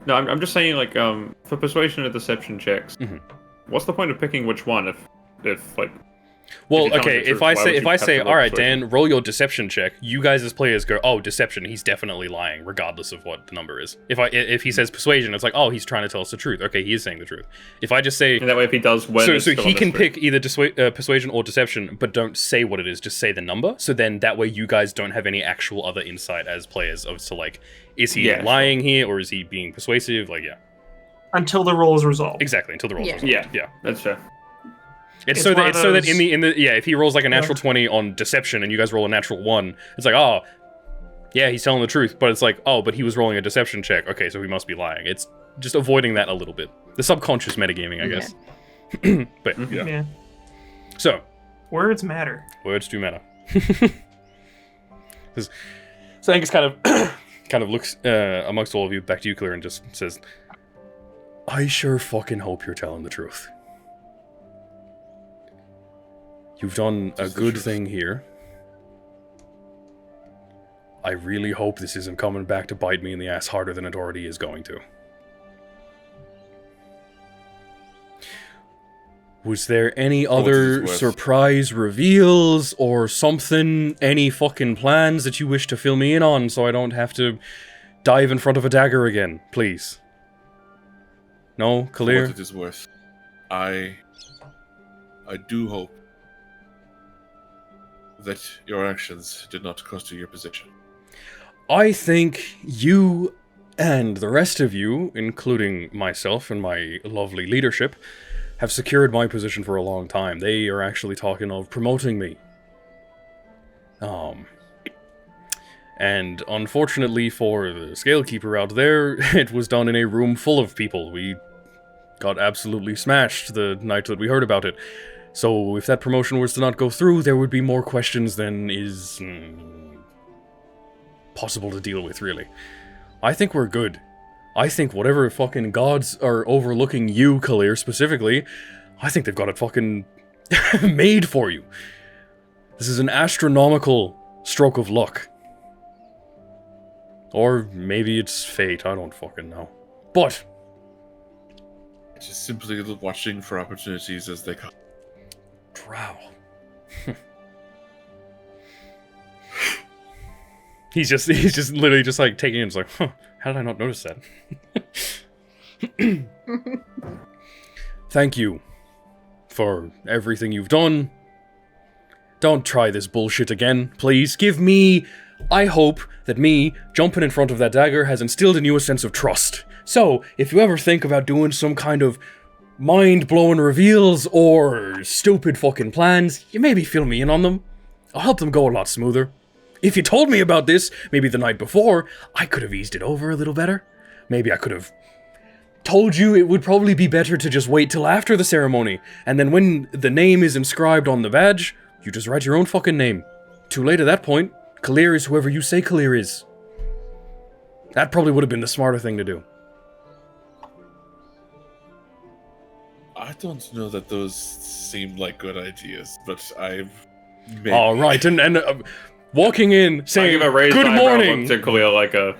no, I'm just saying, like, for persuasion and deception checks, what's the point of picking which one if like? Well, okay, if I say, all right, Dan, roll your deception check. You guys as players go, oh, deception. He's definitely lying, regardless of what the number is. If he says persuasion, it's like, oh, he's trying to tell us the truth. Okay, he is saying the truth. If I just say, and that way, if he does, so he can pick either persuasion or deception, but don't say what it is. Just say the number. So then that way, you guys don't have any actual other insight as players as to like, is he lying here or is he being persuasive? Like, until the roll is resolved. Exactly, until the roll is resolved. Yeah, that's fair. It's so that if he rolls like a natural 20 on deception and you guys roll a natural 1, it's like, oh, yeah, he's telling the truth, but it's like, oh, but he was rolling a deception check. Okay, so he must be lying. It's just avoiding that a little bit. The subconscious metagaming, I guess. But yeah. So words matter. Words do matter. So Angus kind of looks amongst all of you, back to you, Kelyrr, and just says, I sure fucking hope you're telling the truth. You've done a good thing here. I really hope this isn't coming back to bite me in the ass harder than it already is going to. Was there any other surprise reveals or something, any fucking plans that you wish to fill me in on so I don't have to dive in front of a dagger again, please? No, Kelyrr? For what it is worth, I do hope that your actions did not cost you your position. I think you and the rest of you, including myself and my lovely leadership, have secured my position for a long time. They are actually talking of promoting me. And unfortunately for the Scalekeeper out there, it was done in a room full of people. We got absolutely smashed the night that we heard about it. So if that promotion was to not go through, there would be more questions than is possible to deal with, really. I think we're good. I think whatever fucking gods are overlooking you, Kelyrr, specifically, I think they've got it fucking made for you. This is an astronomical stroke of luck. Or maybe it's fate, I don't fucking know. But It's just simply watching for opportunities as they come. Drow. He's just literally just like taking it and it's like, huh, how did I not notice that? Thank you for everything you've done. Don't try this bullshit again, please. I hope that me jumping in front of that dagger has instilled in you a sense of trust. So, if you ever think about doing some kind of mind-blowing reveals or stupid fucking plans, you maybe fill me in on them. I'll help them go a lot smoother. If you told me about this, maybe the night before, I could have eased it over a little better. Maybe I could have told you it would probably be better to just wait till after the ceremony, and then when the name is inscribed on the badge, you just write your own fucking name. Too late at that point. Kelyrr is whoever you say Kelyrr is. That probably would have been the smarter thing to do. I don't know that those seem like good ideas, but I've... All right, and walking in, saying, good morning! To Kelyrr like a...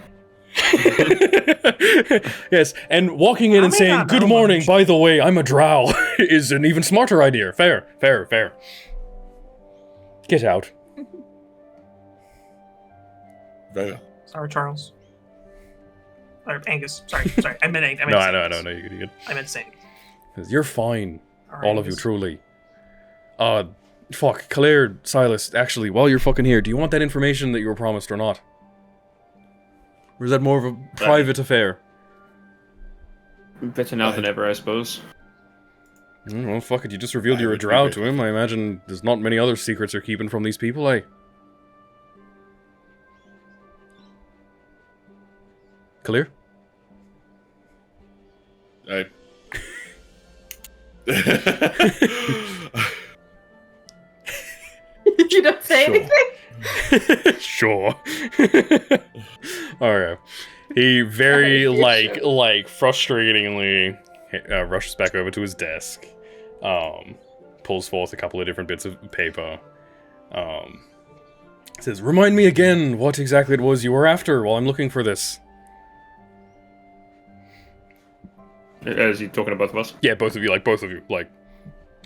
Yes, and walking in and saying, good morning, by the way, I'm a drow, is an even smarter idea. Fair. Get out. Very Sorry, Charles. Or Angus. Sorry. I meant Angus. No, you're good. I meant Saint. You're fine. Right, All of you, truly. Fuck, Kelyrr, Sylas, actually, while you're fucking here, do you want that information that you were promised or not? Or is that more of a private affair? Better now than ever, I suppose. Well, fuck it, you just revealed you're a drow to him. I imagine there's not many other secrets you're keeping from these people, eh? Kelyrr? You don't say anything? Sure. Alright. He very, frustratingly rushes back over to his desk. Pulls forth a couple of different bits of paper. Says, remind me again what exactly it was you were after while I'm looking for this. Is he talking to both of us? Yeah, both of you.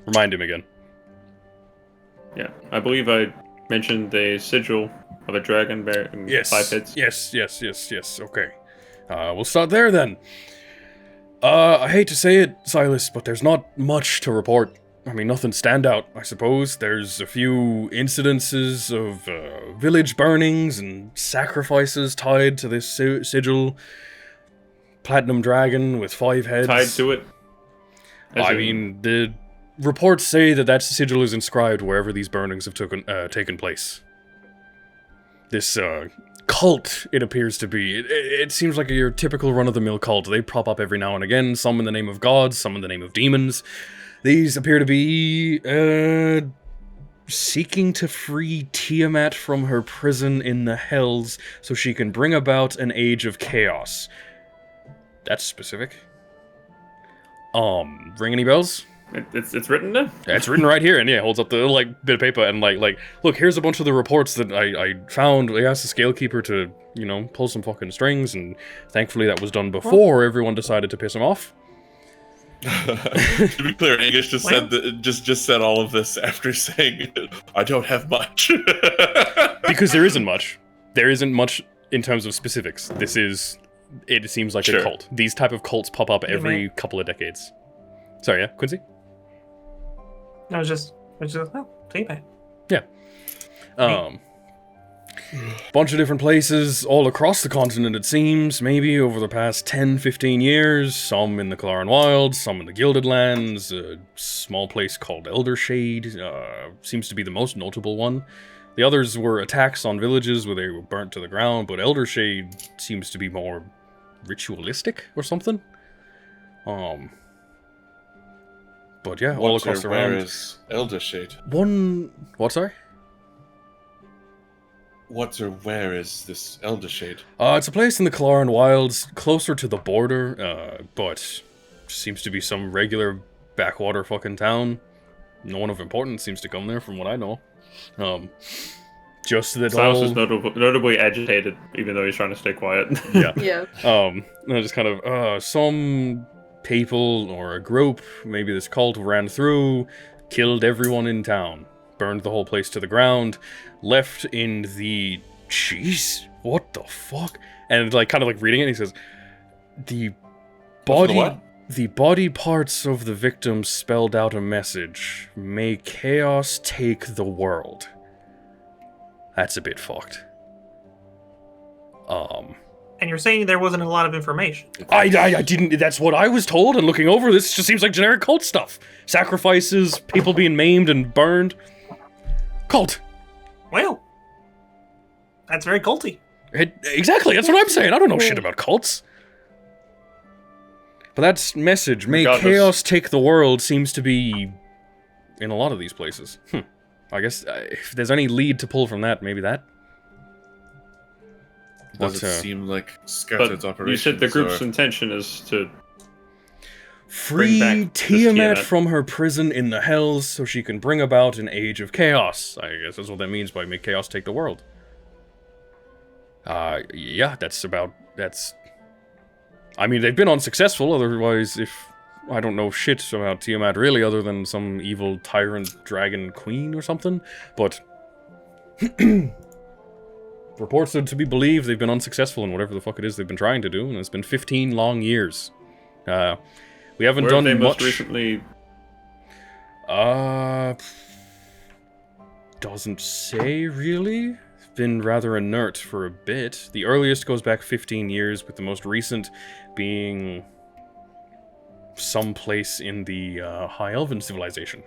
Remind him again. Yeah, I believe I mentioned the sigil of a dragon bearing 5 heads. Yes, okay. We'll start there then. I hate to say it, Sylas, but there's not much to report. I mean, nothing standout, I suppose. There's a few incidences of village burnings and sacrifices tied to this sigil. Platinum dragon with 5 heads. Tied to it? I mean, the reports say that sigil is inscribed wherever these burnings have taken place. This cult, it appears to be. It seems like your typical run-of-the-mill cult. They prop up every now and again, some in the name of gods, some in the name of demons. These appear to be seeking to free Tiamat from her prison in the Hells so she can bring about an age of chaos. That's specific. Ring any bells? It's written there? Yeah, it's written right here, and yeah, holds up the bit of paper and look, here's a bunch of the reports that I found. I asked the Scalekeeper to, pull some fucking strings, and thankfully that was done before everyone decided to piss him off. To be clear, Angus just said all of this after saying, I don't have much. Because there isn't much. There isn't much in terms of specifics. It seems like a cult. These type of cults pop up every couple of decades. Sorry, yeah, Quincy? No, it's just feedback. Yeah. Bunch of different places all across the continent, it seems, maybe over the past 10-15 years. Some in the Kelyrr Wilds, some in the Gilded Lands, a small place called Eldershade seems to be the most notable one. The others were attacks on villages where they were burnt to the ground, but Eldershade seems to be more ritualistic or something. But yeah, all across the where is Eldershade? What, sorry? Where is this Eldershade? It's a place in the Kelyrr Wilds, closer to the border, but seems to be some regular backwater fucking town. No one of importance seems to come there, from what I know. Just that Sylas is notably agitated, even though he's trying to stay quiet. Yeah. Yeah. Just kind of, some people or a group, maybe this cult ran through, killed everyone in town, burned the whole place to the ground, left in the... Jeez, what the fuck? And, like, kind of, like, reading it, he says, the body parts of the victims spelled out a message. May chaos take the world. That's a bit fucked. And you're saying there wasn't a lot of information. I didn't... That's what I was told, and looking over this just seems like generic cult stuff. Sacrifices, people being maimed and burned. Cult. Well, that's very culty. Exactly, that's what I'm saying. I don't know shit about cults. But that's message, may chaos take the world, seems to be in a lot of these places. I guess if there's any lead to pull from that, maybe that. Does it seem like scattered operations? You said the group's intention is to free Tiamat from her prison in the Hells so she can bring about an age of chaos. I guess that's what that means by make chaos take the world. Yeah, that's... I mean, they've been unsuccessful, otherwise if... I don't know shit about Tiamat really, other than some evil tyrant dragon queen or something, but... Reports are to be believed they've been unsuccessful in whatever the fuck it is they've been trying to do, and it's been 15 long years. We haven't done much... most recently... Doesn't say, really? Been rather inert for a bit. The earliest goes back 15 years, with the most recent being... someplace in the High Elven civilization.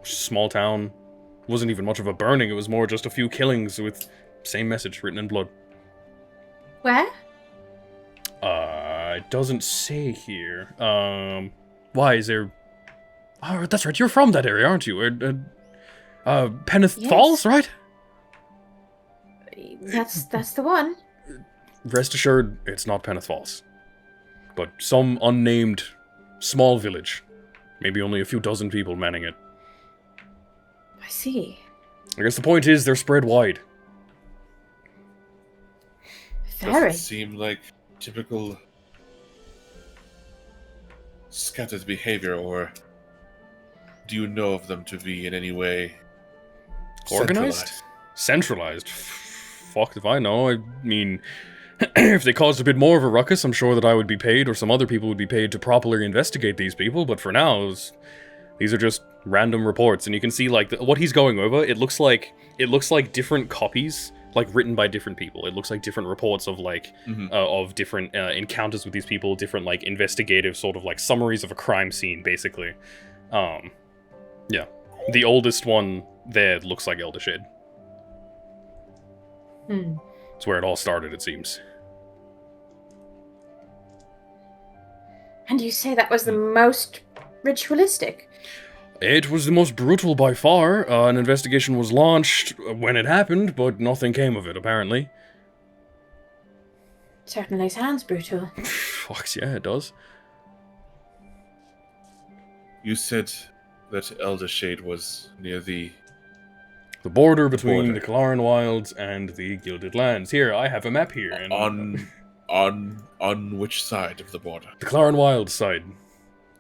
Small town. Wasn't even much of a burning, it was more just a few killings with same message written in blood. Where? It doesn't say here. Why is there... Oh, that's right, you're from that area, aren't you? Peneth Falls, right? That's the one. Rest assured, it's not Peneth Falls. But some unnamed small village. Maybe only a few dozen people manning it. I see. I guess the point is they're spread wide. Very. Doesn't seem like typical scattered behavior, or do you know of them to be in any way organized? Centralized? Fuck if I know. I mean, if they caused a bit more of a ruckus, I'm sure that I would be paid, or some other people would be paid to properly investigate these people, but for now, these are just random reports, and you can see, like, what he's going over, it looks like different copies, like, written by different people. It looks like different reports of, like, of different encounters with these people, different, like, investigative sort of, like, summaries of a crime scene, basically. Yeah. The oldest one there looks like Elder Shade. It's where it all started, it seems. And you say that was the most ritualistic? It was the most brutal by far. An investigation was launched when it happened, but nothing came of it, apparently. Certainly sounds brutal. Fuck, yeah, it does. You said that Elder Shade was near the border between the Kelyrr Wilds and the Gilded Lands. Here, I have a map here. And on which side of the border? The Kelyrr Wilds side.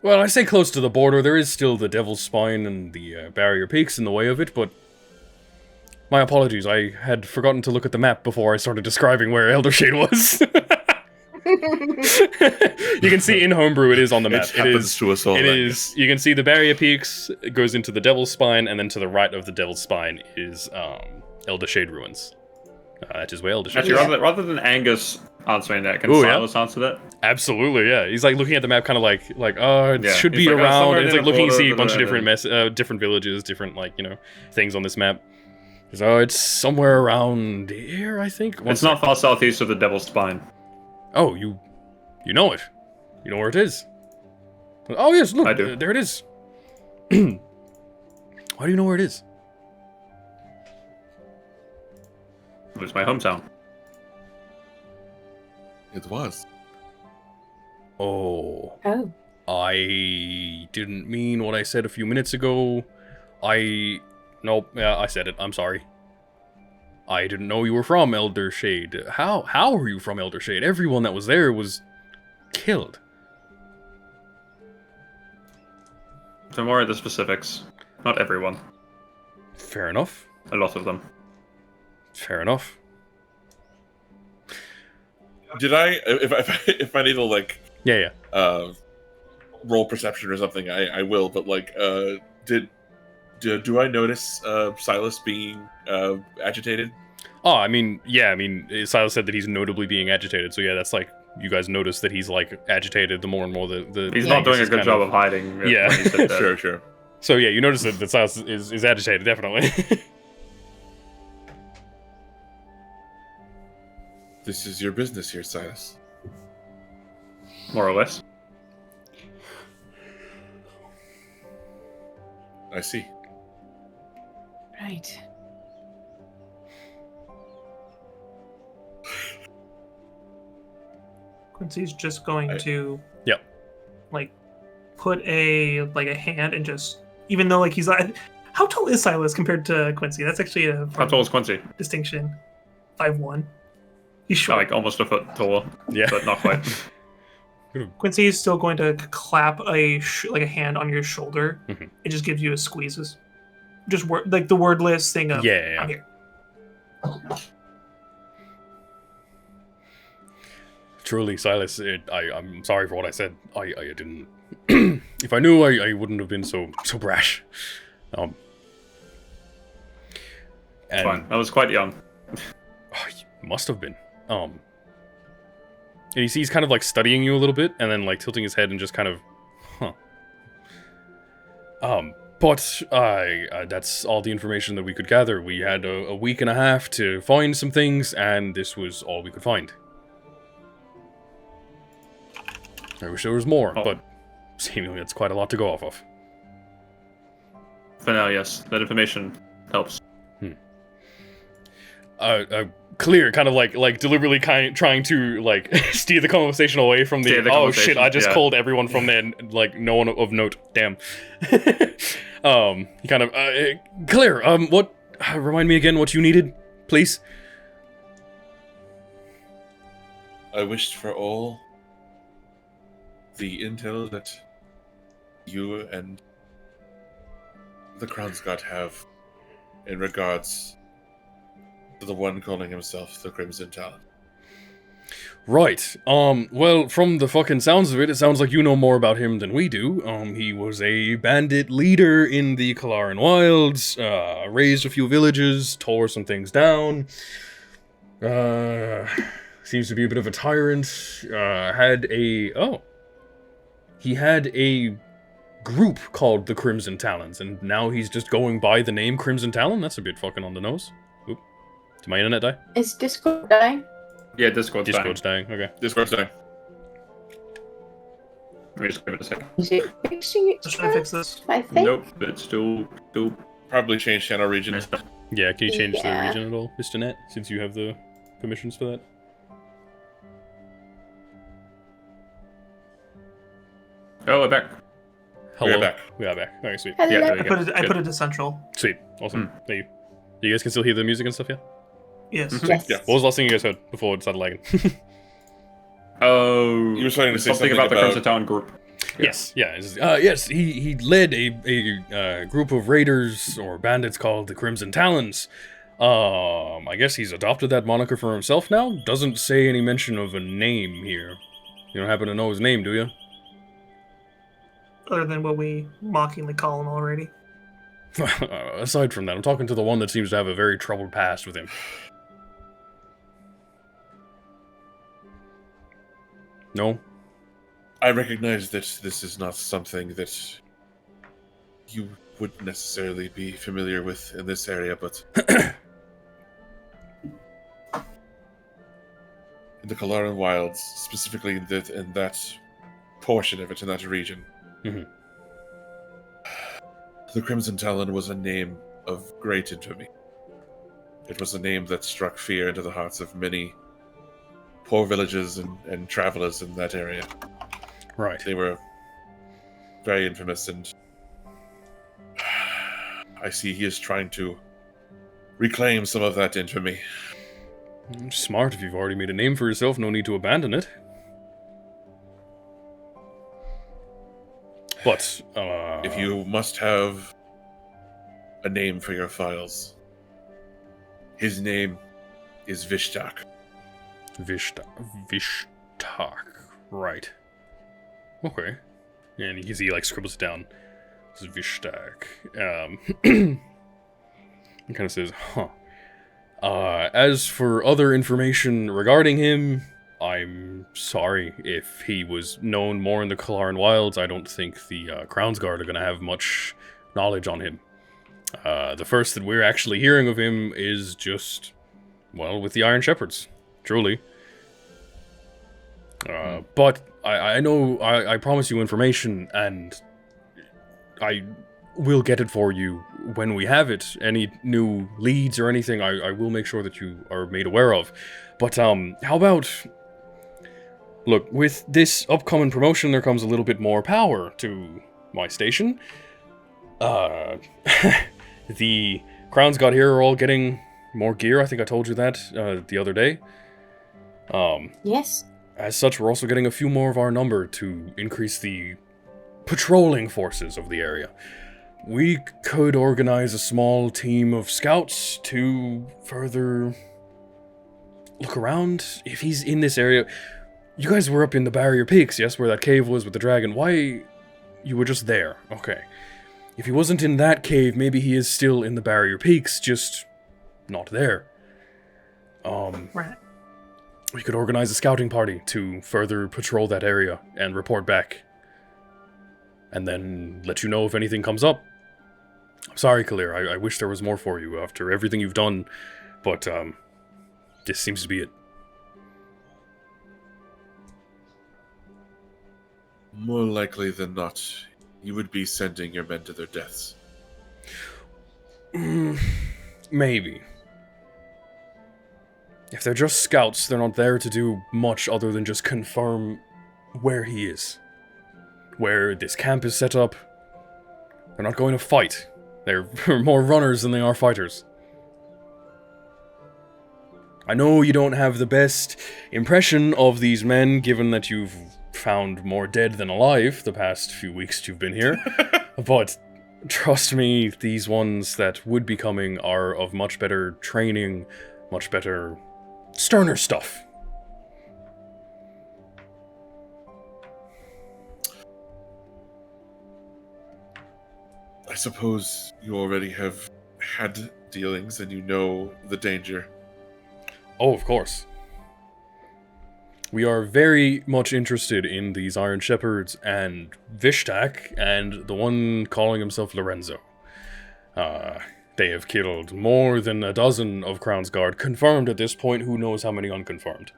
Well, I say close to the border. There is still the Devil's Spine and the Barrier Peaks in the way of it, but my apologies. I had forgotten to look at the map before I started describing where Elder Shade was. You can see in Homebrew it is on the map. It happens to us all. It is. You can see the Barrier Peaks. It goes into the Devil's Spine, and then to the right of the Devil's Spine is Elder Shade Ruins. That is where Elder Shade. Actually, rather than Angus answering that, can Sylas answer that? Absolutely, yeah. He's like looking at the map, kind of like it should be around. It's like looking to see a bunch of different different villages, different things on this map. So it's somewhere around here, I think. It's not far southeast of the Devil's Spine. Oh, you know it. You know where it is. Oh yes, look, I do. There it is. Why do you know where it is? It was my hometown. It was. Oh. Oh. I didn't mean what I said a few minutes ago. Nope, yeah, I said it. I'm sorry. I didn't know you were from Elder Shade. How are you from Elder Shade? Everyone that was there was killed. So more of the specifics. Not everyone. Fair enough. A lot of them. Fair enough. Did I, if I need to, like... Yeah. Roll perception or something, I will, but, like, do I notice Sylas being agitated? Oh, I mean, Sylas said that he's notably being agitated, so yeah, that's like, you guys notice that he's, like, agitated the more and more the He's not doing a good job of hiding. Yeah. When he said that. Sure. So yeah, you notice that Sylas is agitated, definitely. This is your business here, Sylas. More or less. I see. Right. Quincy's just going to, Yep. like, put a hand and just, even though like he's like, how tall is Sylas compared to Quincy? That's actually a How tall is Quincy? distinction. 5'1". He's Oh, short. like almost a foot taller. Yeah. But not quite. Quincy is still going to clap a hand on your shoulder. Mhm. It just gives you a squeezes. Just like the wordless thing of Yeah. I'm here. Truly, Sylas, I'm sorry for what I said. I didn't... if I knew, I wouldn't have been so brash. And Fine. I was quite young. You must have been. And he's kind of like studying you a little bit, and then like tilting his head and just kind of, But that's all the information that we could gather. We had a week and a half to find some things, and this was all we could find. I wish there was more, but seemingly it's quite a lot to go off of. For now, yes. That information helps. Kelyrr kind of like deliberately trying to like steer the conversation away from the oh shit, I just called everyone from there and like no one of note, damn. He kind of Kelyrr, what remind me again what you needed, please? I wished for all the intel that you and the Crown's God have in regards to the one calling himself the Crimson Talon. Right. Well, from the fucking sounds of it, it sounds like you know more about him than we do. He was a bandit leader in the Kelyrr Wilds, raised a few villages, tore some things down. Seems to be a bit of a tyrant. He had a group called the Crimson Talons, and now he's just going by the name Crimson Talon? That's a bit fucking on the nose. Oop. Did my internet die? Is Discord dying? Yeah, Discord's dying. Okay. Discord's dying. Let me just give it a second. Is it fixing Should I fix this? I think. Nope, it's still Probably change channel region. Yeah, can you change the Yeah. region at all, Mr. Net, since you have the permissions for that? Oh, we're back. Hello. We are back. We are back. Okay, sweet. Hello. Yeah, there I you put go. it. I put it to central. Sweet. Awesome. Thank you. You guys can still hear the music and stuff, yeah? Yes. Yes. Yeah. What was the last thing you guys heard before it started lagging? Oh, You were starting to say something about the Crimson Talon group. Yes, yeah. Yes, he led a group of raiders or bandits called the Crimson Talons. I guess he's adopted that moniker for himself now? Doesn't say any mention of a name here. You don't happen to know his name, do you? Other than what we mockingly call him already. Aside from that, I'm talking to the one that seems to have a very troubled past with him. No? I recognize that this is not something that you would necessarily be familiar with in this area, but in the Kelyrr Wilds, specifically in that portion of it, in that region, Mhm. the Crimson Talon was a name of great infamy. It was a name that struck fear into the hearts of many poor villages and travelers in that area. Right. They were very infamous, and I see he is trying to reclaim some of that infamy. Smart. If you've already made a name for yourself, no need to abandon it. But, If you must have a name for your files, his name is Vishtak. Vishtak. Right. Okay. And you can see he, scribbles it down. This is Vishtak. He kind of says, huh. As for other information regarding him, I'm sorry if he was known more in the Kelyrr wilds. I don't think the Crownsguard are going to have much knowledge on him. The first that we're actually hearing of him is just, well, with the Iron Shepherds, truly. But I know I promise you information, and I will get it for you when we have it. Any new leads or anything, I will make sure that you are made aware of. But, how about... Look, with this upcoming promotion, there comes a little bit more power to my station. The Crowns got here are all getting more gear. I think I told you that the other day. Yes. As such, we're also getting a few more of our number to increase the patrolling forces of the area. We could organize a small team of scouts to further look around. If he's in this area... You guys were up in the Barrier Peaks, yes? Where that cave was with the dragon. Why... You were just there. Okay. If he wasn't in that cave, maybe he is still in the Barrier Peaks, just not there. Right. We could organize a scouting party to further patrol that area and report back. And then let you know if anything comes up. I'm sorry, Kelyrr. I wish there was more for you after everything you've done, but this seems to be it. More likely than not, you would be sending your men to their deaths. Maybe. If they're just scouts, they're not there to do much other than just confirm where he is. Where this camp is set up. They're not going to fight. They're more runners than they are fighters. I know you don't have the best impression of these men, given that you've found more dead than alive the past few weeks you've been here. But trust me, these ones that would be coming are of much better training, much better, sterner stuff. I suppose you already have had dealings and you know the danger. Oh, of course. We are very much interested in these Iron Shepherds and Vishtak and the one calling himself Lorenzo. They have killed more than a dozen of Crown's Guard, confirmed at this point, who knows how many unconfirmed.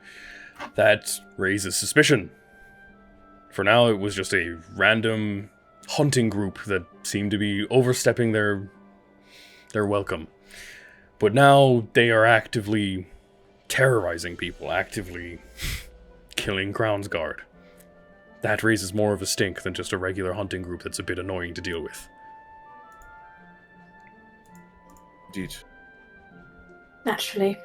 That raises suspicion. For now, it was just a random hunting group that seemed to be overstepping their welcome. But now they are actively terrorizing people, actively killing Crown's Guard. That raises more of a stink than just a regular hunting group that's a bit annoying to deal with. Indeed. Naturally.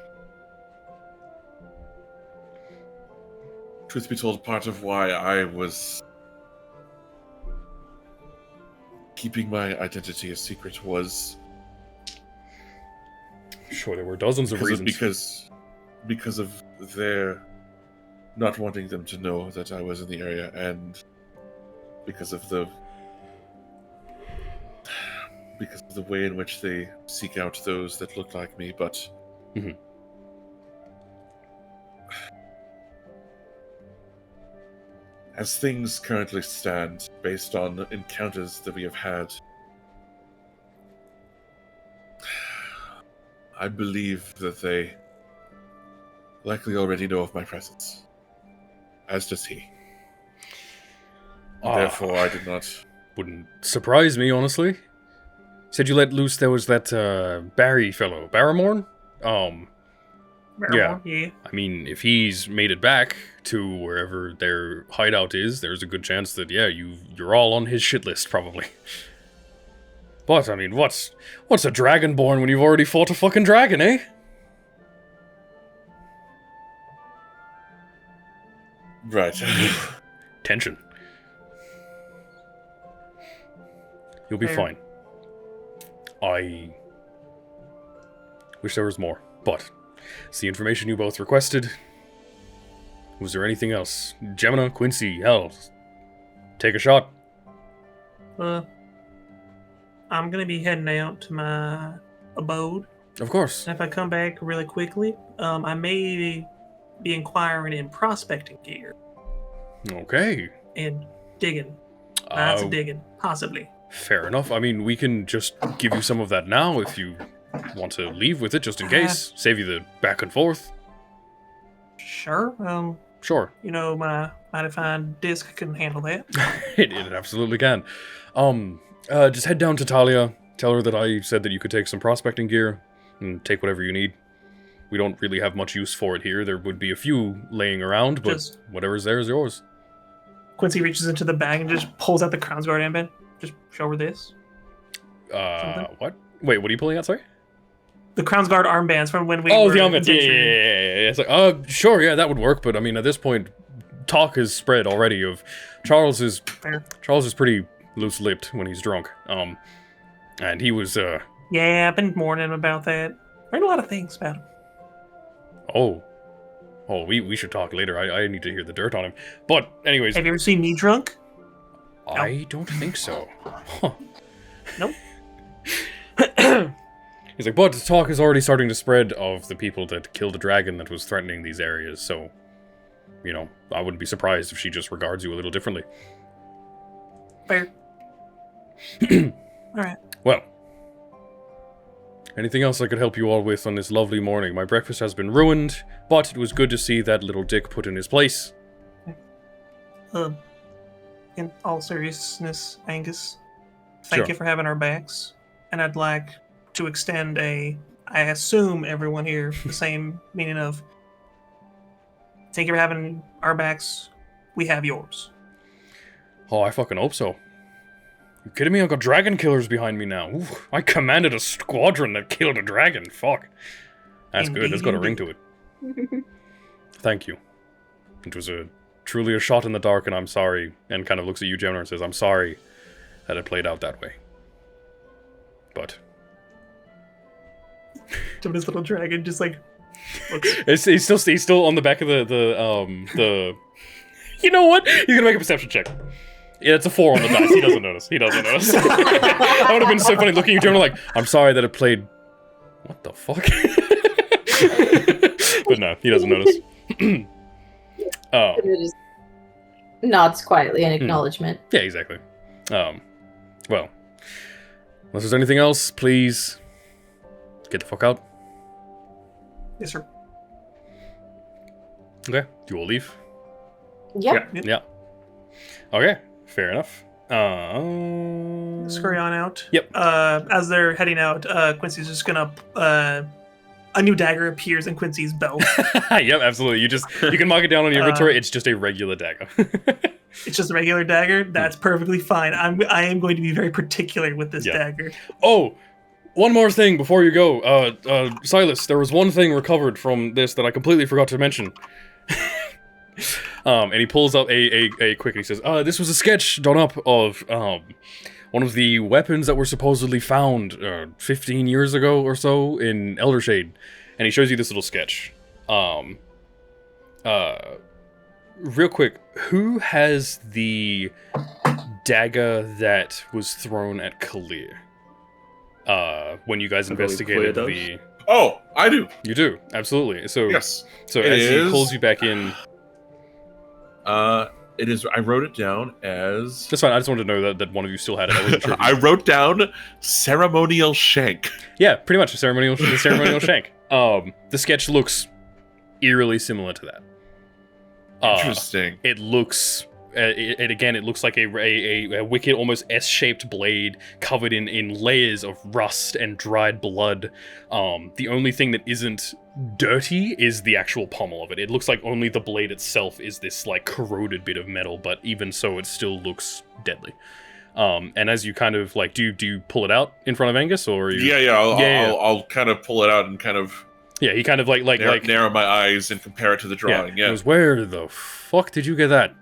Truth be told, part of why I was keeping my identity a secret was... Sure, there were dozens of reasons. Because of their not wanting them to know that I was in the area, and because of the way in which they seek out those that look like me, but as things currently stand, based on encounters that we have had, I believe that they likely already know of my presence. As does he. Therefore, I did not... Wouldn't surprise me, honestly. Said you let loose, there was that, Barry fellow. Barrymore? Yeah. I mean, if he's made it back to wherever their hideout is, there's a good chance that, yeah, you're all on his shit list, probably. But, I mean, what's a dragonborn when you've already fought a fucking dragon, eh? Right. Tension. You'll be Fair. fine. I wish there was more, but it's the information you both requested. Was there anything else? Gemina, Quincy, hell, take a shot. I'm gonna be heading out to my abode. Of course. And if I come back really quickly, I may be inquiring in prospecting gear Okay. and digging. Lots of digging, possibly. Fair enough. I mean, we can just give you some of that now if you want to leave with it, just in case. Save you the back and forth. Sure. Sure. You know, my mighty fine disc can handle that. It absolutely can. Just head down to Talia. Tell her that I said that you could take some prospecting gear and take whatever you need. We don't really have much use for it here. There would be a few laying around, but whatever's there is yours. Quincy reaches into the bag and just pulls out the Crown's Guard armband. Just show her this. Something? What? Wait, what are you pulling out, sorry? The Crown's Guard armbands from when we Oh, were the armbands. Yeah. adventuring. It's like, sure, yeah, that would work, but I mean, at this point, talk has spread already of Charles is pretty loose-lipped when he's drunk. And he was, Yeah, I've been warning him about that. Learned a lot of things about him. Oh, we should talk later. I need to hear the dirt on him. But, anyways... Have you ever seen me drunk? I don't think so. Huh. Nope. He's like, but talk is already starting to spread of the people that killed a dragon that was threatening these areas, so, you know, I wouldn't be surprised if she just regards you a little differently. Fair. Alright. Well, anything else I could help you all with on this lovely morning? My breakfast has been ruined, but it was good to see that little dick put in his place. In all seriousness, Angus, thank you for having our backs. And I'd like to extend I assume everyone here, the same meaning of, thank you for having our backs, we have yours. Oh, I fucking hope so. You kidding me? I've got dragon killers behind me now. Ooh, I commanded a squadron that killed a dragon. Fuck. That's good. That's got a ring to it. Thank you. It was truly a shot in the dark, and I'm sorry. And kind of looks at you, Gemina, and says, I'm sorry that it played out that way. But... This little dragon just like looks. He's still on the back of the You know what? He's gonna make a perception check. Yeah, it's a 4 on the dice. He doesn't notice. That would have been so funny looking at Gemina like, I'm sorry that it played... What the fuck? But no, he doesn't notice. It just nods quietly in acknowledgement. Yeah, exactly. Well, unless there's anything else, please get the fuck out. Yes, sir. Okay, you will leave? Yep. Yeah. Okay, fair enough. Scurry on out. Yep. As they're heading out, Quincy's just gonna a new dagger appears in Quincy's belt. Yep, absolutely. You can mark it down on your inventory. It's just a regular dagger. It's just a regular dagger. That's perfectly fine. I am going to be very particular with this dagger. Oh, one more thing before you go. Sylas, there was one thing recovered from this that I completely forgot to mention. And he pulls up a quick, he says, this was a sketch done up of one of the weapons that were supposedly found 15 years ago or so in Eldershade. And he shows you this little sketch. Real quick, who has the dagger that was thrown at Kelyrr? When you guys investigated the... Oh, I do. You do, absolutely. So Yes. So as he pulls you back in... It is. I wrote it down as... That's fine, I just wanted to know that one of you still had it. I wasn't sure. I wrote down ceremonial shank. Yeah, pretty much a ceremonial shank. The sketch looks eerily similar to that. Interesting. It looks... it looks like a wicked, almost S-shaped blade covered in layers of rust and dried blood. The only thing that isn't dirty is the actual pommel of it. It looks like only the blade itself is this, like, corroded bit of metal, but even so, it still looks deadly. And as you kind of like, do you pull it out in front of Angus, or are you? I'll kind of pull it out and kind of. Yeah, he kind of like narrow my eyes and compare it to the drawing. Yeah. He goes, where the fuck did you get that?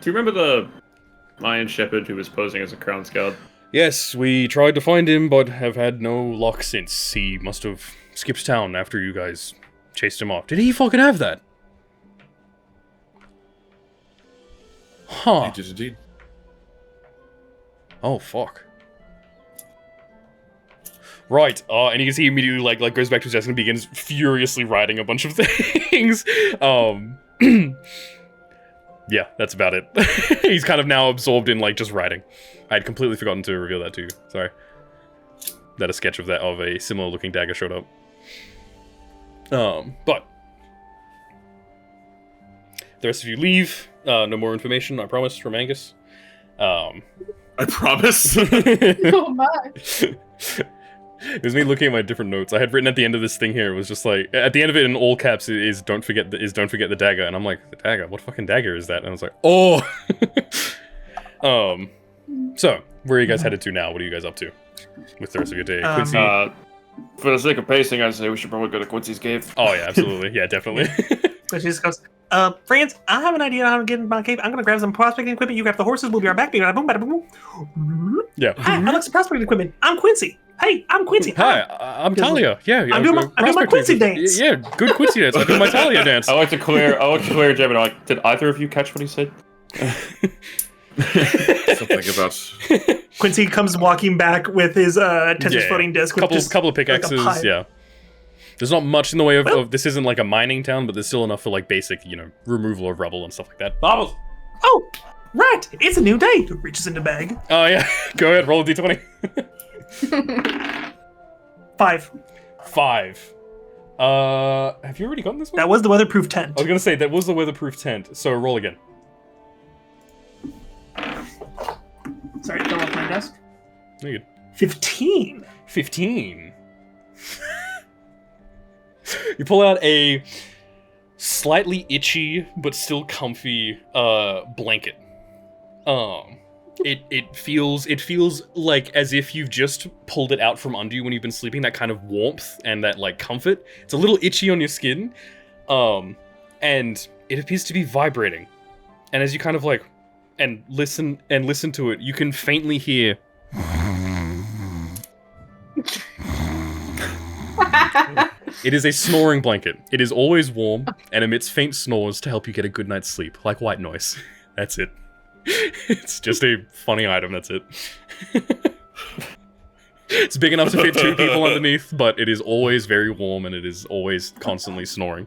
Do you remember the Lion Shepherd who was posing as a Crown Scout? Yes, we tried to find him, but have had no luck since. He must have skipped town after you guys chased him off. Did he fucking have that? Huh. He did indeed. Oh, fuck. Right, and you can see he immediately like goes back to his desk and begins furiously writing a bunch of things. Yeah, that's about it. He's kind of now absorbed in like just writing. I had completely forgotten to reveal that to you. Sorry. That a sketch of a similar looking dagger showed up. But the rest of you leave. No more information, I promise, from Angus. I promise. Oh my. It was me looking at my different notes. I had written at the end of this thing here, it was just like, at the end of it in all caps is don't forget the dagger. And I'm like, the dagger? What fucking dagger is that? And I was like, oh! So, where are you guys headed to now? What are you guys up to with the rest of your day? Quincy? For the sake of pacing, I'd say we should probably go to Quincy's cave. Oh yeah, absolutely. Yeah, definitely. So she just goes, Franz, I have an idea on how to get in my cave. I'm going to grab some prospecting equipment. You grab the horses. We'll be right back. Bada boom, bada boom. Yeah. Hi, I like some prospecting equipment. I'm Quincy. Hey, I'm Quincy. Hi, I'm Talia. Yeah, I'm doing my Quincy dance. Yeah, good Quincy dance. I'm doing my Talia dance. I like to clear Gemini. Like, did either of you catch what he said? Something about Quincy comes walking back with his Tetris floating disc. With couple of pickaxes. Like yeah. There's not much in the way of this isn't like a mining town, but there's still enough for like basic, removal of rubble and stuff like that. Bubbles. Oh, right. It's a new day. Reaches into bag. Oh yeah. Go ahead. Roll a d20. 5. 5. Have you already gotten this one? That was the weatherproof tent. I was gonna say that was the weatherproof tent. So roll again. Sorry, fell off my desk. No, you're good. 15. 15. You pull out a slightly itchy but still comfy blanket. It feels like as if you've just pulled it out from under you when you've been sleeping. That kind of warmth and that like comfort. It's a little itchy on your skin, and it appears to be vibrating. And as you kind of like listen to it, you can faintly hear. It is a snoring blanket. It is always warm and emits faint snores to help you get a good night's sleep, like white noise. That's it. It's just a funny item, that's it. It's big enough to fit 2 people underneath, but it is always very warm and it is always constantly snoring.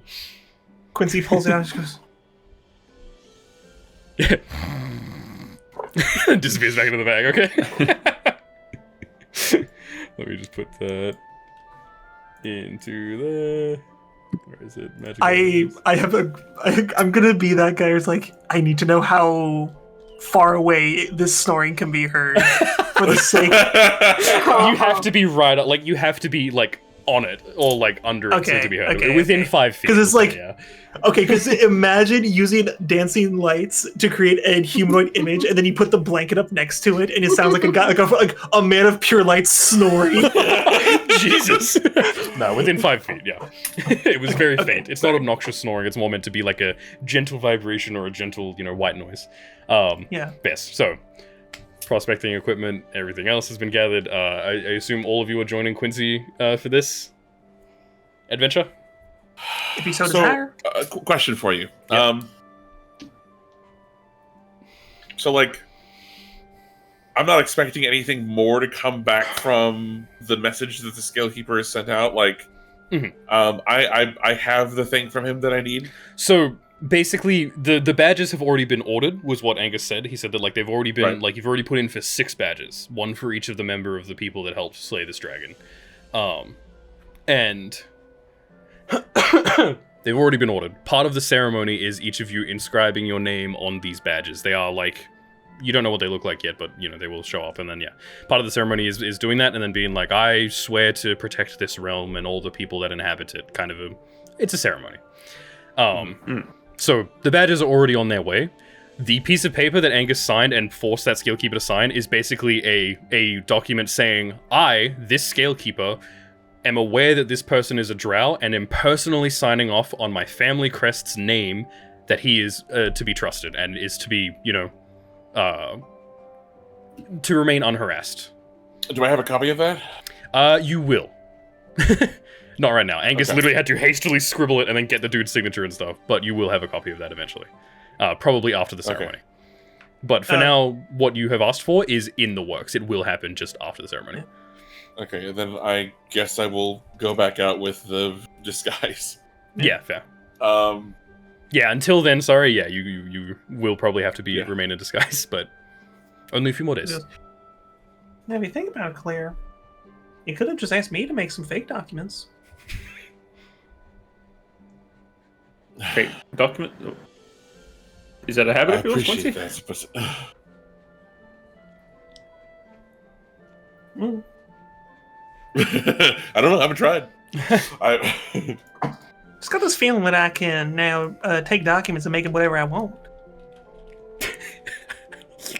Quincy pulls it out and just goes... Yeah. Disappears back into the bag, okay? Let me just put that into the... Where is it? Magic I'm gonna be that guy who's like, I need to know how far away this snoring can be heard for the sake. You have to be right, like you have to be like on it or like under it to be heard. Within 5 feet. Because it's like, okay, because imagine using dancing lights to create a humanoid image, and then you put the blanket up next to it, and it sounds like a guy, like a man of pure light snoring. Jesus. No, within 5 feet, yeah. It was very faint. It's not obnoxious snoring. It's more meant to be like a gentle vibration or a gentle, white noise. Yeah. Best. So, prospecting equipment, everything else has been gathered. I assume all of you are joining Quincy for this adventure? If you so desire. Question for you. Yeah. So, like, I'm not expecting anything more to come back from the message that the Scalekeeper has sent out. Like, I have the thing from him that I need. So basically, the badges have already been ordered, was what Angus said. He said that like they've already been like you've already put in for 6 badges, 1 for each of the member of the people that helped slay this dragon, and they've already been ordered. Part of the ceremony is each of you inscribing your name on these badges. They are like. You don't know what they look like yet, but, they will show up, and then, part of the ceremony is doing that, and then being like, I swear to protect this realm and all the people that inhabit it, it's a ceremony. So, the badges are already on their way. The piece of paper that Angus signed and forced that Scalekeeper to sign is basically a document saying, I, this Scalekeeper, am aware that this person is a drow and am personally signing off on my family crest's name that he is to be trusted and is to be, to remain unharassed. Do I have a copy of that? You will. Not right now. Angus literally had to hastily scribble it and then get the dude's signature and stuff, but you will have a copy of that eventually. Probably after the ceremony. But for now, what you have asked for is in the works. It will happen just after the ceremony. Okay, then I guess I will go back out with the disguise. Yeah, fair. Yeah, until then, sorry, you will probably have to remain in disguise, but only a few more days. Now, if you think about it, Kelyrr, you could have just asked me to make some fake documents. Fake document? Is that a habit I of yours, appreciate Quincy? that, I don't know, I haven't tried. Just got this feeling that I can now take documents and make them whatever I want.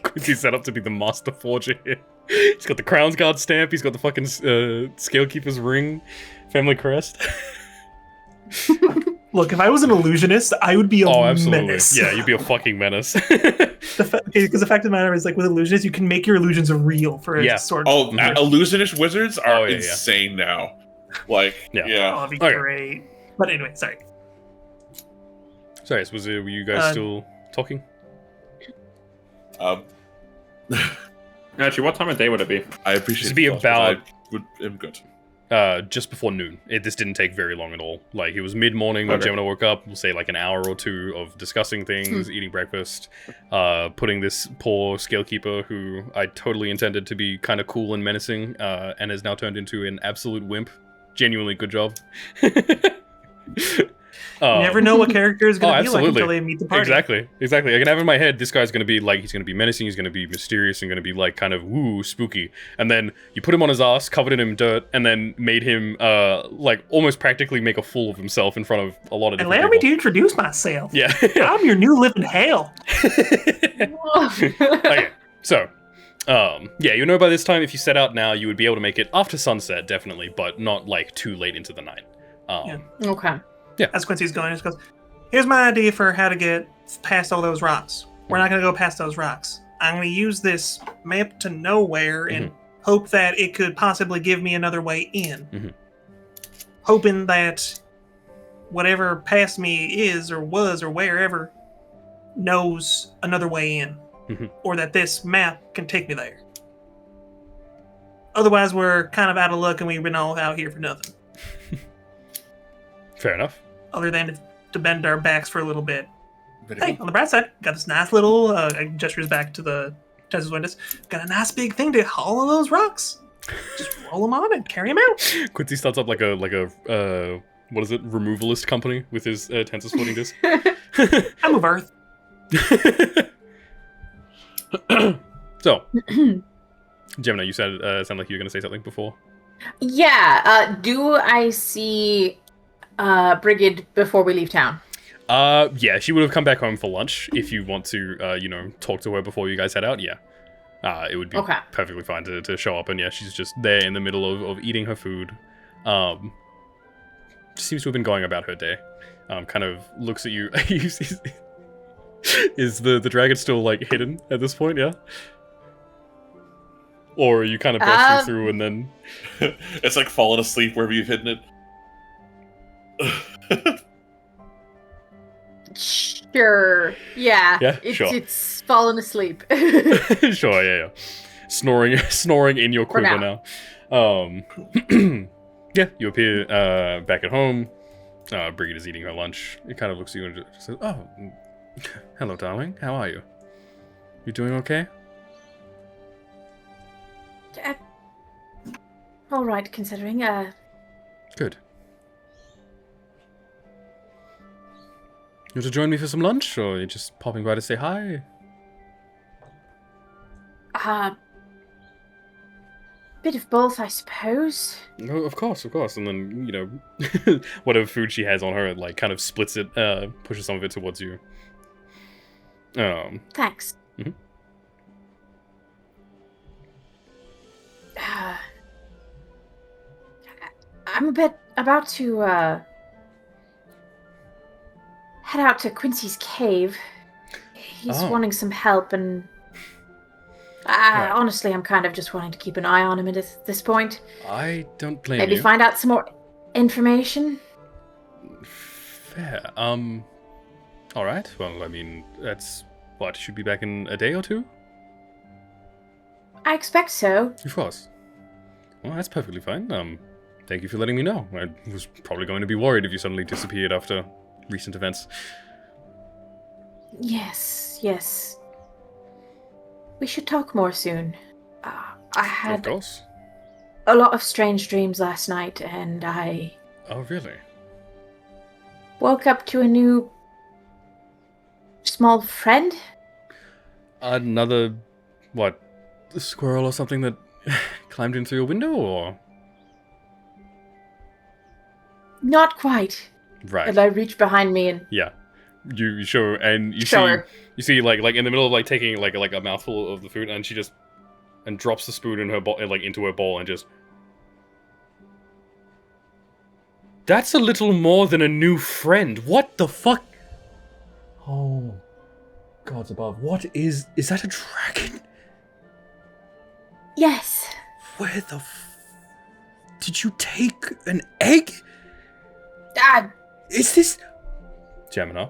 Quincy's set up to be the master forger here. He's got the Crown's Guard stamp, he's got the fucking Scalekeeper's ring, family crest. Look, if I was an illusionist, I would be a absolutely. menace. Yeah, you'd be a fucking menace. Because the fact of the matter is, like, with illusionists, you can make your illusions real for a sort of... Illusionist wizards are insane now. Like, Oh, that'd be great. But anyway, sorry. Sorry, were you guys still talking? Actually, what time of day would it be? I appreciate it. It'd be about... I'm good. Just before noon. This didn't take very long at all. Like, it was mid-morning when Gemini woke up. We'll say like an hour or two of discussing things, eating breakfast, putting this poor Scalekeeper, who I totally intended to be kind of cool and menacing, and has now turned into an absolute wimp. Genuinely good job. You never know what character is going to be like until they meet the party. Exactly. I can have in my head, this guy's going to be like, he's going to be menacing, he's going to be mysterious, and going to be like kind of woo spooky. And then you put him on his ass, covered him in dirt, and then made him like almost practically make a fool of himself in front of a lot of different people. Allow me to introduce myself. Yeah. I'm your new living hell. Okay, so you know by this time, if you set out now, you would be able to make it after sunset, definitely, but not like too late into the night. Okay. Yeah. As Quincy's going, he just goes, here's my idea for how to get past all those rocks. We're not going to go past those rocks. I'm going to use this map to nowhere and hope that it could possibly give me another way in. Hoping that whatever past me is or was or wherever knows another way in. Or that this map can take me there. Otherwise, we're kind of out of luck and we've been all out here for nothing. Fair enough. Other than to bend our backs for a little bit. Hey, on the bright side, got this nice little, gestures back to the Tessa's windows, got a nice big thing to haul all those rocks. Just roll them on and carry them out. Quincy starts up like a what is it, removalist company with his Tensor's floating disc. I move Earth. So, Gemini, you said sound like you were going to say something before. Yeah. Do I see Brigid before we leave town? Yeah, she would have come back home for lunch. If you want to, talk to her before you guys head out, it would be perfectly fine to show up. And yeah, she's just there in the middle of eating her food. Seems to have been going about her day. Kind of looks at you. Is the dragon still like hidden at this point? Yeah. Or are you kind of bursting through and then... It's like falling asleep wherever you've hidden it. Sure. Yeah. It's fallen asleep. Sure, yeah. Snoring in your quiver now. Yeah, you appear back at home. Brigid is eating her lunch. It kind of looks at you and just says, "Oh, hello, darling. How are you? You doing okay?" All right, considering. Good. You want to join me for some lunch, or are you just popping by to say hi? Bit of both, I suppose. No, of course. And then, whatever food she has on her, like, kind of splits it, pushes some of it towards you. Thanks. Mhm. I'm about to head out to Quincy's cave. He's wanting some help, and Right. honestly, I'm kind of just wanting to keep an eye on him at this point. I don't blame Maybe you. find out some more information. Fair. All right. Well, I mean, that's what. Should be back in a day or two. I expect so. Of course. Well, that's perfectly fine. Thank you for letting me know. I was probably going to be worried if you suddenly disappeared after recent events. Yes. We should talk more soon. I Of had course. a lot of strange dreams last night, and I Oh, really? woke up to a new small friend. Another, what, squirrel or something that climbed in through your window, or? Not quite. Right. And I reach behind me and Yeah. You show, and you show her. see, like in the middle of, like, taking, like a mouthful of the food, and she just, and drops the spoon in her bowl, like, into her bowl, and just... That's a little more than a new friend. What the fuck? Oh, gods above. What is that a dragon? Yes. Where the did you take an egg? Is this... Gemina,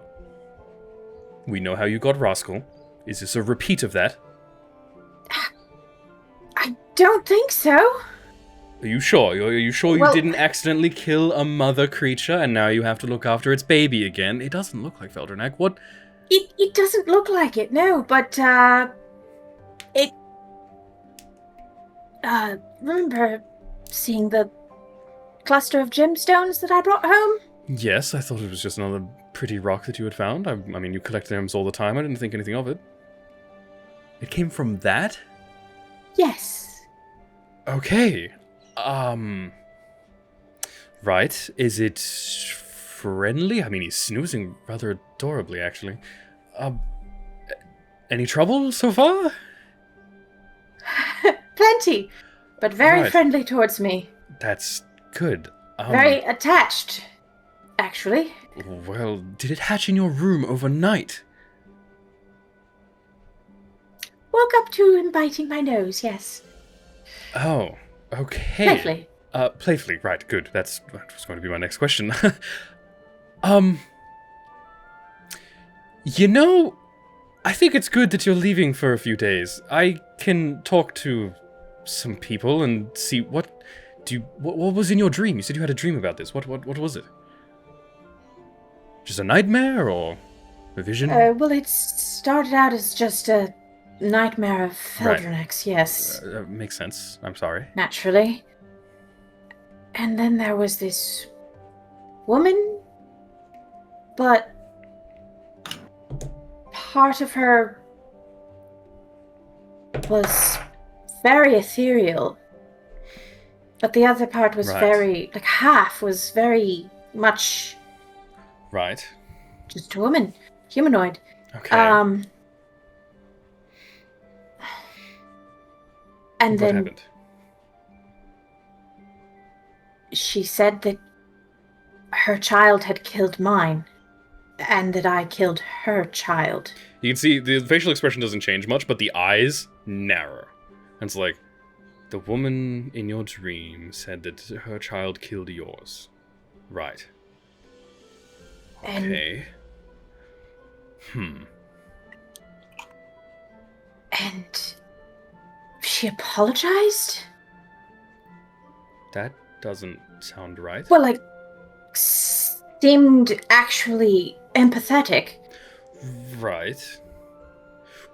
we know how you got Rascal. Is this a repeat of that? I don't think so. Are you sure? Are you sure Well- you didn't accidentally kill a mother creature and now you have to look after its baby again? It doesn't look like Fel'Drunaxx. What? It doesn't look like it, no, but remember seeing the cluster of gemstones that I brought home? Yes, I thought it was just another pretty rock that you had found. I mean, you collect gems all the time. I didn't think anything of it. It came from that? Yes. Okay. Right. Is it friendly? I mean, he's snoozing rather adorably, actually. Any trouble so far? Plenty, but very Right. friendly towards me. That's good. Very attached, actually. Well, did it hatch in your room overnight? Woke up to him biting my nose, yes. Oh, okay. Playfully. Playfully, right, good. That was going to be my next question. You know, I think it's good that you're leaving for a few days. I can talk to some people and see what was in your dream? You said you had a dream about this. What was it? Just a nightmare or a vision? Well, it started out as just a nightmare of Right. Fel'Drunaxx, yes. Makes sense. I'm sorry. Naturally. And then there was this woman, but part of her was very ethereal, but the other part was Right. very, like half was very much Right. just a woman, humanoid. Okay. And what then happened? she said that her child had killed mine, and that I killed her child. You can see the facial expression doesn't change much, but the eyes narrow. And it's like, the woman in your dream said that her child killed yours. Right. And Okay. and she apologized? That doesn't sound right. Well, like, seemed actually empathetic. Right.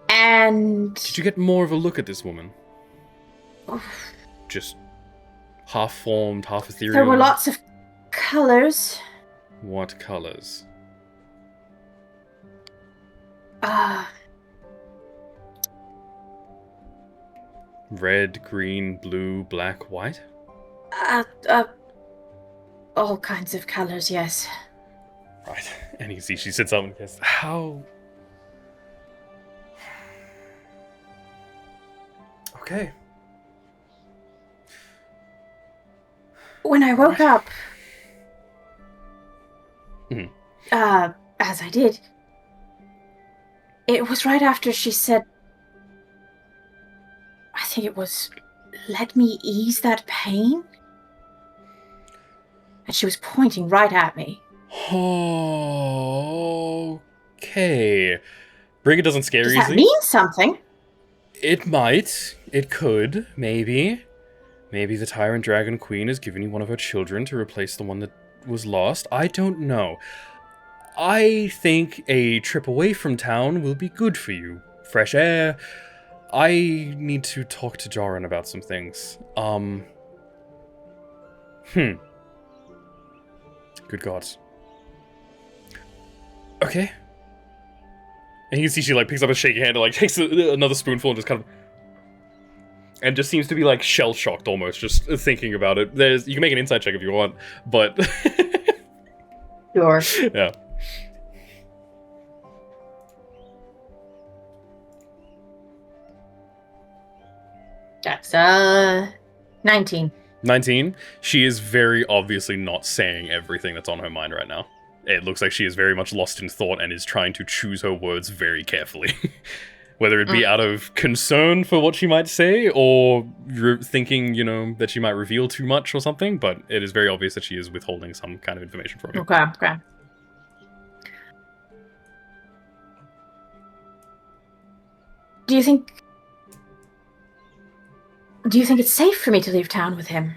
And Did you get more of a look at this woman? Just half-formed, half-ethereal? there were lots of colors. What colors? Red, green, blue, black, white? All kinds of colors, yes. Right. And you see she sits up and goes, How Okay. When I woke up, Mhm. As I did, it was right after she said, I think it was, let me ease that pain? And she was pointing right at me. Okay. Brigid doesn't scare Does easy. that mean something? It might. It could. Maybe. Maybe the Tyrant Dragon Queen has given you one of her children to replace the one that was lost. I don't know. I think a trip away from town will be good for you. Fresh air. I need to talk to Zhon about some things. Good gods. Okay. And you can see she like picks up a shaky hand and like takes another spoonful and just kind of, and just seems to be like shell shocked almost just thinking about it. You can make an insight check if you want, but Sure. Yeah. That's 19. 19. She is very obviously not saying everything that's on her mind right now. It looks like she is very much lost in thought and is trying to choose her words very carefully. Whether it be out of concern for what she might say, or thinking, that she might reveal too much or something, but it is very obvious that she is withholding some kind of information from you. Okay. Do you think it's safe for me to leave town with him?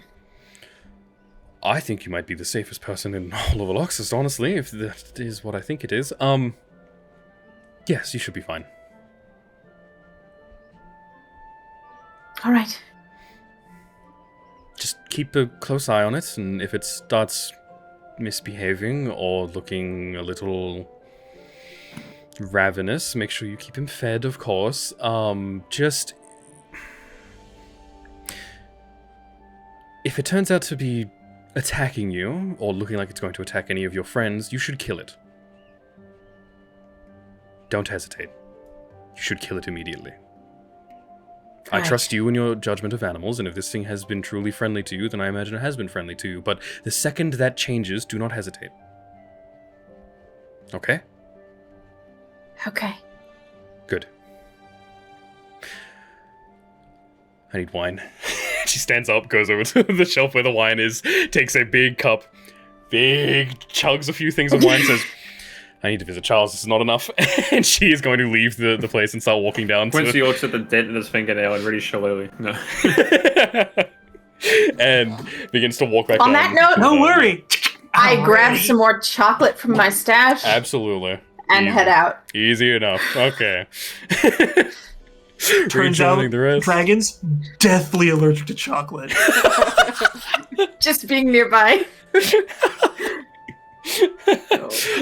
I think you might be the safest person in all of Elloxus, honestly, if that is what I think it is. Yes, you should be fine. All right. Just keep a close eye on it, and if it starts misbehaving or looking a little ravenous, make sure you keep him fed, of course. Just... If it turns out to be attacking you, or looking like it's going to attack any of your friends, you should kill it. Don't hesitate. You should kill it immediately. I trust you in your judgment of animals, and if this thing has been truly friendly to you, then I imagine it has been friendly to you, but the second that changes, do not hesitate. Okay? Okay. Good. I need wine. She stands up, goes over to the shelf where the wine is, takes a big cup, chugs a few things of wine, says, I need to visit Charles, this is not enough. And she is going to leave the place and start walking down Quincy looks at the dent in his fingernail and really shillily. No. and begins to walk back On down. that note, Don't worry. I grab some more chocolate from my stash Absolutely. and head out. Easy enough. Okay. Turns out Rejoining the rest. dragons deathly allergic to chocolate. Just being nearby.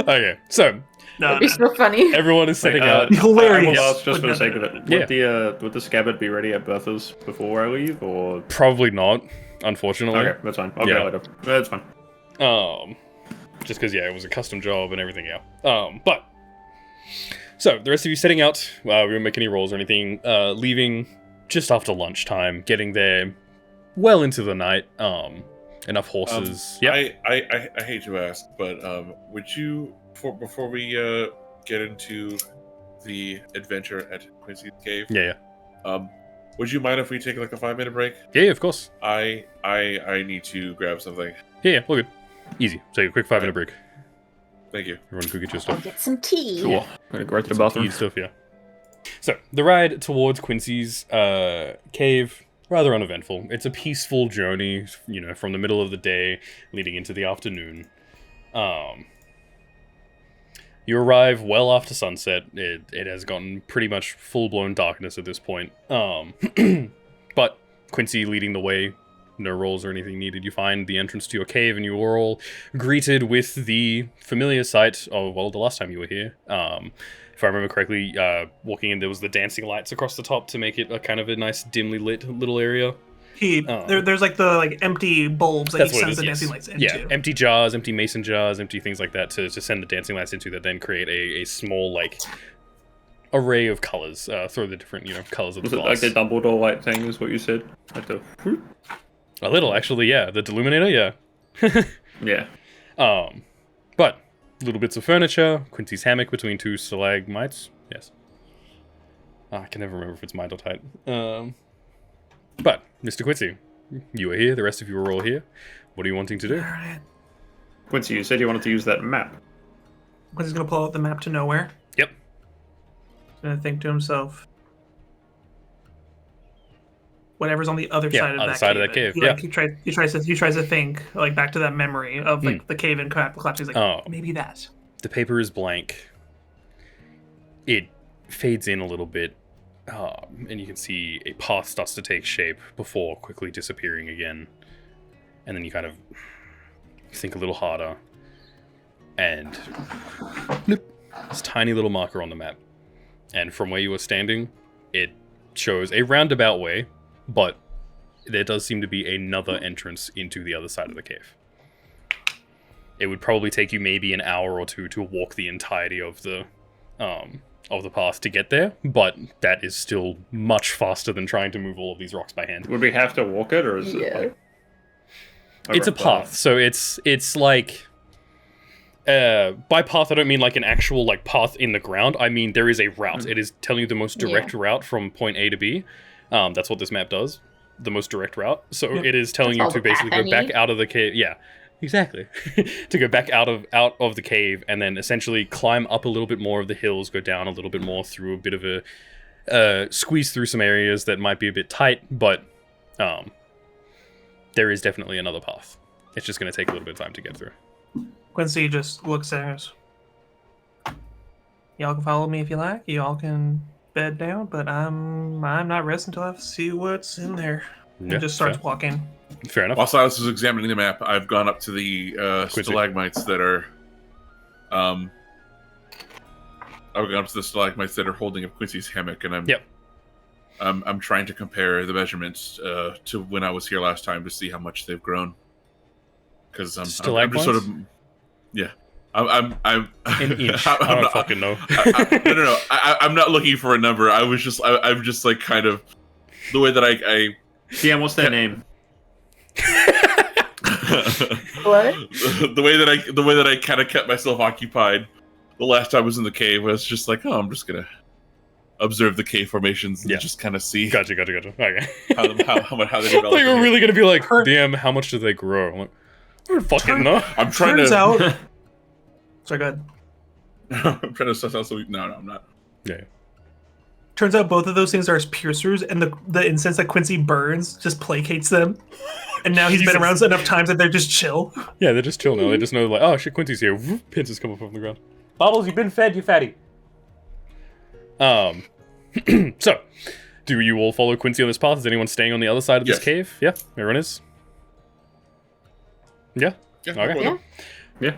Okay, so That'd be so funny. everyone is setting out. Hilarious. I will ask just for the sake of it. Yeah. Would the scabbard be ready at Bertha's before I leave, or? Probably not, unfortunately. Okay, that's fine. I'll get it later. That's fine. Just because, it was a custom job and everything, but... So, the rest of you setting out, we won't make any rolls or anything, leaving just after lunchtime, getting there well into the night, enough horses. I hate to ask, but would you, before we get into the adventure at Quincy's cave, would you mind if we take like a 5-minute break? Yeah, of course. I need to grab something. Yeah, all good. Easy. Take a quick 5-minute break. Thank you. Everyone go get your I'll stuff. get some tea. Cool. I'm gonna go right to the bathroom. Eat stuff, yeah. So, the ride towards Quincy's cave, rather uneventful. It's a peaceful journey, from the middle of the day leading into the afternoon. You arrive well after sunset. It has gotten pretty much full-blown darkness at this point. But Quincy leading the way, no rolls or anything needed. You find the entrance to your cave, and you are all greeted with the familiar sight of, the last time you were here. If I remember correctly, walking in, there was the dancing lights across the top to make it a kind of a nice, dimly lit little area. There's the empty bulbs that he sends the dancing lights into. Yeah, empty jars, empty mason jars, empty things like that to send the dancing lights into that then create a small, array of colors through the different colors of Was the it glass. like the Dumbledore light thing? Is what you said? Like the. A little, actually, yeah. The Deluminator, yeah. Yeah. But little bits of furniture, Quincy's hammock between two stalagmites. Yes. I can never remember if it's mite or tight. But Mr. Quincy, you are here. The rest of you are all here. What are you wanting to do? Alright. Quincy, you said you wanted to use that map. Quincy's gonna pull out the map to nowhere. Yep. He's gonna think to himself, whatever's on the other side of other that side cave. of that cave, He tries to think like back to that memory of like the cave and collapse. He's like, maybe that. The paper is blank. It fades in a little bit, and you can see a path starts to take shape before quickly disappearing again. And then you kind of think a little harder, and this tiny little marker on the map. And from where you are standing, it shows a roundabout way, but there does seem to be another entrance into the other side of the cave. It would probably take you maybe an hour or two to walk the entirety of the path to get there, but that is still much faster than trying to move all of these rocks by hand. Would we have to walk it, or is it like... It's a path, so it's like... by path, I don't mean like an actual like path in the ground. I mean there is a route. It is telling you the most direct route from point A to B. That's what this map does. The most direct route. So it is telling you to basically go back out of the cave. Yeah, exactly. To go back out of the cave and then essentially climb up a little bit more of the hills, go down a little bit more through a bit of a squeeze through some areas that might be a bit tight, but there is definitely another path. It's just going to take a little bit of time to get through. Quincy just looks at us. Y'all can follow me if you like. Y'all can bed down, but I'm not resting until I see what's in there. Yeah, And just starts walking. Fair enough. While Sylas is examining the map, I've gone up to the stalagmites that are holding up Quincy's hammock, and I'm trying to compare the measurements to when I was here last time to see how much they've grown. Because I'm just sort of, I'm an inch. I don't fucking know. No. I'm not looking for a number. I'm just like kind of the way that I DM, what's their name? What? the way that I kind of kept myself occupied the last time I was in the cave was just like, I'm just gonna observe the cave formations and just kind of see. Gotcha. Okay. how they develop. I thought you were really gonna be like, damn, how much do they grow? I'm like, I don't fucking know. I'm trying Turns to. out. Sorry, go ahead. I'm trying to suss out. No, I'm not. Yeah. Turns out both of those things are piercers, and the incense that Quincy burns just placates them. And now he's been around enough times that they're just chill. Yeah, they're just chill now. They just know, like, oh shit, Quincy's here. Whoop, pincers come up from the ground. Bubbles, you've been fed, you fatty. So, do you all follow Quincy on this path? Is anyone staying on the other side of this cave? Yeah, everyone is. Yeah. Okay. Yeah.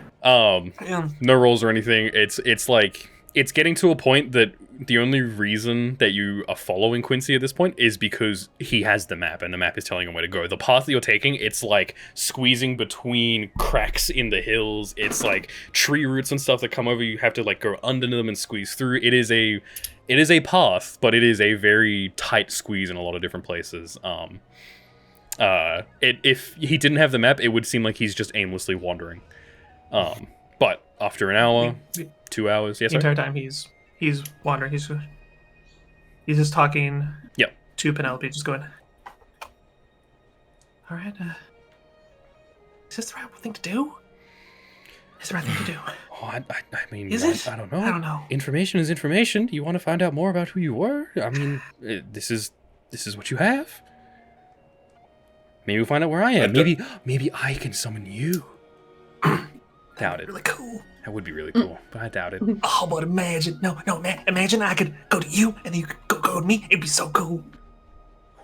No rolls or anything. It's like it's getting to a point that the only reason that you are following Quincy at this point is because he has the map, and the map is telling him where to go. The path that you're taking, it's like squeezing between cracks in the hills. It's like tree roots and stuff that come over. You have to like go under them and squeeze through. It is a path, but it is a very tight squeeze in a lot of different places. If he didn't have the map, it would seem like he's just aimlessly wandering. But after an hour, 2 hours, yes, the entire time he's wandering, he's just talking to Penelope, just going, all right, is this the right thing to do? Is the right thing to do? Oh, I mean, Is it? I don't know. I don't know. Information is information. Do you want to find out more about who you were? I mean, this is what you have. Maybe we'll find out where I am. Maybe I can summon you. Doubt it. Really cool. That would be really cool, but I doubt it. Oh, but imagine, imagine I could go to you and then you could go to me. It'd be so cool.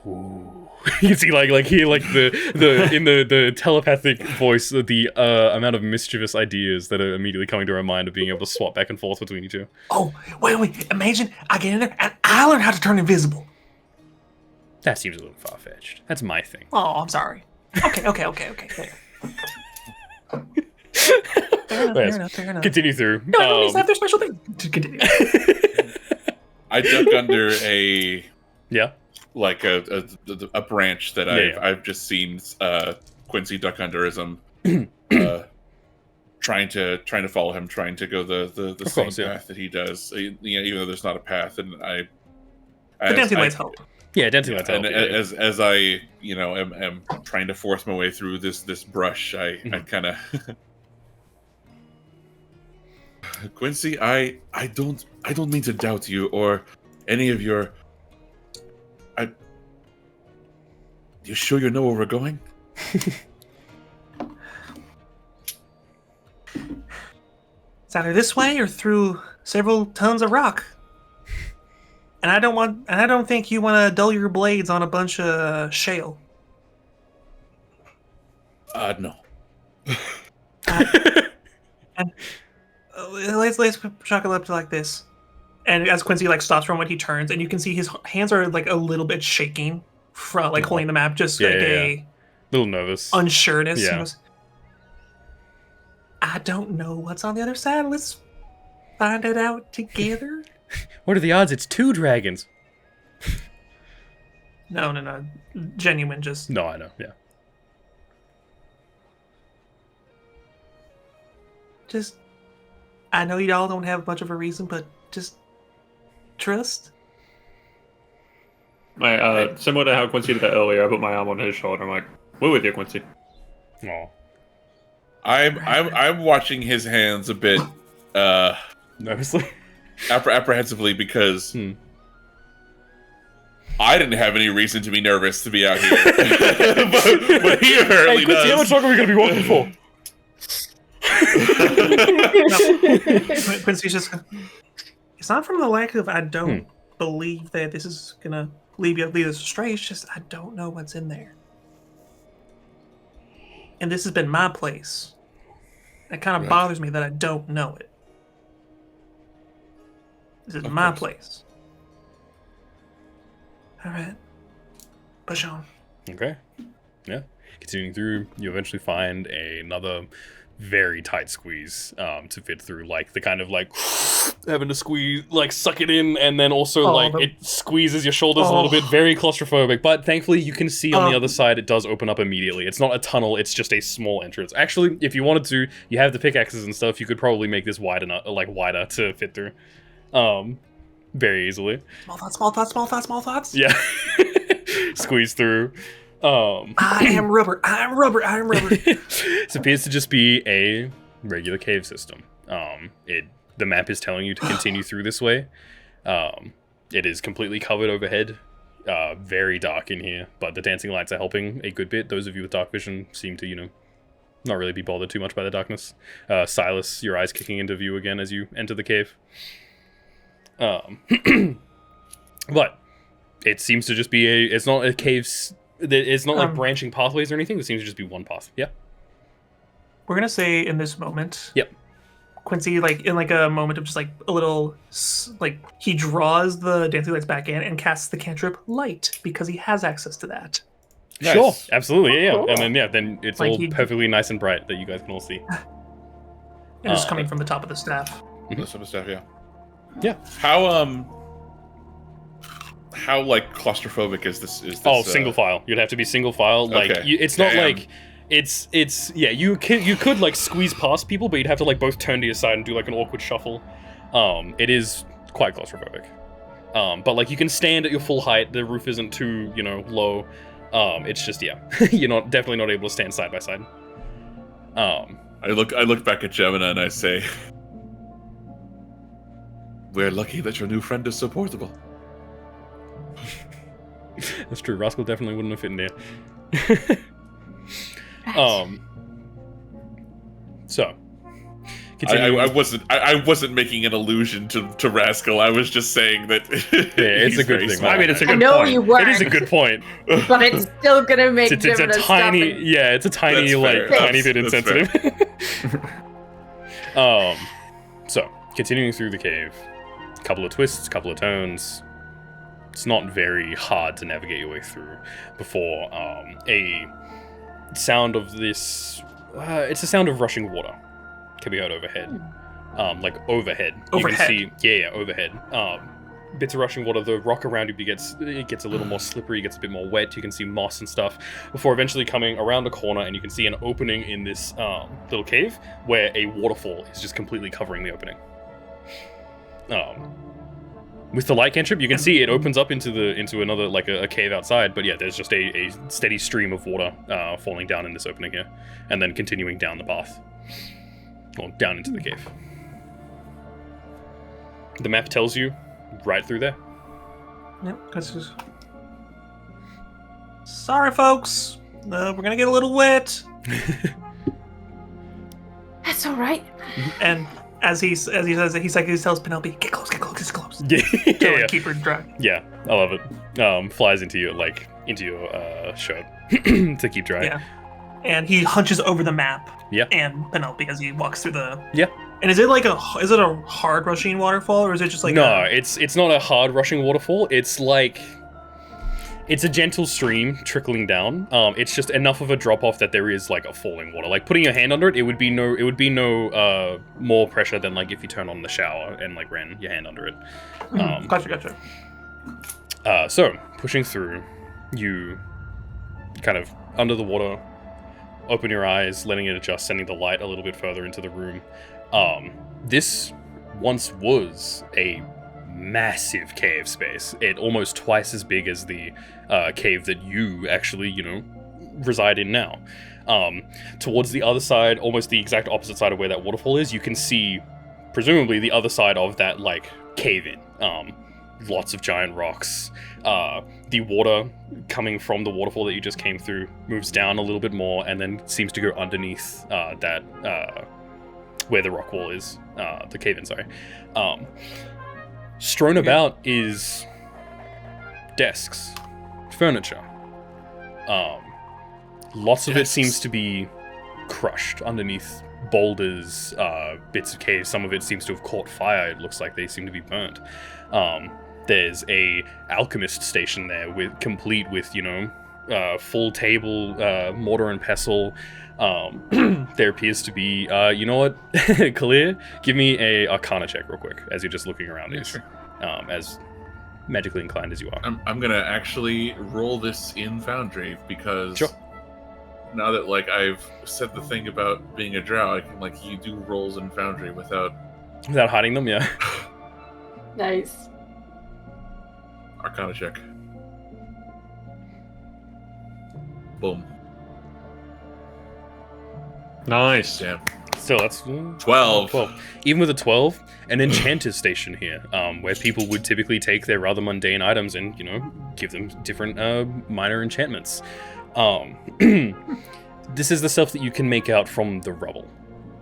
Ooh. You can see like the in the telepathic voice, the amount of mischievous ideas that are immediately coming to our mind of being able to swap back and forth between you two. Oh, wait. Imagine I get in there and I learn how to turn invisible. That seems a little far-fetched. That's my thing. Oh, I'm sorry. Okay. Fair enough. Continue through. No, these have their special thing. To continue. I duck under a like a branch that I've just seen Quincy duck under as I'm trying to follow him, trying to go the same path that he does. Even though there's not a path, and the dancing lights help. Yeah, dancing lights help. And as I am trying to force my way through this brush, I kind of Quincy, I don't mean to doubt you or any of your. You sure you know where we're going? It's either this way or through several tons of rock. And I don't think you want to dull your blades on a bunch of shale. No. And let's chalk it up to like this. And as Quincy stops from what he turns, and you can see his hands are a little bit shaking from holding the map, just a little nervous, unsureness. Yeah. He goes, I don't know what's on the other side. Let's find it out together. What are the odds it's 2 dragons? No. Genuine, just... No, I know, yeah. Just... I know y'all don't have much of a reason, but just... trust? Similar to how Quincy did that earlier, I put my arm on his shoulder. I'm like, we're with you, Quincy. Aw. I'm watching his hands a bit... nervously? apprehensively, because I didn't have any reason to be nervous to be out here. but he apparently Quincy, how much longer are we going to be walking for? No. Quincy's just... It's not from the lack of I don't believe that this is going to lead us astray. It's just I don't know what's in there. And this has been my place. It kind of bothers me that I don't know it. This is my place. Alright. Push on. Okay. Yeah. Continuing through, you eventually find another very tight squeeze to fit through, the kind of having to squeeze, suck it in, and then also it squeezes your shoulders a little bit, very claustrophobic, but thankfully you can see on the other side it does open up immediately. It's not a tunnel, it's just a small entrance. Actually, if you wanted to, you have the pickaxes and stuff, you could probably make this wider to fit through. Very easily. Small thoughts. Yeah. Squeeze through. I am rubber. This appears to just be a regular cave system. The map is telling you to continue through this way. It is completely covered overhead. Very dark in here, but the dancing lights are helping a good bit. Those of you with dark vision seem to, not really be bothered too much by the darkness. Sylas, your eyes kicking into view again as you enter the cave. But it seems to just be it's not a cave's, it's not branching pathways or anything. It seems to just be one path. Yeah. We're gonna say in this moment. Yep. Quincy, in a moment of just a little, he draws the dancing lights back in and casts the cantrip light because he has access to that. Nice. Sure, absolutely, yeah. And then it's all perfectly nice and bright that you guys can all see. And it's coming from the top of the staff. The top of the staff, yeah. Yeah. How claustrophobic is this? Single file. You'd have to be single file. Okay. It's not it's you could squeeze past people, but you'd have to both turn to your side and do an awkward shuffle. It is quite claustrophobic. But you can stand at your full height. The roof isn't too low. It's just you're definitely not able to stand side by side. I look back at Gemina and I say, we're lucky that your new friend is so portable. That's true. Rascal definitely wouldn't have fit in there. So, I wasn't making an allusion to Rascal. I was just saying that. It's a good thing. Small. I mean, it's a good point. I know you weren't. It is a good point. But it's still gonna make it's a tiny, it's a tiny, tiny bit insensitive. So continuing through the cave, couple of twists, couple of turns. It's not very hard to navigate your way through before a sound of this. It's a sound of rushing water can be heard overhead. Overhead. You can see, overhead. bits of rushing water. The rock around you gets a little more slippery, gets a bit more wet. You can see moss and stuff before eventually coming around a corner, and you can see an opening in this little cave where a waterfall is just completely covering the opening. With the light cantrip, you can see it opens up into another, like a cave outside, but yeah, there's just a steady stream of water falling down in this opening here, and then continuing down the path, or down into the cave. The map tells you right through there. Yep, because... Sorry, folks. We're gonna get a little wet. That's all right. And as he says it, he tells Penelope, get close, get close. Yeah, To keep her dry. Yeah, I love it. Flies into your shirt to keep dry. Yeah. And he hunches over the map. Yeah. And Penelope as he walks through the... Yeah. And is it a hard rushing waterfall, or is it just like No, it's not a hard rushing waterfall. It's like... It's a gentle stream trickling down. It's just enough of a drop off that there is like a falling water. Like putting your hand under it, it would be no more pressure than like if you turn on the shower and like ran your hand under it. Gotcha. So pushing through, you kind of under the water, open your eyes, letting it adjust, sending the light a little bit further into the room. This once was a massive cave space. It almost twice as big as the cave that you actually, reside in now. Towards the other side, almost the exact opposite side of where that waterfall is, you can see, presumably, the other side of that, like, cave-in. Lots of giant rocks. The water coming from the waterfall that you just came through moves down a little bit more and then seems to go underneath that, where the rock wall is. The cave-in, sorry. Strewn about is desks, furniture. Lots of it seems to be crushed underneath boulders, bits of caves. Some of it seems to have caught fire. It looks like they seem to be burnt. There's a alchemist station there complete with full table, mortar and pestle. There appears to be, you know what, Kelyrr, give me a Arcana check real quick as you're just looking around. Yeah, sure. As magically inclined as you are. I'm gonna actually roll this in Foundry because sure. Now that like I've said the thing about being a drow, I can you do rolls in Foundry without hiding them. Yeah. Nice. Arcana check. Boom. Nice. Damn. Still, that's 12. Even with a 12, an enchanter's station here, where people would typically take their rather mundane items and, give them different minor enchantments. This is the stuff that you can make out from the rubble.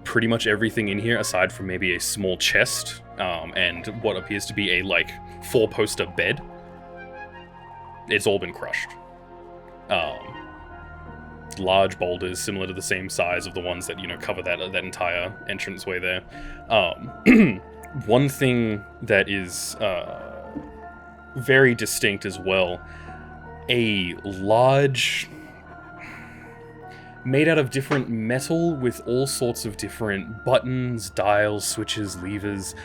Pretty much everything in here, aside from maybe a small chest and what appears to be a, 4-poster bed, it's all been crushed. Large boulders similar to the same size of the ones that cover that entire entranceway there. One thing that is very distinct as well, a large, made out of different metal with all sorts of different buttons, dials, switches, levers.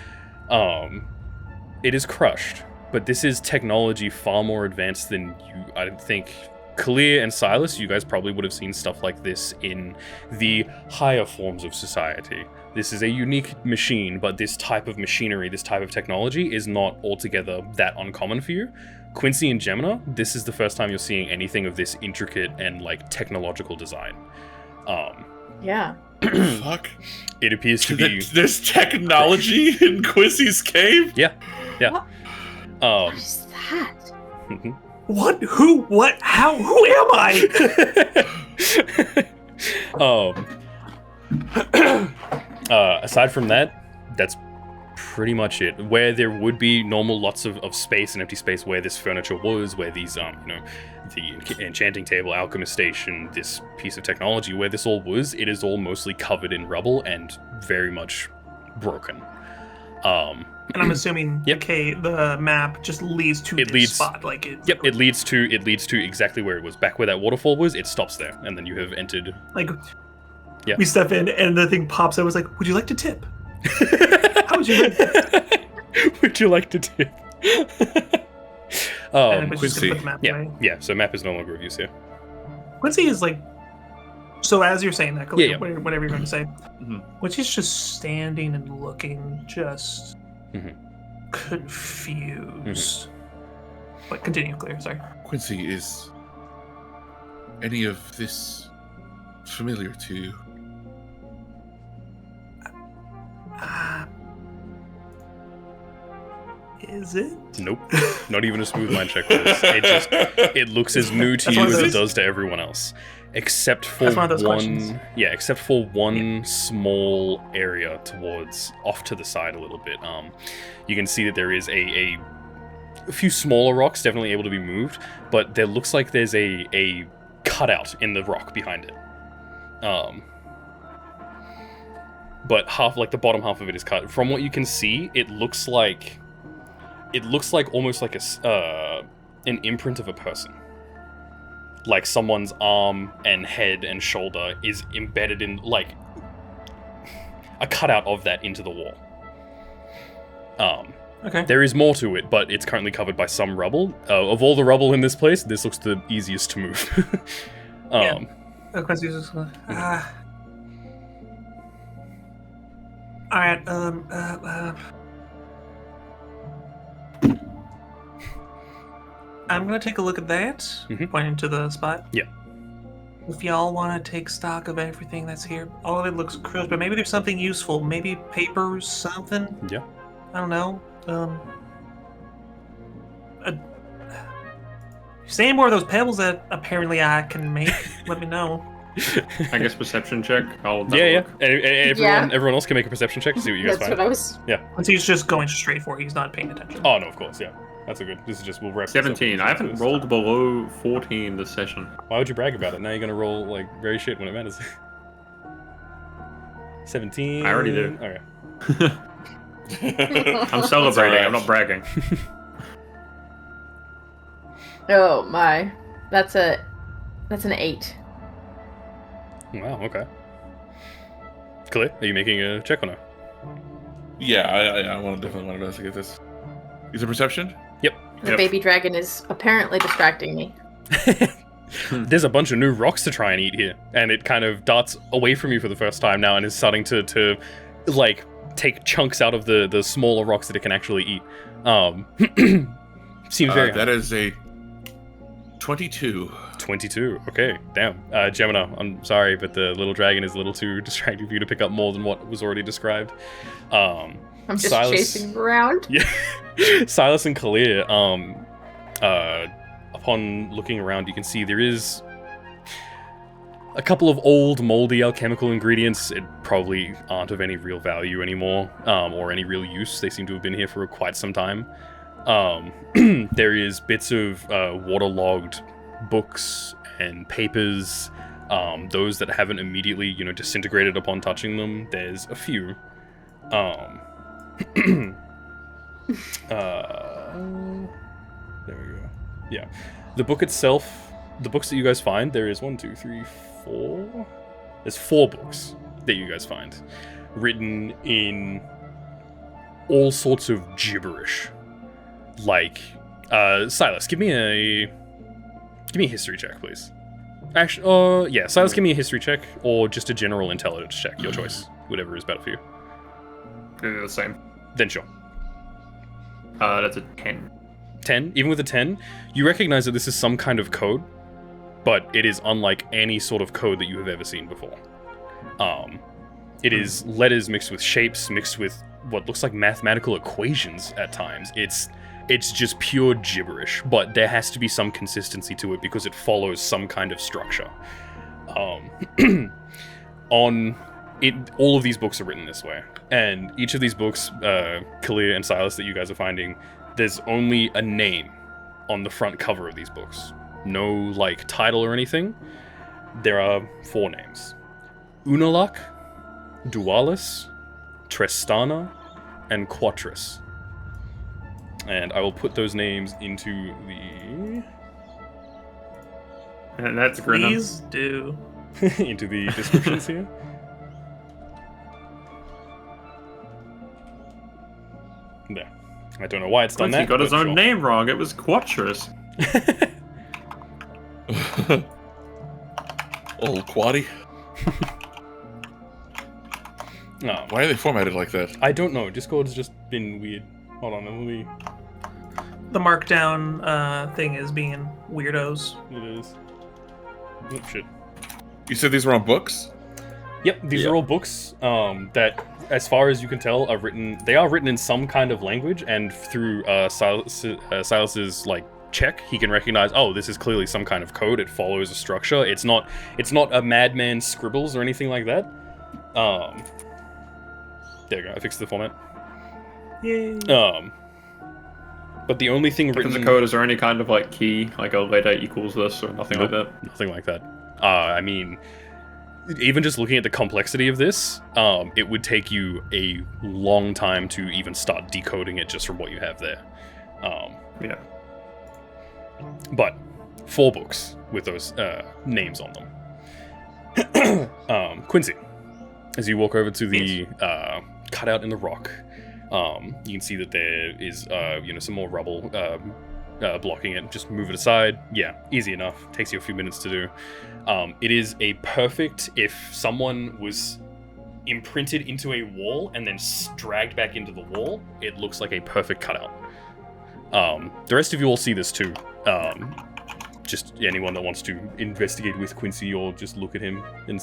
It is crushed, but this is technology far more advanced than I think. Kelyrr and Sylas, you guys probably would have seen stuff like this in the higher forms of society. This is a unique machine, but this type of machinery, this type of technology is not altogether that uncommon for you. Quincy and Gemina, this is the first time you're seeing anything of this intricate and technological design. Yeah. Fuck. It appears to be... There's technology in Quincy's cave? Yeah. What is that? What? Who? What? How? Who am I? Aside from that, that's pretty much it. Where there would be normal lots of space and empty space where this furniture was, where these, the enchanting table, alchemist station, this piece of technology, where this all was, it is all mostly covered in rubble and very much broken. And I'm assuming, yep. Okay, the map just leads to this spot. Yep, it leads to exactly where it was. Back where that waterfall was, it stops there, and then you have entered. Yeah. We step in, and the thing pops. I was like, "Would you like to tip? How would you like? Would you like to tip?" And it's just Quincy. gonna put the map away. Yeah, so map is no longer of use here. Quincy is like, so as you're saying that, Yeah. whatever you're going to say, Mhm. Quincy's just standing and looking, just Mhm. confused. But continue, Kelyrr. Sorry. Quincy, is any of this familiar to you? Is it? Nope. Not even a smooth mind check for this. It looks as new to That's you one of as it those- does to everyone else. Except for That's one of those questions. except for one small area towards off to the side a little bit. You can see that there is a few smaller rocks definitely able to be moved, but there looks like there's a cutout in the rock behind it. But the bottom half of it is cut. From what you can see, it looks like almost like an imprint of a person. Like someone's arm and head and shoulder is embedded in, like, a cutout of that into the wall. Okay. There is more to it, but it's currently covered by some rubble. Of all the rubble in this place, this looks the easiest to move. Yeah. Quincy's just going, Alright, I'm gonna take a look at that, Mhm. pointing to the spot. Yeah. If y'all want to take stock of everything that's here, all of it looks crisp, but maybe there's something useful. Maybe papers, something. Yeah. I don't know. See any more of those pebbles that apparently I can make? Let me know. I guess perception check. I'll Yeah. look. Everyone else can make a perception check to see what you guys That's find. what I was. Once he's just going straight for it, he's not paying attention. Oh no, of course, yeah. That's a good. This is just we'll wrap. this up 17. with I haven't this. rolled below 14 this session. Why would you brag about it? Now you're gonna roll like very shit when it matters. 17. I already did. Okay. I'm celebrating. alright. I'm not bragging. Oh my, that's an 8. Wow. Okay. Kelyrr, are you making a check or no? Yeah, I definitely want to investigate this. Is it perception? The Yep. baby dragon is apparently distracting me. There's a bunch of new rocks to try and eat here, and it kind of darts away from you for the first time now, and is starting to like take chunks out of the smaller rocks that it can actually eat. Seems very That is a 22. 22. Okay, damn. Gemina, I'm sorry, but the little dragon is a little too distracting for you to pick up more than what was already described. I'm just Sylas- chasing him around. Yeah. Sylas and Kelyrr, upon looking around, you can see there is a couple of old, moldy alchemical ingredients. It probably aren't of any real value anymore, or any real use. They seem to have been here for quite some time. There is bits of waterlogged books and papers, those that haven't immediately, disintegrated upon touching them. There's a few. There we go. Yeah. The book itself, the books that you guys find, there is 1, 2, 3, 4. There's 4 books that you guys find, written in all sorts of gibberish. Like, Sylas, give me a history check, please. Actually, yeah, Sylas, give me a history check, or just a general intelligence check, your choice. Whatever is better for you. They're the same. Then sure. That's a 10. 10? Even with a 10, you recognize that this is some kind of code, but it is unlike any sort of code that you have ever seen before. It is letters mixed with shapes, mixed with what looks like mathematical equations at times. It's just pure gibberish, but there has to be some consistency to it because it follows some kind of structure. All of these books are written this way, and each of these books, Kelyrr and Sylas, that you guys are finding, there's only a name on the front cover of these books. No, like, title or anything. There are 4 names. Unalak, Dualis, Trestana, and Quatris. And I will put those names into the... And that's Grinham. Please do. into the descriptions here. There. I don't know why it's done Quincy that. got his but own sure. name wrong. It was Quattrus. Old Quaddy. No, Why are they formatted like that? I don't know. Discord's just been weird. Hold on, let me. The markdown thing is being weirdos. It is. Oh, shit. You said these were on books? Yep, these are all books that, as far as you can tell, are written. They are written in some kind of language, and through Sylas's like check, he can recognize. Oh, this is clearly some kind of code. It follows a structure. It's not a madman scribbles or anything like that. There you go. I fixed the format. Yay. But the only thing written In the code, is there any kind of like key, like a letter equals this or nothing like that? Nothing like that. I mean, even just looking at the complexity of this, it would take you a long time to even start decoding it just from what you have there. Yeah. But 4 books with those names on them. Quincy, as you walk over to the cutout in the rock, you can see that there is some more rubble blocking it. Just move it aside. Yeah, easy enough. Takes you a few minutes to do. It is a perfect, if someone was imprinted into a wall and then dragged back into the wall, it looks like a perfect cutout. The rest of you all see this too. Just anyone that wants to investigate with Quincy or just look at him and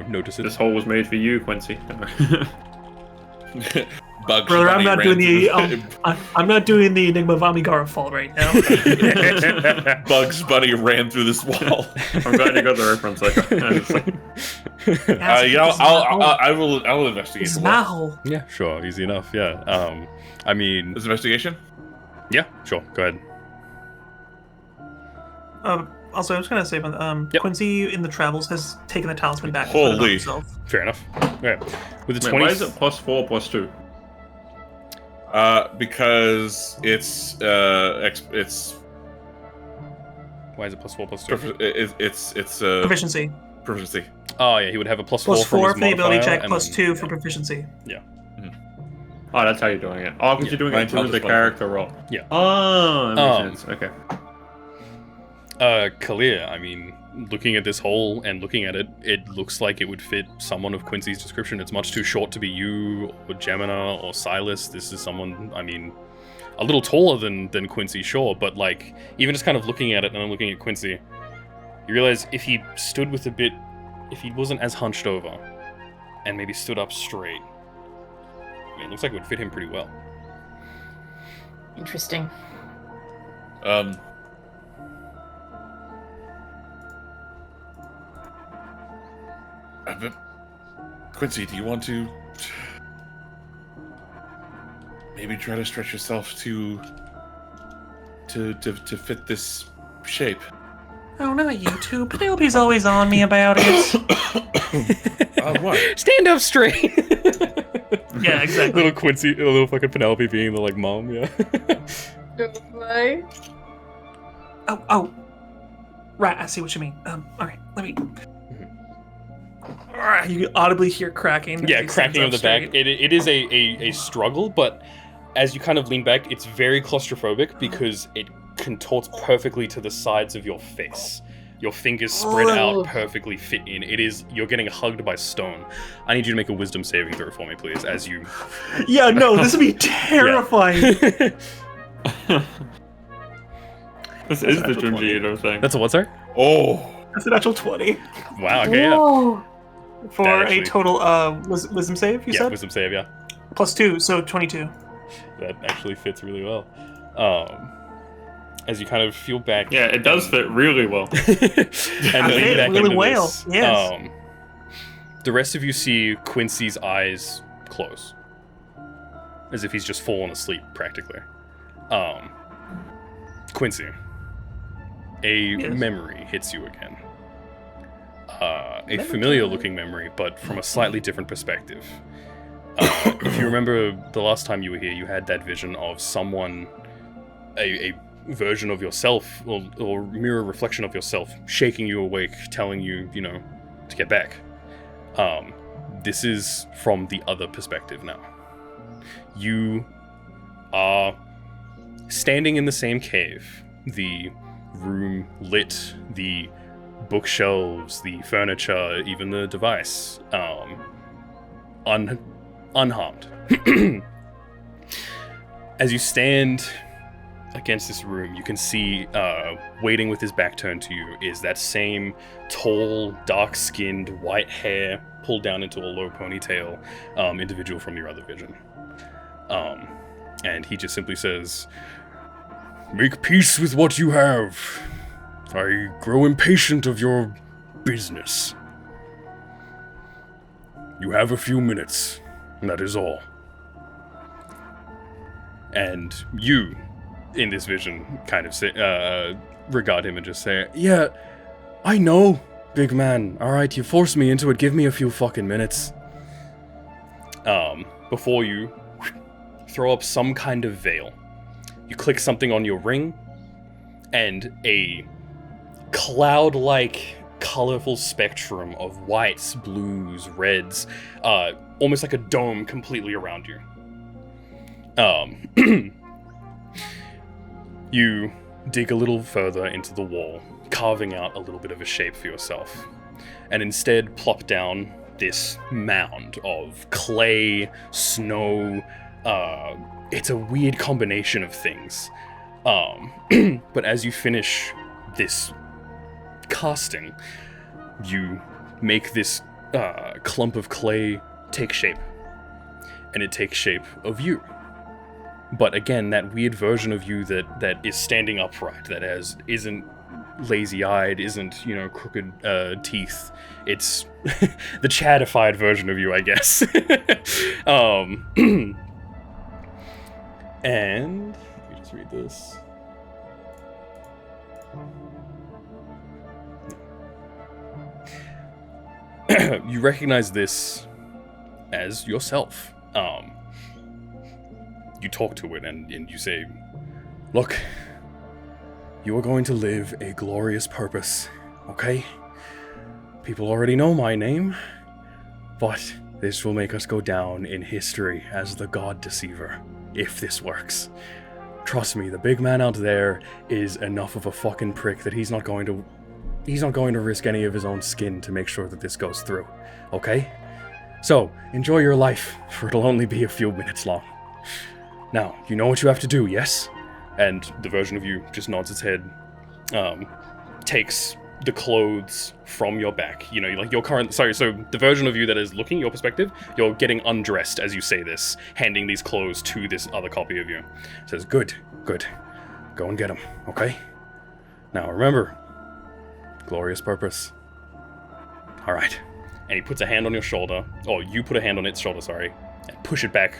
notice it. This hole was made for you, Quincy. Bugs Brother, I'm Bunny not ran doing through the I'm not doing the Enigma of Amigara fault right now. Bugs Bunny ran through this wall. I'm glad you got the reference. I'll investigate. It's the my wall. hole. Yeah, sure, easy enough. Yeah. I mean, Is investigation? yeah, sure. Go ahead. Also, I was gonna say, Yep. Quincy in the travels has taken the talisman back and put it on Holy. himself. Fair enough. Okay. With the Wait, 20. why is it +4 +2? Because it's Why is it +4 +2? it's Proficiency. proficiency. Oh yeah, he would have a +4 +4 from his for the ability modifier, check, and then- +2 for proficiency. Oh, that's how you're doing it. Oh, because you're doing my it in terms of the intelligence character roll. Yeah. Oh, that makes sense. Okay. Kelyrr, I mean, looking at this hole and looking at it, it looks like it would fit someone of Quincy's description. It's much too short to be you or Gemina or Sylas. This is someone, I mean, a little taller than Quincy, sure, but like, even just kind of looking at it and then looking at Quincy, you realize if he stood with if he wasn't as hunched over and maybe stood up straight, I mean, it looks like it would fit him pretty well. Interesting. But Quincy, do you want to maybe try to stretch yourself to fit this shape? Oh, not you two. Penelope's always on me about it. What? Stand up straight! Yeah, exactly. Little Quincy, a little fucking Penelope being the like mom, yeah. Oh. Right, I see what you mean. Alright, let me... Alright, you can audibly hear cracking. Yeah, He cracking of stands the up back. straight. It is a struggle, but as you kind of lean back, it's very claustrophobic because it contorts perfectly to the sides of your face. Your fingers spread Oh. out perfectly fit in. You're getting hugged by stone. I need you to make a wisdom saving throw for me, please, as you... Yeah, no, this would be terrifying. This is the That's Jim 20. Gito thing. That's a what, sir? Oh, That's a natural 20. Wow, okay, yeah. Whoa. For That a actually- total, wisdom save, you Yeah, said? wisdom save, yeah. +2, so 22. That actually fits really well. As you kind of feel back... Yeah, it does fit really well. and I lean fit back really into well, this, yes. the rest of you see Quincy's eyes close, as if he's just fallen asleep, practically. Quincy, Yes. memory hits you again. A familiar-looking memory, but from a slightly different perspective. If you remember the last time you were here, you had that vision of someone, a version of yourself, or mirror reflection of yourself, shaking you awake, telling you, to get back. This is from the other perspective now. You are standing in the same cave, the room lit, the bookshelves, the furniture, even the device, unharmed. As you stand against this room, you can see, waiting with his back turned to you, is that same tall, dark-skinned, white hair pulled down into a low ponytail individual from your other vision. And he just simply says, "Make peace with what you have. I grow impatient of your business. You have a few minutes, and that is all." And you, in this vision, kind of say, regard him and just say, "Yeah, I know, big man. Alright, you forced me into it. Give me a few fucking minutes." Before you throw up some kind of veil, you click something on your ring, and a cloud-like, colorful spectrum of whites, blues, reds, almost like a dome completely around you. You dig a little further into the wall, carving out a little bit of a shape for yourself, and instead plop down this mound of clay, snow. It's a weird combination of things. But as you finish this casting, you make this clump of clay take shape, and it takes shape of you. But again, that weird version of you that is standing upright, that isn't lazy-eyed, isn't, crooked teeth. It's the chadified version of you, I guess. And let me just read this. You recognize this as yourself. You talk to it and you say, "Look, you are going to live a glorious purpose, okay? People already know my name, but this will make us go down in history as the God Deceiver, if this works. Trust me, the big man out there is enough of a fucking prick that he's not going to risk any of his own skin to make sure that this goes through, okay? So, enjoy your life, for it'll only be a few minutes long. Now, you know what you have to do, yes?" And the version of you just nods its head, takes the clothes from your back. So the version of you that is looking, your perspective, you're getting undressed as you say this, handing these clothes to this other copy of you. Says, good. Go and get them, okay? Now remember, glorious purpose. Alright. And he puts a hand on your shoulder, or you put a hand on its shoulder, sorry, and push it back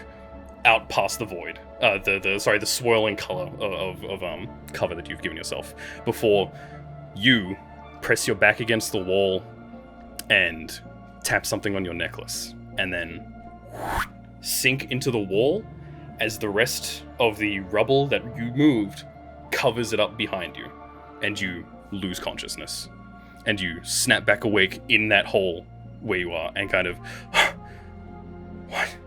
out past the void. The swirling color of cover that you've given yourself, before you press your back against the wall and tap something on your necklace, and then sink into the wall as the rest of the rubble that you moved covers it up behind you, and you lose consciousness, and you snap back awake in that hole where you are, and kind of what?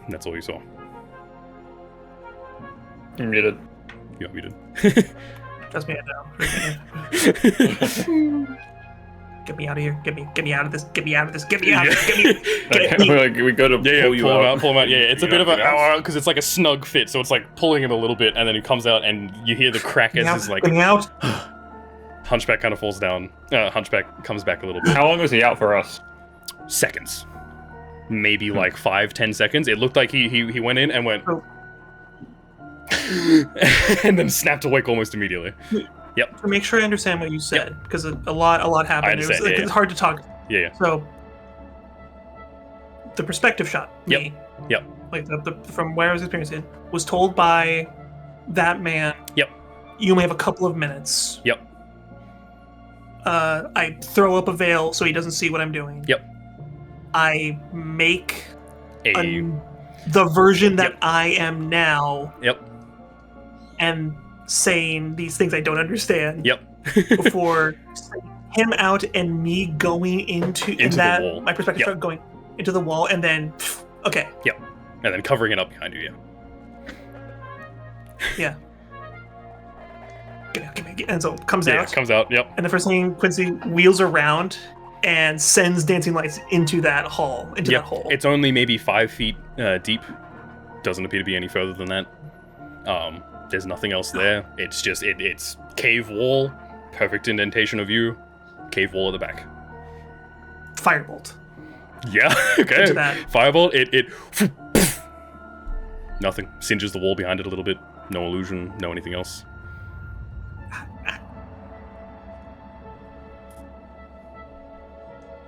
And that's all you saw. You're muted. You're muted. That's me now. Get me out of here. Get me out of this. Get me out of this. Get me out of this. Get me. We go to pull you out. Pull him out. Yeah, it's a bit of a because it's like a snug fit, so it's like pulling him a little bit, and then he comes out, and you hear the crack as his like. Get me out. Hunchback kind of falls down. Hunchback comes back a little bit. How long was he out for us? Seconds. Maybe like 5-10 seconds. It looked like he went in and went and then snapped awake almost immediately. Yep. To make sure I understand what you said, because a lot happened. It's hard to talk. Yeah. So the perspective shot. Yep. Like the from where I was experiencing, was told by that man. Yep. You may have a couple of minutes. Yep. I throw up a veil so he doesn't see what I'm doing. Yep. I make the version that I am now. Yep. And saying these things I don't understand. Yep. Before him out and me going into that the wall. My perspective started going into the wall, and then okay. Yep. And then covering it up behind you. Yeah. Yeah. And so it comes out. Comes out, yep. And the first thing, Quincy wheels around and sends dancing lights into that hall, that hole. It's only maybe 5 feet deep. Doesn't appear to be any further than that. There's nothing else there. It's just, it's cave wall, perfect indentation of you, cave wall at the back. Firebolt. Yeah, okay. Into that. Firebolt, it nothing. Singes the wall behind it a little bit. No illusion, no anything else.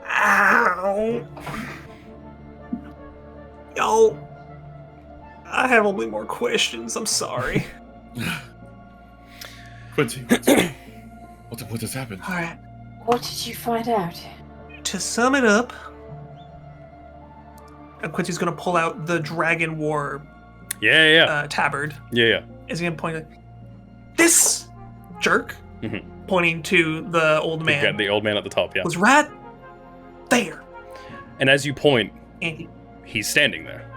Ow. Yo. I have only more questions. I'm sorry. Quincy, what has happened? All right. What did you find out? To sum it up, Quincy's going to pull out the Dragon War tabard. Yeah. Is he going to point at this jerk, pointing to the old man. The old man at the top, yeah. Was right there. And as you point, And he's standing there.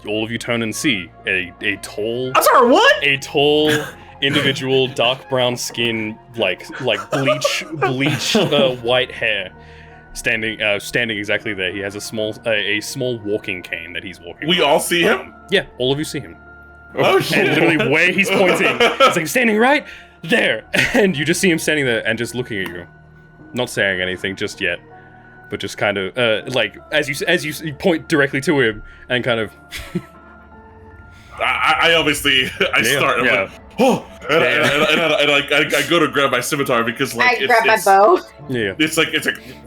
All of you turn and see a tall... I'm sorry, what? A tall individual, dark brown skin, like bleach white hair, standing exactly there. He has a small walking cane that he's walking. We all see him? Yeah, all of you see him. Oh shit! And literally where he's pointing, it's like standing right there, and you just see him standing there and just looking at you, not saying anything just yet, but just kind of like as you point directly to him and kind of. I obviously start. I'm like, oh, and I go to grab my scimitar because like I grab my bow. Yeah, it's like you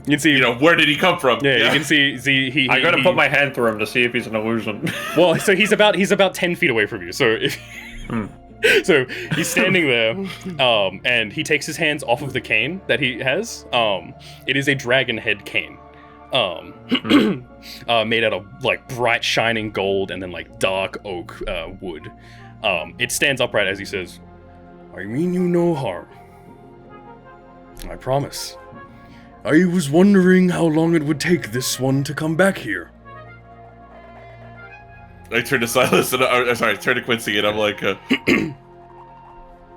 can see, where did he come from? Yeah, you can see he. I gotta put my hand through him to see if he's an illusion. Well, so he's about 10 feet away from you. So if so he's standing there, and he takes his hands off of the cane that he has. It is a dragon head cane. Made out of like bright shining gold and then like dark oak wood. It stands upright as he says, "I mean you no harm. I promise. I was wondering how long it would take this one to come back here." I turn to Sylas and I turn to Quincy and I'm like,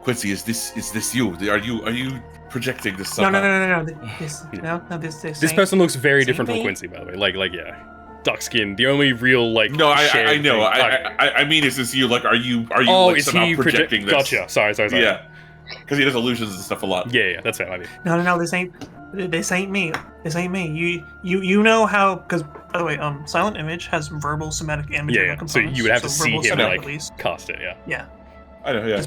Quincy, is this you? Are you projecting this somehow? No. This person looks very different from Quincy, by the way. Like yeah, dark skin. The only real like. No, I know. I mean, is this you? Like, are you like, is somehow he projecting this? Gotcha. Sorry. Yeah, because he does illusions and stuff a lot. Yeah, that's fair. I mean. No. This ain't me. This ain't me. You know how? Because by the way, Silent Image has verbal somatic imagery. Yeah. So you would have to see him like cast it. Yeah. Yeah. I know, yeah.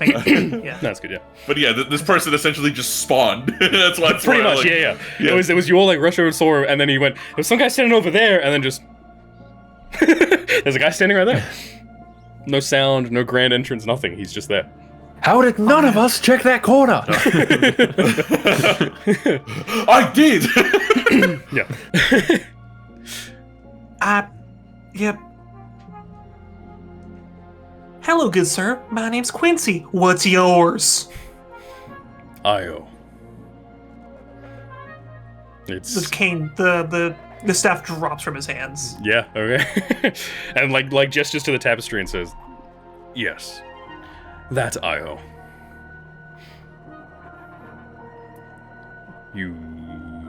Yeah. That's good, yeah. But yeah, this person essentially just spawned. That's why. Pretty much, like, yeah. It was you all like rush over and saw him, and then he went, "There's some guy standing over there," and then just there's a guy standing right there. No sound, no grand entrance, nothing. He's just there. How did none of us check that corner? I did. Yeah. Yep. Hello, good sir. My name's Quincy. What's yours? Io. It's the cane. The staff drops from his hands. Yeah. Okay. And like gestures to the tapestry and says, "Yes, that's Io. You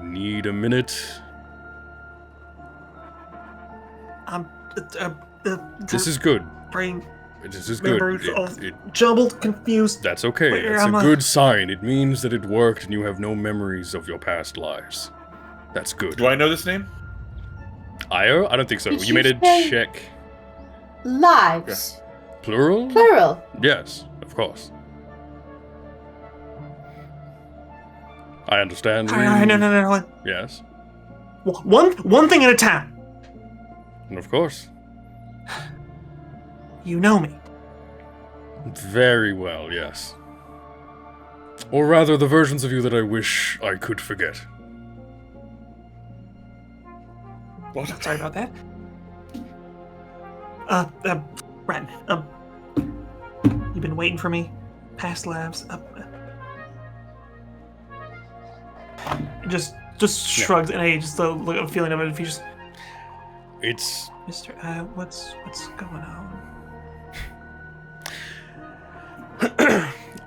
need a minute?" This is good. Brain. This is good. Jumbled, confused. That's okay. It's a good sign. It means that it worked and you have no memories of your past lives. That's good. Do I know this name? Io? I don't think so. Did You made a you say check. Lives. Plural? Plural. Yes, of course. I understand. No. Yes. One thing at a time. Of course. You know me. Very well, yes. Or rather, the versions of you that I wish I could forget. What? Sorry about that. Ren, you've been waiting for me? Past lives? Just shrugs, and I just look, I'm feeling of it. If you just... It's... Mr. What's going on?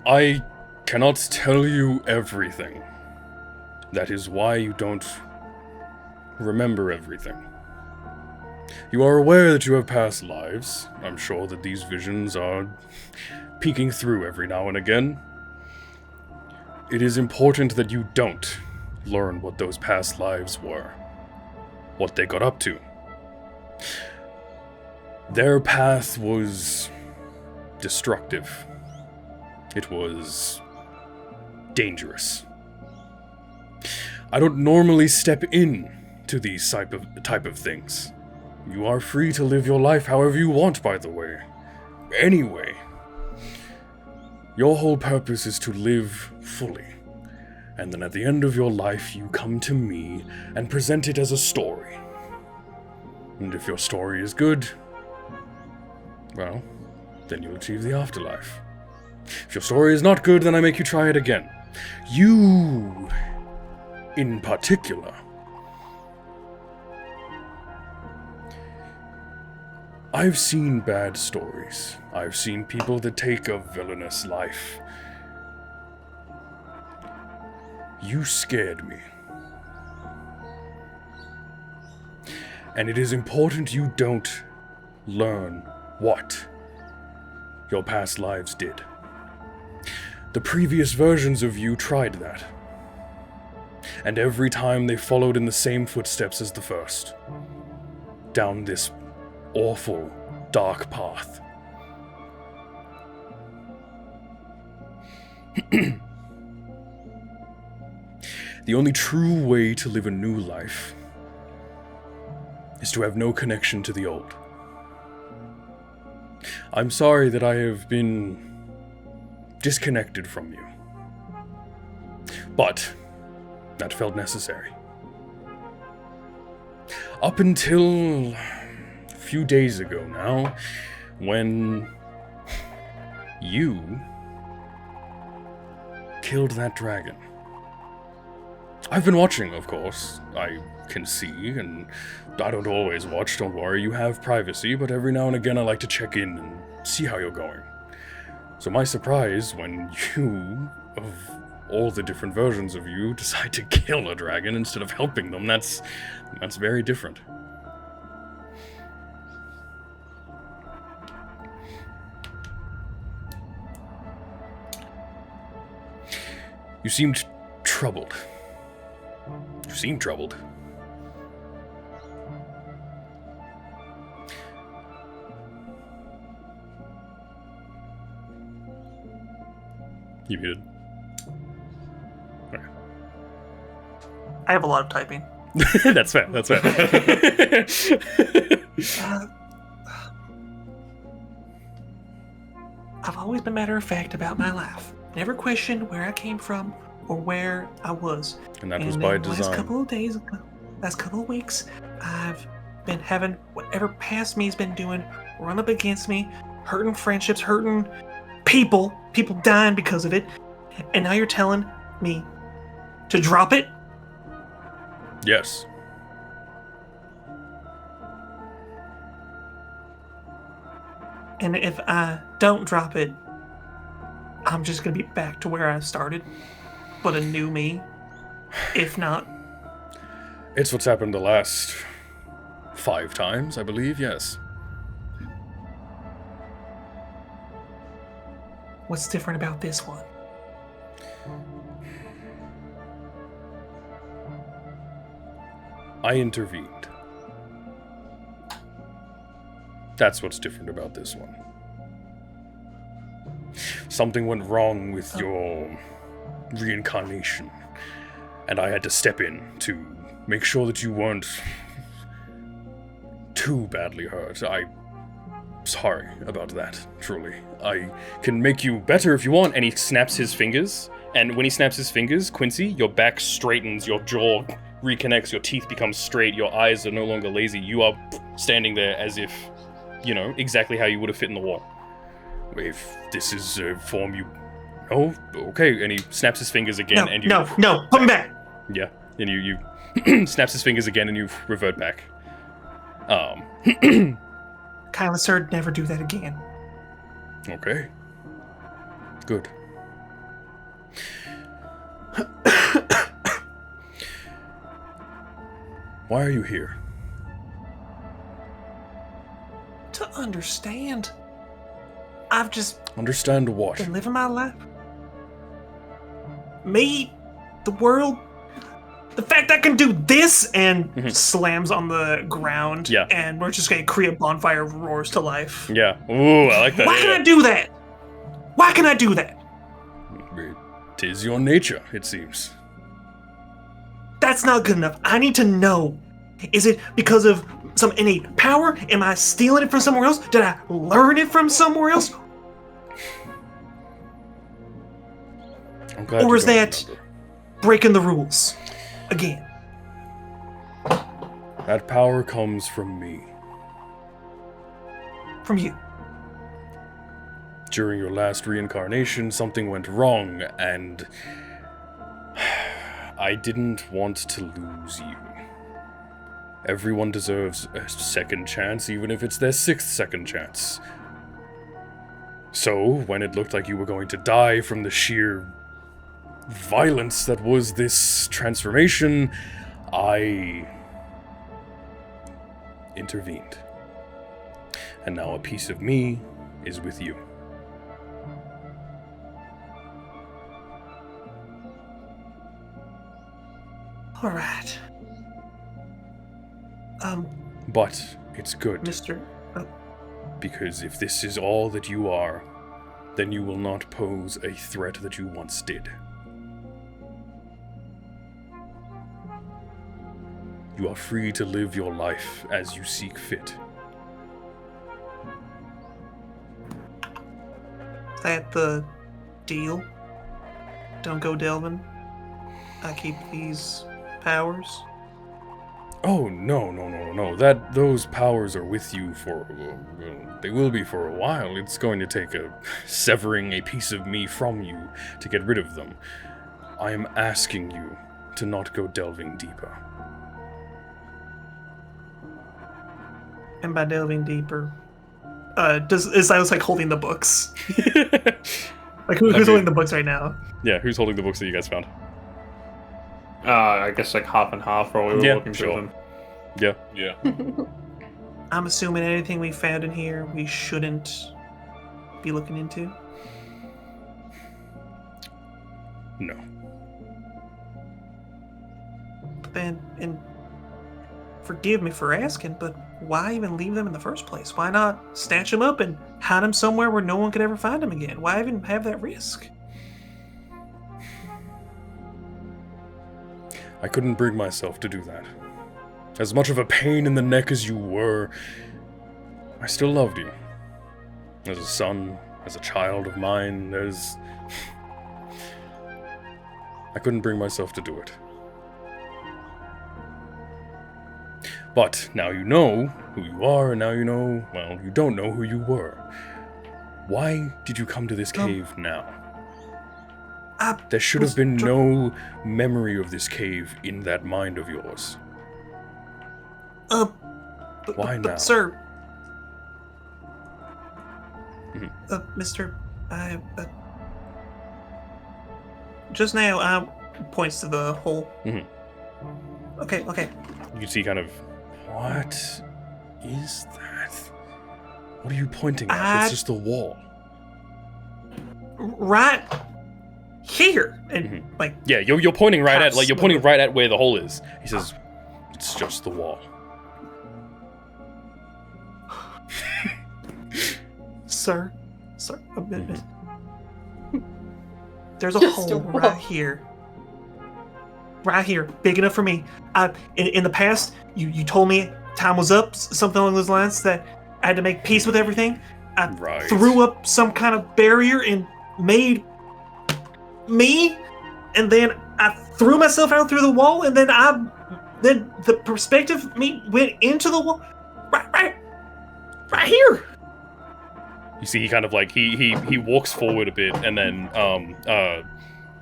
I cannot tell you everything. That is why you don't remember everything. You are aware that you have past lives. I'm sure that these visions are peeking through every now and again. It is important that you don't learn what those past lives were, what they got up to. Their path was destructive. It was dangerous. I don't normally step in to these type of things. You are free to live your life however you want, by the way. Anyway, your whole purpose is to live fully. And then at the end of your life, you come to me and present it as a story. And if your story is good, well, then you'll achieve the afterlife. If your story is not good, then I make you try it again. You, in particular, I've seen bad stories. I've seen people that take a villainous life. You scared me. And it is important you don't learn what your past lives did. The previous versions of you tried that. And every time they followed in the same footsteps as the first. Down this awful, dark path. The only true way to live a new life is to have no connection to the old. I'm sorry that I have been disconnected from you. But that felt necessary. Up until a few days ago now, when you killed that dragon. I've been watching, of course. I can see, and I don't always watch, don't worry, you have privacy, but every now and again I like to check in and see how you're going. So my surprise when you, of all the different versions of you, decide to kill a dragon instead of helping them, that's very different. You seemed troubled. You seem troubled. You muted. Okay. I have a lot of typing. That's fair. That's fair. I've always been matter of fact about my life. Never questioned where I came from or where I was. And that was by the design. Last couple of weeks, I've been having whatever past me's been doing run up against me, hurting friendships, hurting people dying because of it. And now you're telling me to drop it? Yes. And if I don't drop it, I'm just gonna be back to where I started, but a new me. If not, it's what's happened the last 5 times, I believe. Yes. What's different about this one? I intervened. That's what's different about this one. Something went wrong with your reincarnation, and I had to step in to make sure that you weren't too badly hurt. I'm sorry about that, truly. I can make you better if you want. And he snaps his fingers, and when he snaps his fingers, Quincy, your back straightens, your jaw reconnects, your teeth become straight, your eyes are no longer lazy. You are standing there as if, you know, exactly how you would have fit in the wall. If this is a form you... Oh, okay. And he snaps his fingers again, and you... No, put him back! Yeah, and you snaps his fingers again, and you revert back. Kyla, sir, never do that again. Okay. Good. Why are you here? To understand. I've just Understand what? been living my life. Me, the world, the fact I can do this, and slams on the ground. Yeah. And we're just gonna create a bonfire of roars to life. Yeah. Ooh, I like that. Why can I do that? Why can I do that? It is your nature, it seems. That's not good enough. I need to know. Is it because of some innate power? Am I stealing it from somewhere else? Did I learn it from somewhere else? I'm glad Or you is don't that remember. breaking the rules? Again. That power comes from me. From you. During your last reincarnation, something went wrong, and I didn't want to lose you. Everyone deserves a second chance, even if it's their 6th second chance. So, when it looked like you were going to die from the sheer violence that was this transformation, I intervened. And now a piece of me is with you. All right. But it's good, Mr. because if this is all that you are, then you will not pose a threat that you once did. You are free to live your life as you seek fit. Is that the deal? Don't go delving. I keep these powers. Oh, no. Those powers are with you for, they will be for a while. It's going to take severing a piece of me from you to get rid of them. I am asking you to not go delving deeper. And by delving deeper, is Sylas like holding the books? Like who's holding the books right now? Yeah, who's holding the books that you guys found? I guess like half and half while we were walking through them. Yeah. Yeah. I'm assuming anything we found in here we shouldn't be looking into. No. And forgive me for asking, but why even leave them in the first place? Why not snatch them up and hide them somewhere where no one could ever find them again? Why even have that risk? I couldn't bring myself to do that. As much of a pain in the neck as you were, I still loved you. As a son, as a child of mine, I couldn't bring myself to do it. But now you know who you are, and now you know, well, you don't know who you were. Why did you come to this cave now? There should have been no memory of this cave in that mind of yours. Why now? Sir. Mm-hmm. Mr. Just now, points to the hole. Mm-hmm. Okay. You can see kind of, what is that? What are you pointing at? It's just a wall. Right here. And like, yeah, you're pointing right at, like, you're pointing right at where the hole is. He says, it's just the wall. Sir, there's a hole right here. Right here, big enough for me. In the past, you told me time was up, something along those lines, that I had to make peace with everything. I threw up some kind of barrier and made me, and then I threw myself out through the wall, and then the perspective of me went into the wall, right here. You see, he kind of like he walks forward a bit, and then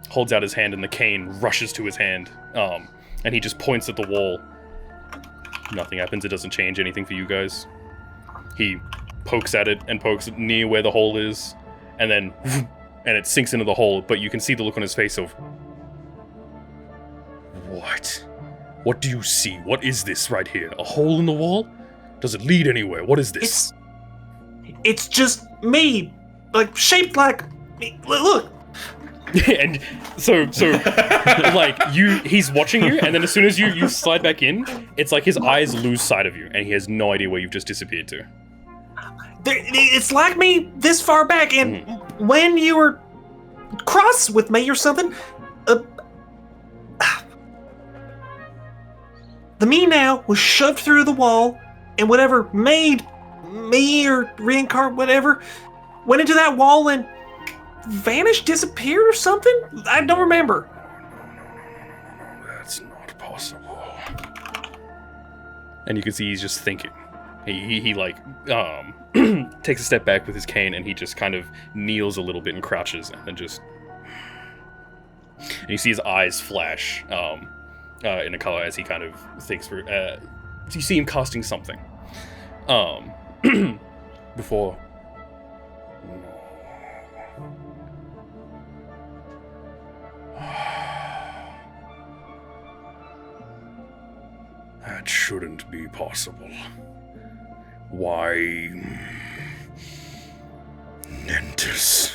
holds out his hand, and the cane rushes to his hand, and he just points at the wall. Nothing happens. It doesn't change anything for you guys. He pokes at it and pokes near where the hole is, and then and it sinks into the hole, but you can see the look on his face of, what? What do you see? What is this right here? A hole in the wall? Does it lead anywhere? What is this? It's just me, like shaped like me. Look. And so like he's watching you, and then as soon as you slide back in, it's like his eyes lose sight of you, and he has no idea where you've just disappeared to. It's like me this far back, and when you were cross with me or something, the me now was shoved through the wall, and whatever made me or reincarnate whatever went into that wall and vanished, disappeared or something? I don't remember. No, that's not possible. And you can see he's just thinking. He like takes a step back with his cane, and he just kind of kneels a little bit and crouches, and then just. And you see his eyes flash in a color as he kind of thinks for. You see him casting something. Before. That shouldn't be possible. Why... Nentis.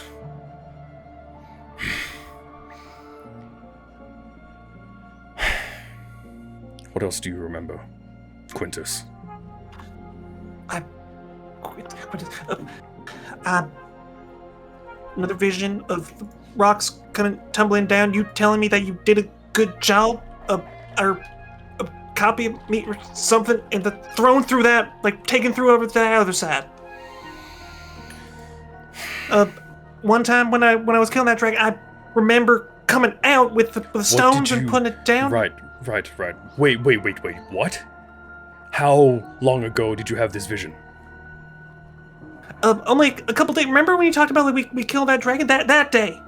What else do you remember, Quintus? Another vision of the rocks kind of tumbling down. You telling me that you did a good job, or a copy of me or something, and thrown through that, like taken through over to the other side. One time when I was killing that dragon, I remember coming out with the stones and putting it down. Right. Wait. What? How long ago did you have this vision? Only a couple days. Remember when you talked about like we killed that dragon that day?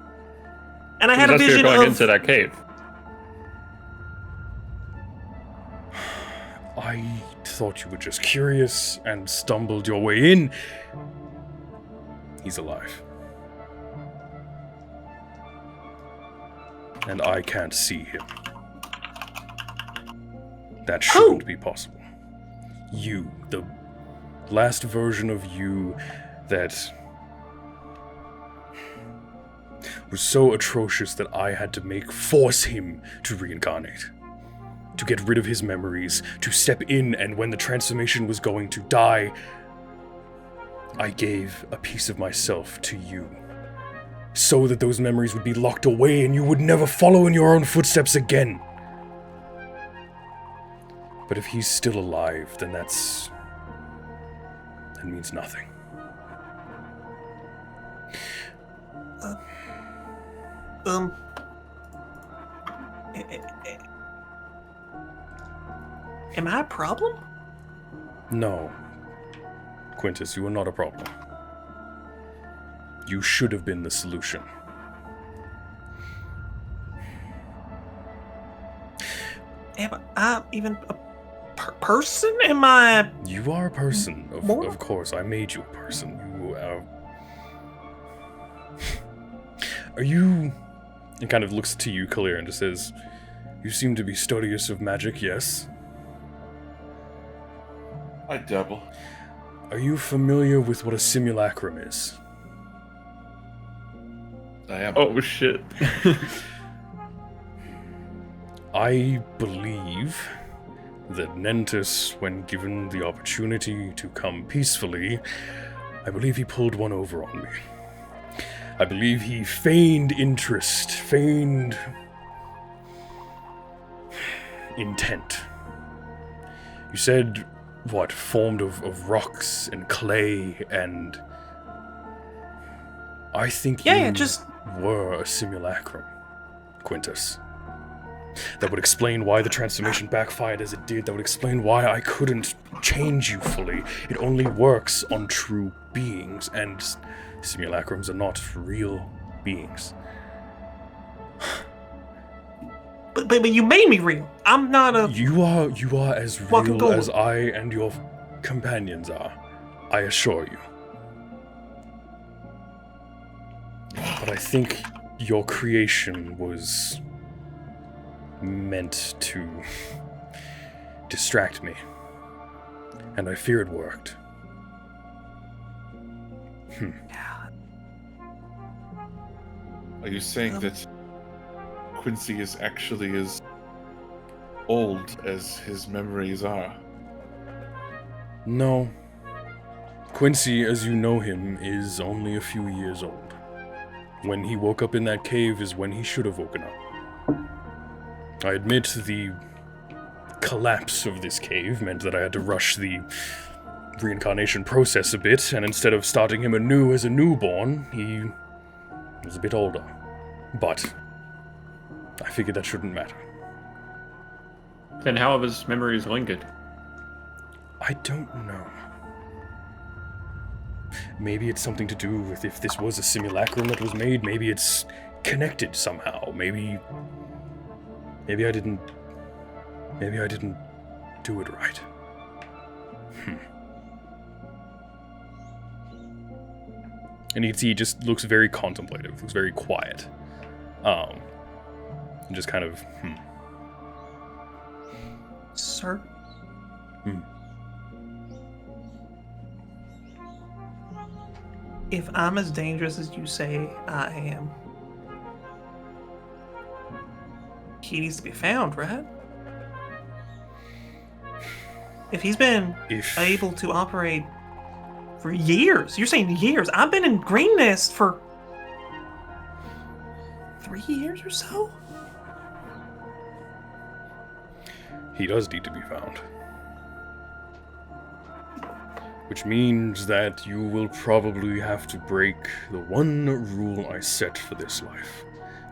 And I had a vision going of into that cave. I thought you were just curious and stumbled your way in. He's alive. And I can't see him. That shouldn't be possible. You, the last version of you that was so atrocious that I had to force him to reincarnate. To get rid of his memories, to step in, and when the transformation was going to die, I gave a piece of myself to you. So that those memories would be locked away and you would never follow in your own footsteps again. But if he's still alive, then that means nothing. Am I a problem? No. Quintus, you are not a problem. You should have been the solution. Am I even a person? Am I... You are a person, of course. I made you a person. You are you... It kind of looks to you, Kelyrr, and just says, you seem to be studious of magic, yes? I dabble. Are you familiar with what a simulacrum is? I am. Oh, shit. I believe that Nentis, when given the opportunity to come peacefully, I believe he pulled one over on me. I believe he feigned interest, feigned intent. You said, what, formed of rocks and clay, and I think you were a simulacrum, Quintus. That would explain why the transformation backfired as it did. That would explain why I couldn't change you fully. It only works on true beings, and simulacrums are not real beings. But you made me real. I'm not a... You are as real as I and your companions are. I assure you. But I think your creation was meant to distract me. And I fear it worked. Are you saying that Quincy is actually as old as his memories are? No. Quincy, as you know him, is only a few years old. When he woke up in that cave is when he should have woken up. I admit the collapse of this cave meant that I had to rush the reincarnation process a bit, and instead of starting him anew as a newborn, he was a bit older. But I figured that shouldn't matter. Then how have his memories lingered? I don't know. Maybe it's something to do with if this was a simulacrum that was made, maybe it's connected somehow. Maybe I didn't do it right. And he just looks very contemplative, looks very quiet. And just kind of, Sir? If I'm as dangerous as you say I am, he needs to be found, right? If he's been able to operate for years, you're saying years. I've been in Green Nest for 3 years or so? He does need to be found. Which means that you will probably have to break the one rule I set for this life.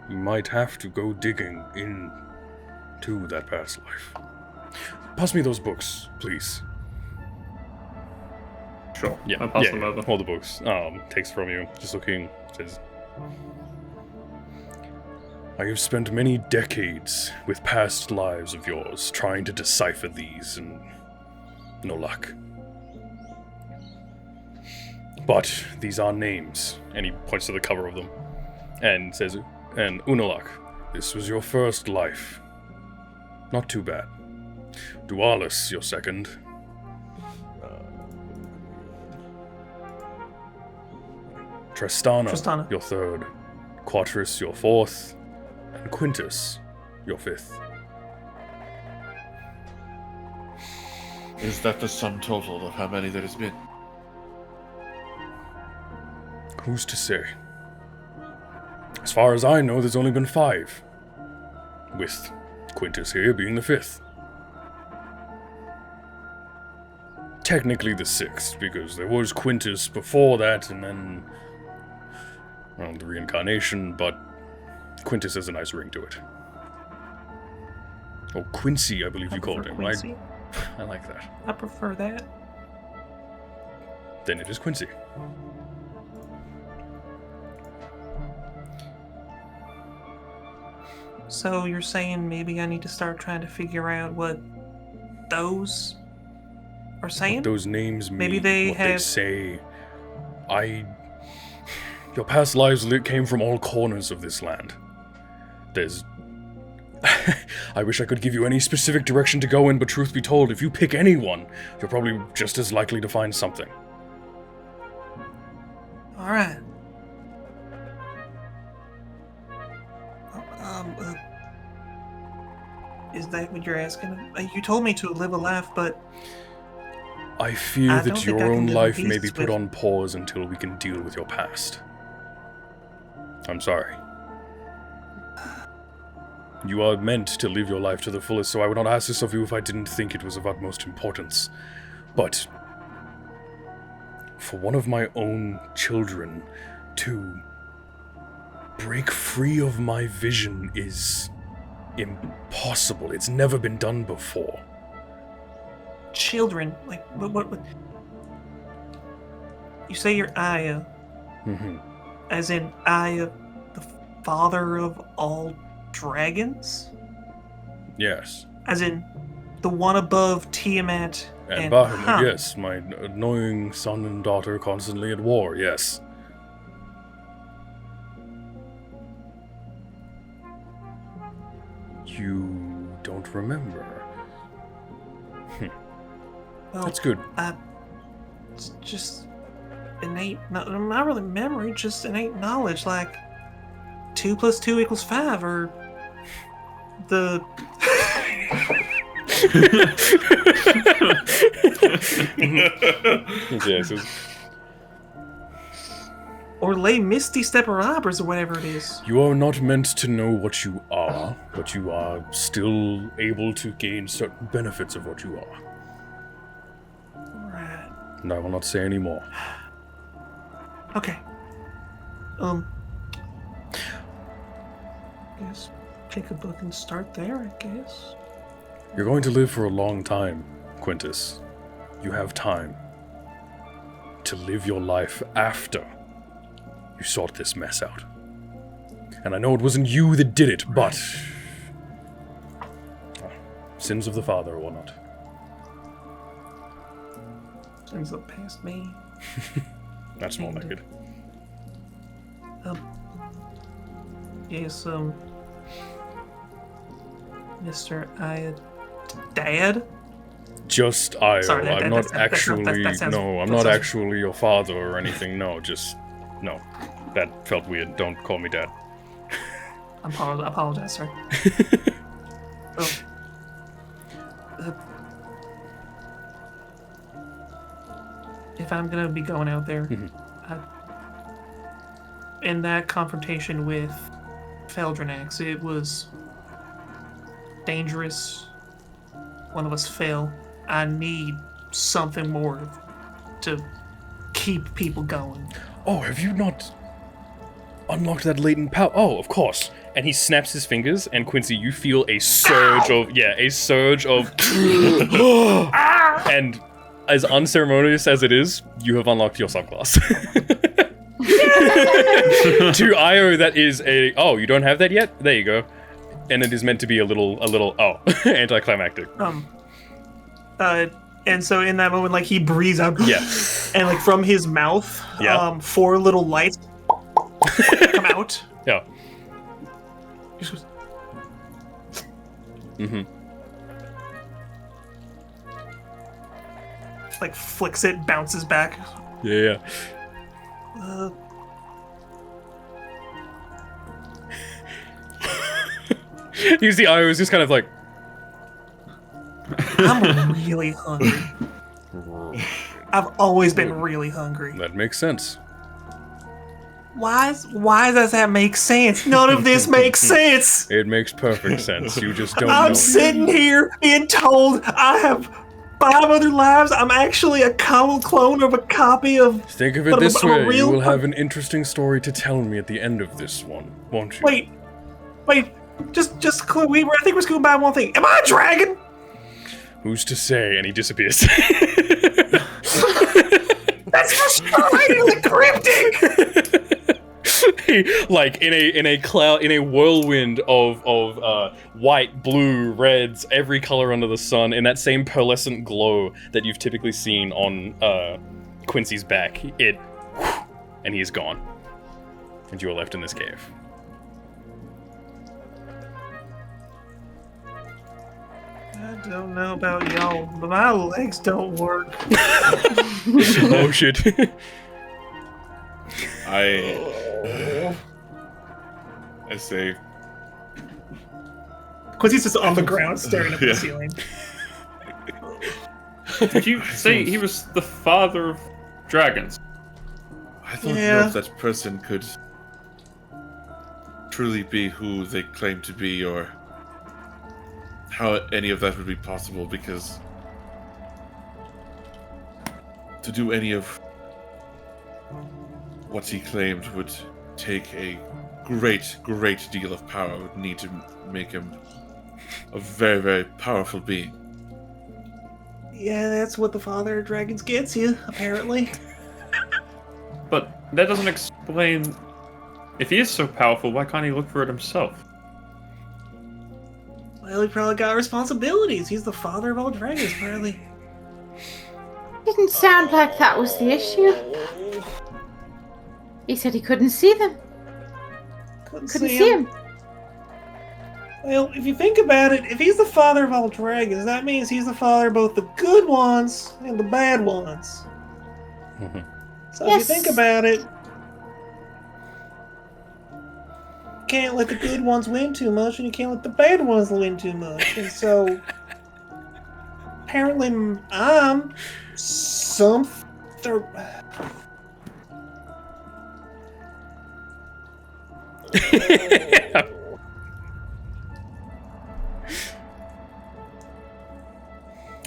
You might have to go digging into that past life. Pass me those books, please. Sure. Yeah, I'll pass them over. Hold the books. Takes from you. Just looking. Says, I have spent many decades with past lives of yours trying to decipher these, and no luck. But these are names, and he points to the cover of them, and says, and Unalak, this was your first life. Not too bad. Dualis, your second. Tristana, your third. Quatris, your fourth. And Quintus, your fifth. Is that the sum total of how many there has been? Who's to say? As far as I know, there's only been 5. With Quintus here being the 5th. Technically the 6th, because there was Quintus before that, and then the reincarnation, but Quintus has a nice ring to it. Oh, Quincy, I believe you called him, Quincy. right? I like that. I prefer that. Then it is Quincy. So you're saying maybe I need to start trying to figure out what those are saying? What those names mean, Maybe they what they have... say. Your past lives came from all corners of this land. There's... I wish I could give you any specific direction to go in, but truth be told, if you pick anyone, you're probably just as likely to find something. Alright. Is that what you're asking? You told me to live a life, but... I fear I don't that think your I can own live life in may be peace put with- on pause until we can deal with your past. I'm sorry. You are meant to live your life to the fullest, so I would not ask this of you if I didn't think it was of utmost importance. But for one of my own children to break free of my vision is impossible. It's never been done before. Children? Like, what? You say you're Aya, Mm-hmm. as in Aya, the father of all dragons? Yes. As in, the one above Tiamat And and Bahamut, yes. My annoying son and daughter constantly at war, yes. you don't remember. Well, That's good. It's just innate, not really memory, just innate knowledge, like 2 + 2 = 5, or the... Yes, Or lay misty steparabras, or whatever it is. you are not meant to know what you are, but you are still able to gain certain benefits of what you are. Right. And I will not say any more. Okay. Guess pick a book and start there, I guess. You're going to live for a long time, Quintus. You have time to live your life after you sort this mess out. And I know it wasn't you that did it, but... sins of the father or whatnot. Sins up past me. That's more like it. Yes, Mr. Dad? Just Io. Sorry, I'm not that actually... sounds- No, I'm that not sounds- actually your father or anything. No, just... No. That felt weird. Don't call me Dad. I apologize, sir. If I'm gonna be going out there, in that confrontation with Fel'Drunaxx, it was dangerous. One of us fell. I need something more to keep people going. Oh, have you not unlocked that latent power? Oh, of course. And he snaps his fingers, and Quincy, you feel a surge of... Yeah, a surge of... And as unceremonious as it is, you have unlocked your subclass. To Io, that is a... Oh, you don't have that yet? There you go. And it is meant to be a little, anticlimactic. And so in that moment, like, he breathes out, Yeah. and like from his mouth, Yeah. 4 little lights come out. Yeah. He just goes, Mm-hmm. like, flicks it, bounces back. Yeah. You see Io is just kind of like... I'm really hungry. I've always been really hungry. That makes sense. Why does that make sense? None of this makes sense. It makes perfect sense. You just don't know. I'm sitting here being told I have 5 other lives. I'm actually a clone of a copy of... Think of it But this I'm a way. You real will have an interesting story to tell me at the end of this one, won't you? Wait. Just I think we're going by one thing. Am I a dragon? Who's to say? And he disappears. That's just really cryptic. Like in a cloud, in a whirlwind of white, blue, reds, every color under the sun, in that same pearlescent glow that you've typically seen on Quincy's back, and he is gone, and you are left in this cave. I don't know about y'all, but my legs don't work. Oh shit. I say, Quincy's just on the ground staring at Yeah. the ceiling. Did you say he was the father of dragons? I don't Yeah. know if that person could truly be who they claim to be, or how any of that would be possible, because to do any of what he claimed would take a great deal of power. Would need to make him a very, very powerful being. Yeah, that's what the father of dragons gets you, apparently. But that doesn't explain... If he is so powerful, why can't he look for it himself? Well, he probably got responsibilities. He's the father of all dragons, apparently. Didn't sound like that was the issue. He said he couldn't see them. Couldn't Couldn't see see him. him. Well, if you think about it, if he's the father of all dragons, that means he's the father of both the good ones and the bad ones. Mhm. So if you think about it, you can't let the good ones win too much, and you can't let the bad ones win too much. And so, apparently, I'm some...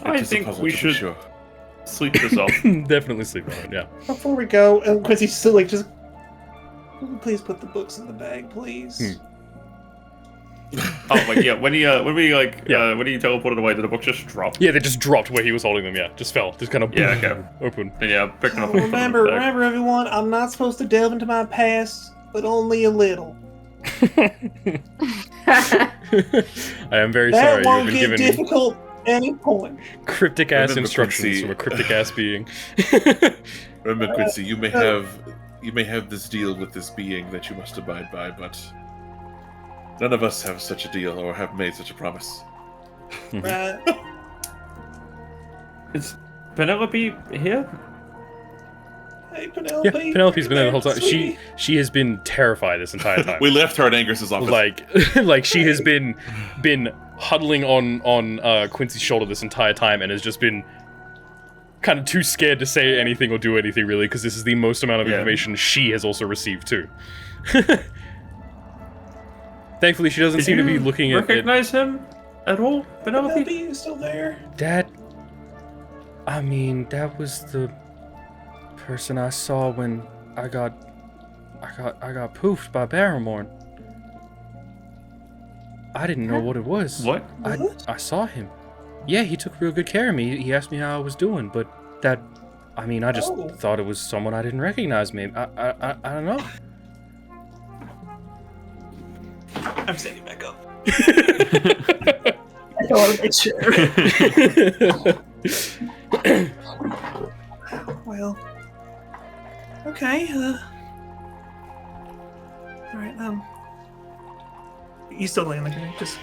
I think we should sleep this off. Definitely sleep on it, yeah. Before we go, Quincy's still like, just... Please put the books in the bag, please. Oh, like, yeah, when he teleported away, did the book just drop? Yeah, they just dropped where he was holding them, yeah. Just fell. Just kind of open. Then, yeah, picked them up. Remember, everyone, I'm not supposed to delve into my past, but only a little. I am very that sorry. won't You've been get given difficult at any point. cryptic-ass instructions from a cryptic-ass being. Remember, Quincy, you may have this deal with this being that you must abide by, but none of us have such a deal or have made such a promise. Right. Is Penelope here? Hey, Penelope. Yeah, Penelope's been there the whole time. Sweetie. She has been terrified this entire time. We left her at Angus's office. like she has been huddling on Quincy's shoulder this entire time and has just been kind of too scared to say anything or do anything really, because this is the most amount of information she has also received too. Thankfully, she doesn't seem to be looking at. Recognize him at all, Penelope? Penelope, you still there? That was the person I saw when I got poofed by Barrymore. I didn't know what it was. What? I saw him. Yeah, he took real good care of me. He asked me how I was doing, but I just thought it was someone I didn't recognize. Maybe I don't know. I'm standing back up. I don't want to make sure. Well, okay. All right. You still laying like just.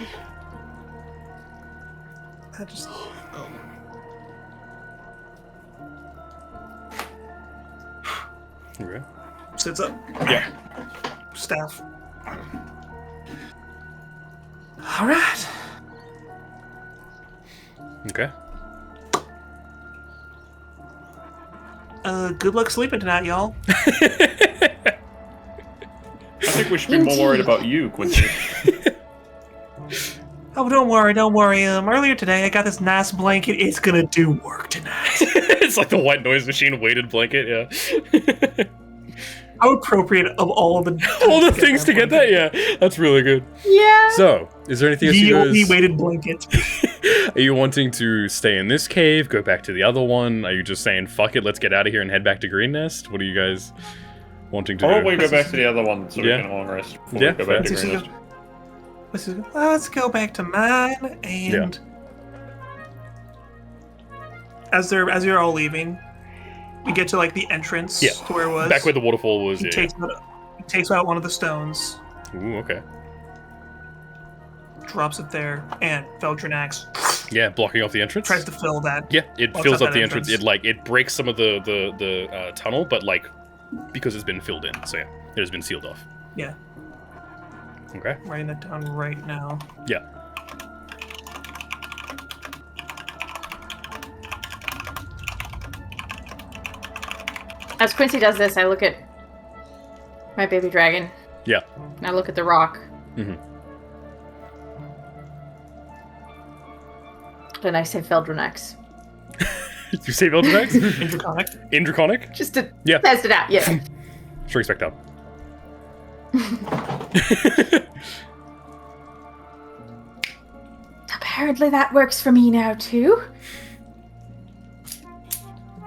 Okay. Sits up. Yeah. Staff. All right. Okay. Good luck sleeping tonight, y'all. I think we should be more worried about you, Quincy. Oh, don't worry. Earlier today, I got this nice blanket. It's gonna do work tonight. It's like the white noise machine weighted blanket, yeah. How appropriate of all the things to get that, yeah. That's really good. Yeah. So, is there anything else you guys... The weighted blanket. Are you wanting to stay in this cave, go back to the other one? Are you just saying, fuck it, let's get out of here and head back to Green Nest? What are you guys wanting to do? Probably go back to the other one so we can long rest. Yeah, go back to Green Nest. Let's go back to mine, and as you're all leaving, you get to like the entrance to where it was. Back where the waterfall was. He takes out one of the stones. Ooh, okay. Drops it there, and Fel'Drunaxx. Yeah, blocking off the entrance. Tries to fill that. Yeah, it fills up the entrance. It breaks some of the tunnel, but like because it's been filled in, so yeah, it has been sealed off. Yeah. Okay. Writing that down right now. Yeah. As Quincy does this, I look at my baby dragon. Yeah. And I look at the rock. Mm-hmm. And I say Fel'Drunaxx. You say Fel'Drunaxx? Draconic. Just to test it out, yeah. Sure, expect that. Apparently that works for me now, too.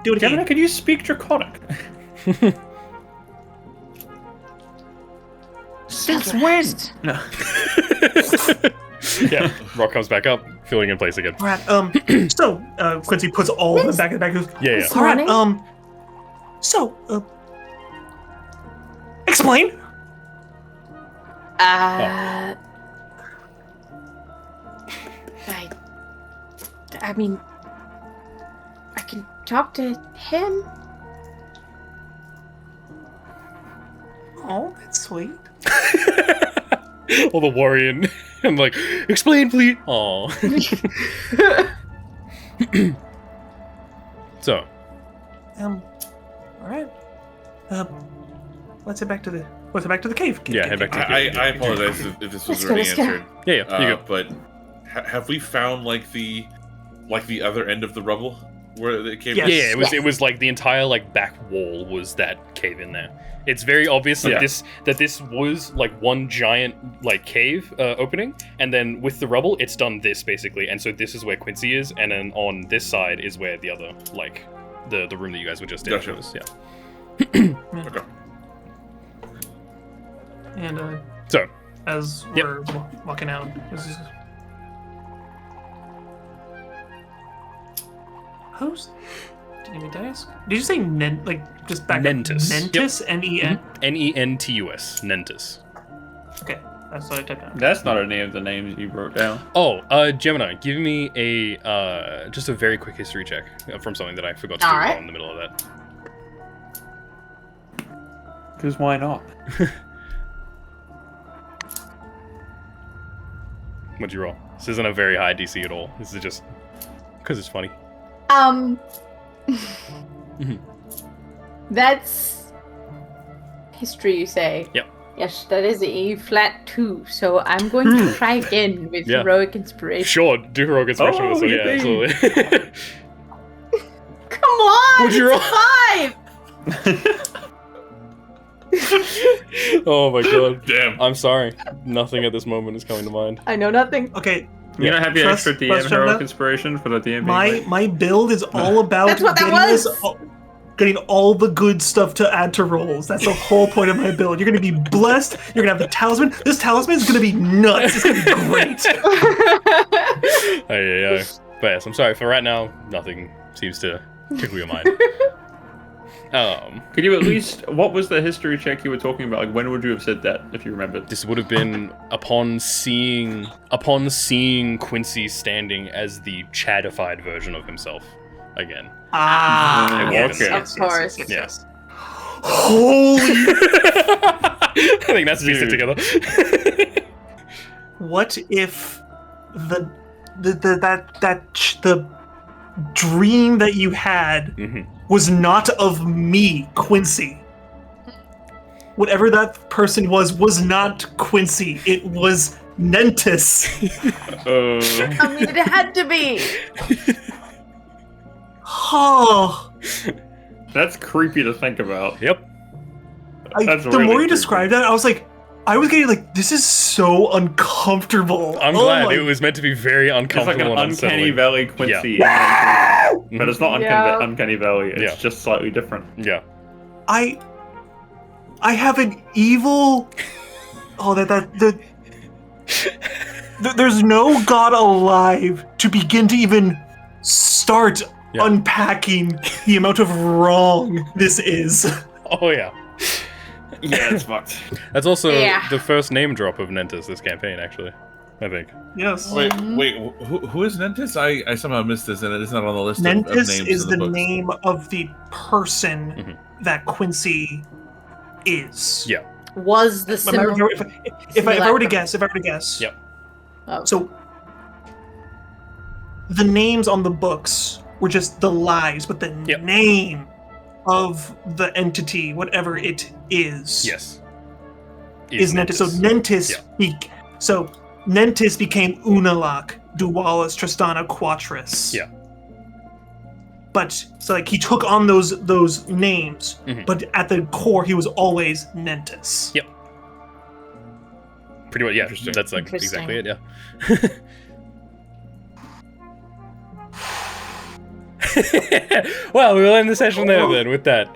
Do it again. Can you speak Draconic? Since when? No. Yeah, rock comes back up, filling in place again. All right. So Quincy puts all of it back in the bag. Yeah. All right. So explain. I mean, I can talk to him. Oh, that's sweet. All the worrying. I'm like, explain, please. Aw. So. All right. Let's head back to the cave. Yeah, head back to the cave. I apologize if this was Let's already go. answered. Yeah, you go. But have we found like the other end of the rubble where the cave? Yes. Yeah, it was like the entire like back wall was that cave in there. It's very obvious that this was like one giant like cave opening, and then with the rubble, it's done this basically, and so this is where Quincy is, and then on this side is where the other like the room that you guys were just in Gotcha. was. Yeah. Okay. And So as we're walking out, who's? Did you ask? Did you say just back? Nentus. Nentus. Yep. N-E-N. Nentus. Nentus. Okay, that's what I took out. That's not any of the names you wrote down. Oh, Gemini, give me a just a very quick history check from something that I forgot to do Alright. in the middle of that. Because why not? What'd you roll? This isn't a very high DC at all. This is just because it's funny. That's history, you say? Yep. Yes, that is a flat 2, so I'm going to try again with Yeah. heroic inspiration. Sure, do heroic inspiration. Oh, so yeah, yippee. absolutely. Come on! What'd you roll? It's 5! Oh my god. Damn. I'm sorry. Nothing at this moment is coming to mind. I know nothing. Okay, You don't have the Trust- extra DM trust heroic Gemini? inspiration for the DM being my late? my build is all about That's what that getting was! getting all the good stuff to add to rolls. That's the whole point of my build. You're gonna be blessed. You're gonna have the talisman. This talisman is gonna be nuts. It's gonna be great. Yeah. But yes, I'm sorry. For right now, nothing seems to tickle your mind. Could you at least... What was the history check you were talking about? Like, when would you have said that, if you remembered? This would have been upon seeing Quincy standing as the chadified version of himself again. Yes, okay. yes, Of course. yes, Yes. Holy! I think that's pieced it together. What if the dream that you had Mhm. was not of me, Quincy? Whatever that person was not Quincy. It was Nentus. I mean, it had to be. Oh, That's creepy to think about. Yep. That's the really more you creepy. described that, I was getting like, this is so uncomfortable. I'm Oh glad my- it was meant to be very It's like uncomfortable an and uncanny unsettling. valley Quincy. But it's not Yeah. uncanny valley. It's Yeah. just slightly different. Yeah. I have an evil. Oh, there's no god alive to begin to even start Yeah. unpacking the amount of wrong this is. Oh yeah. Yeah, it's fucked. That's also Yeah. the first name drop of Nentus this campaign, actually. I think. Yes. Wait, who is Nentus? I somehow missed this, and it is not on the list of Nentus names is in the the books. name of the person Mhm. that Quincy is. Yeah. Was the If I symbol. were to guess, Yep. Oh. So the names on the books were just the lies, but the Yep. name of the entity, whatever it is, Yes. is Nentus. So Nentus so Nentus became Unalak, Dualis, Tristana, Quatris. Yeah. But so like he took on those names, Mhm. but at the core he was always Nentus. Yep. Pretty much, yeah. Interesting. That's like Interesting. exactly it, yeah. Well, we'll end the session there then with that.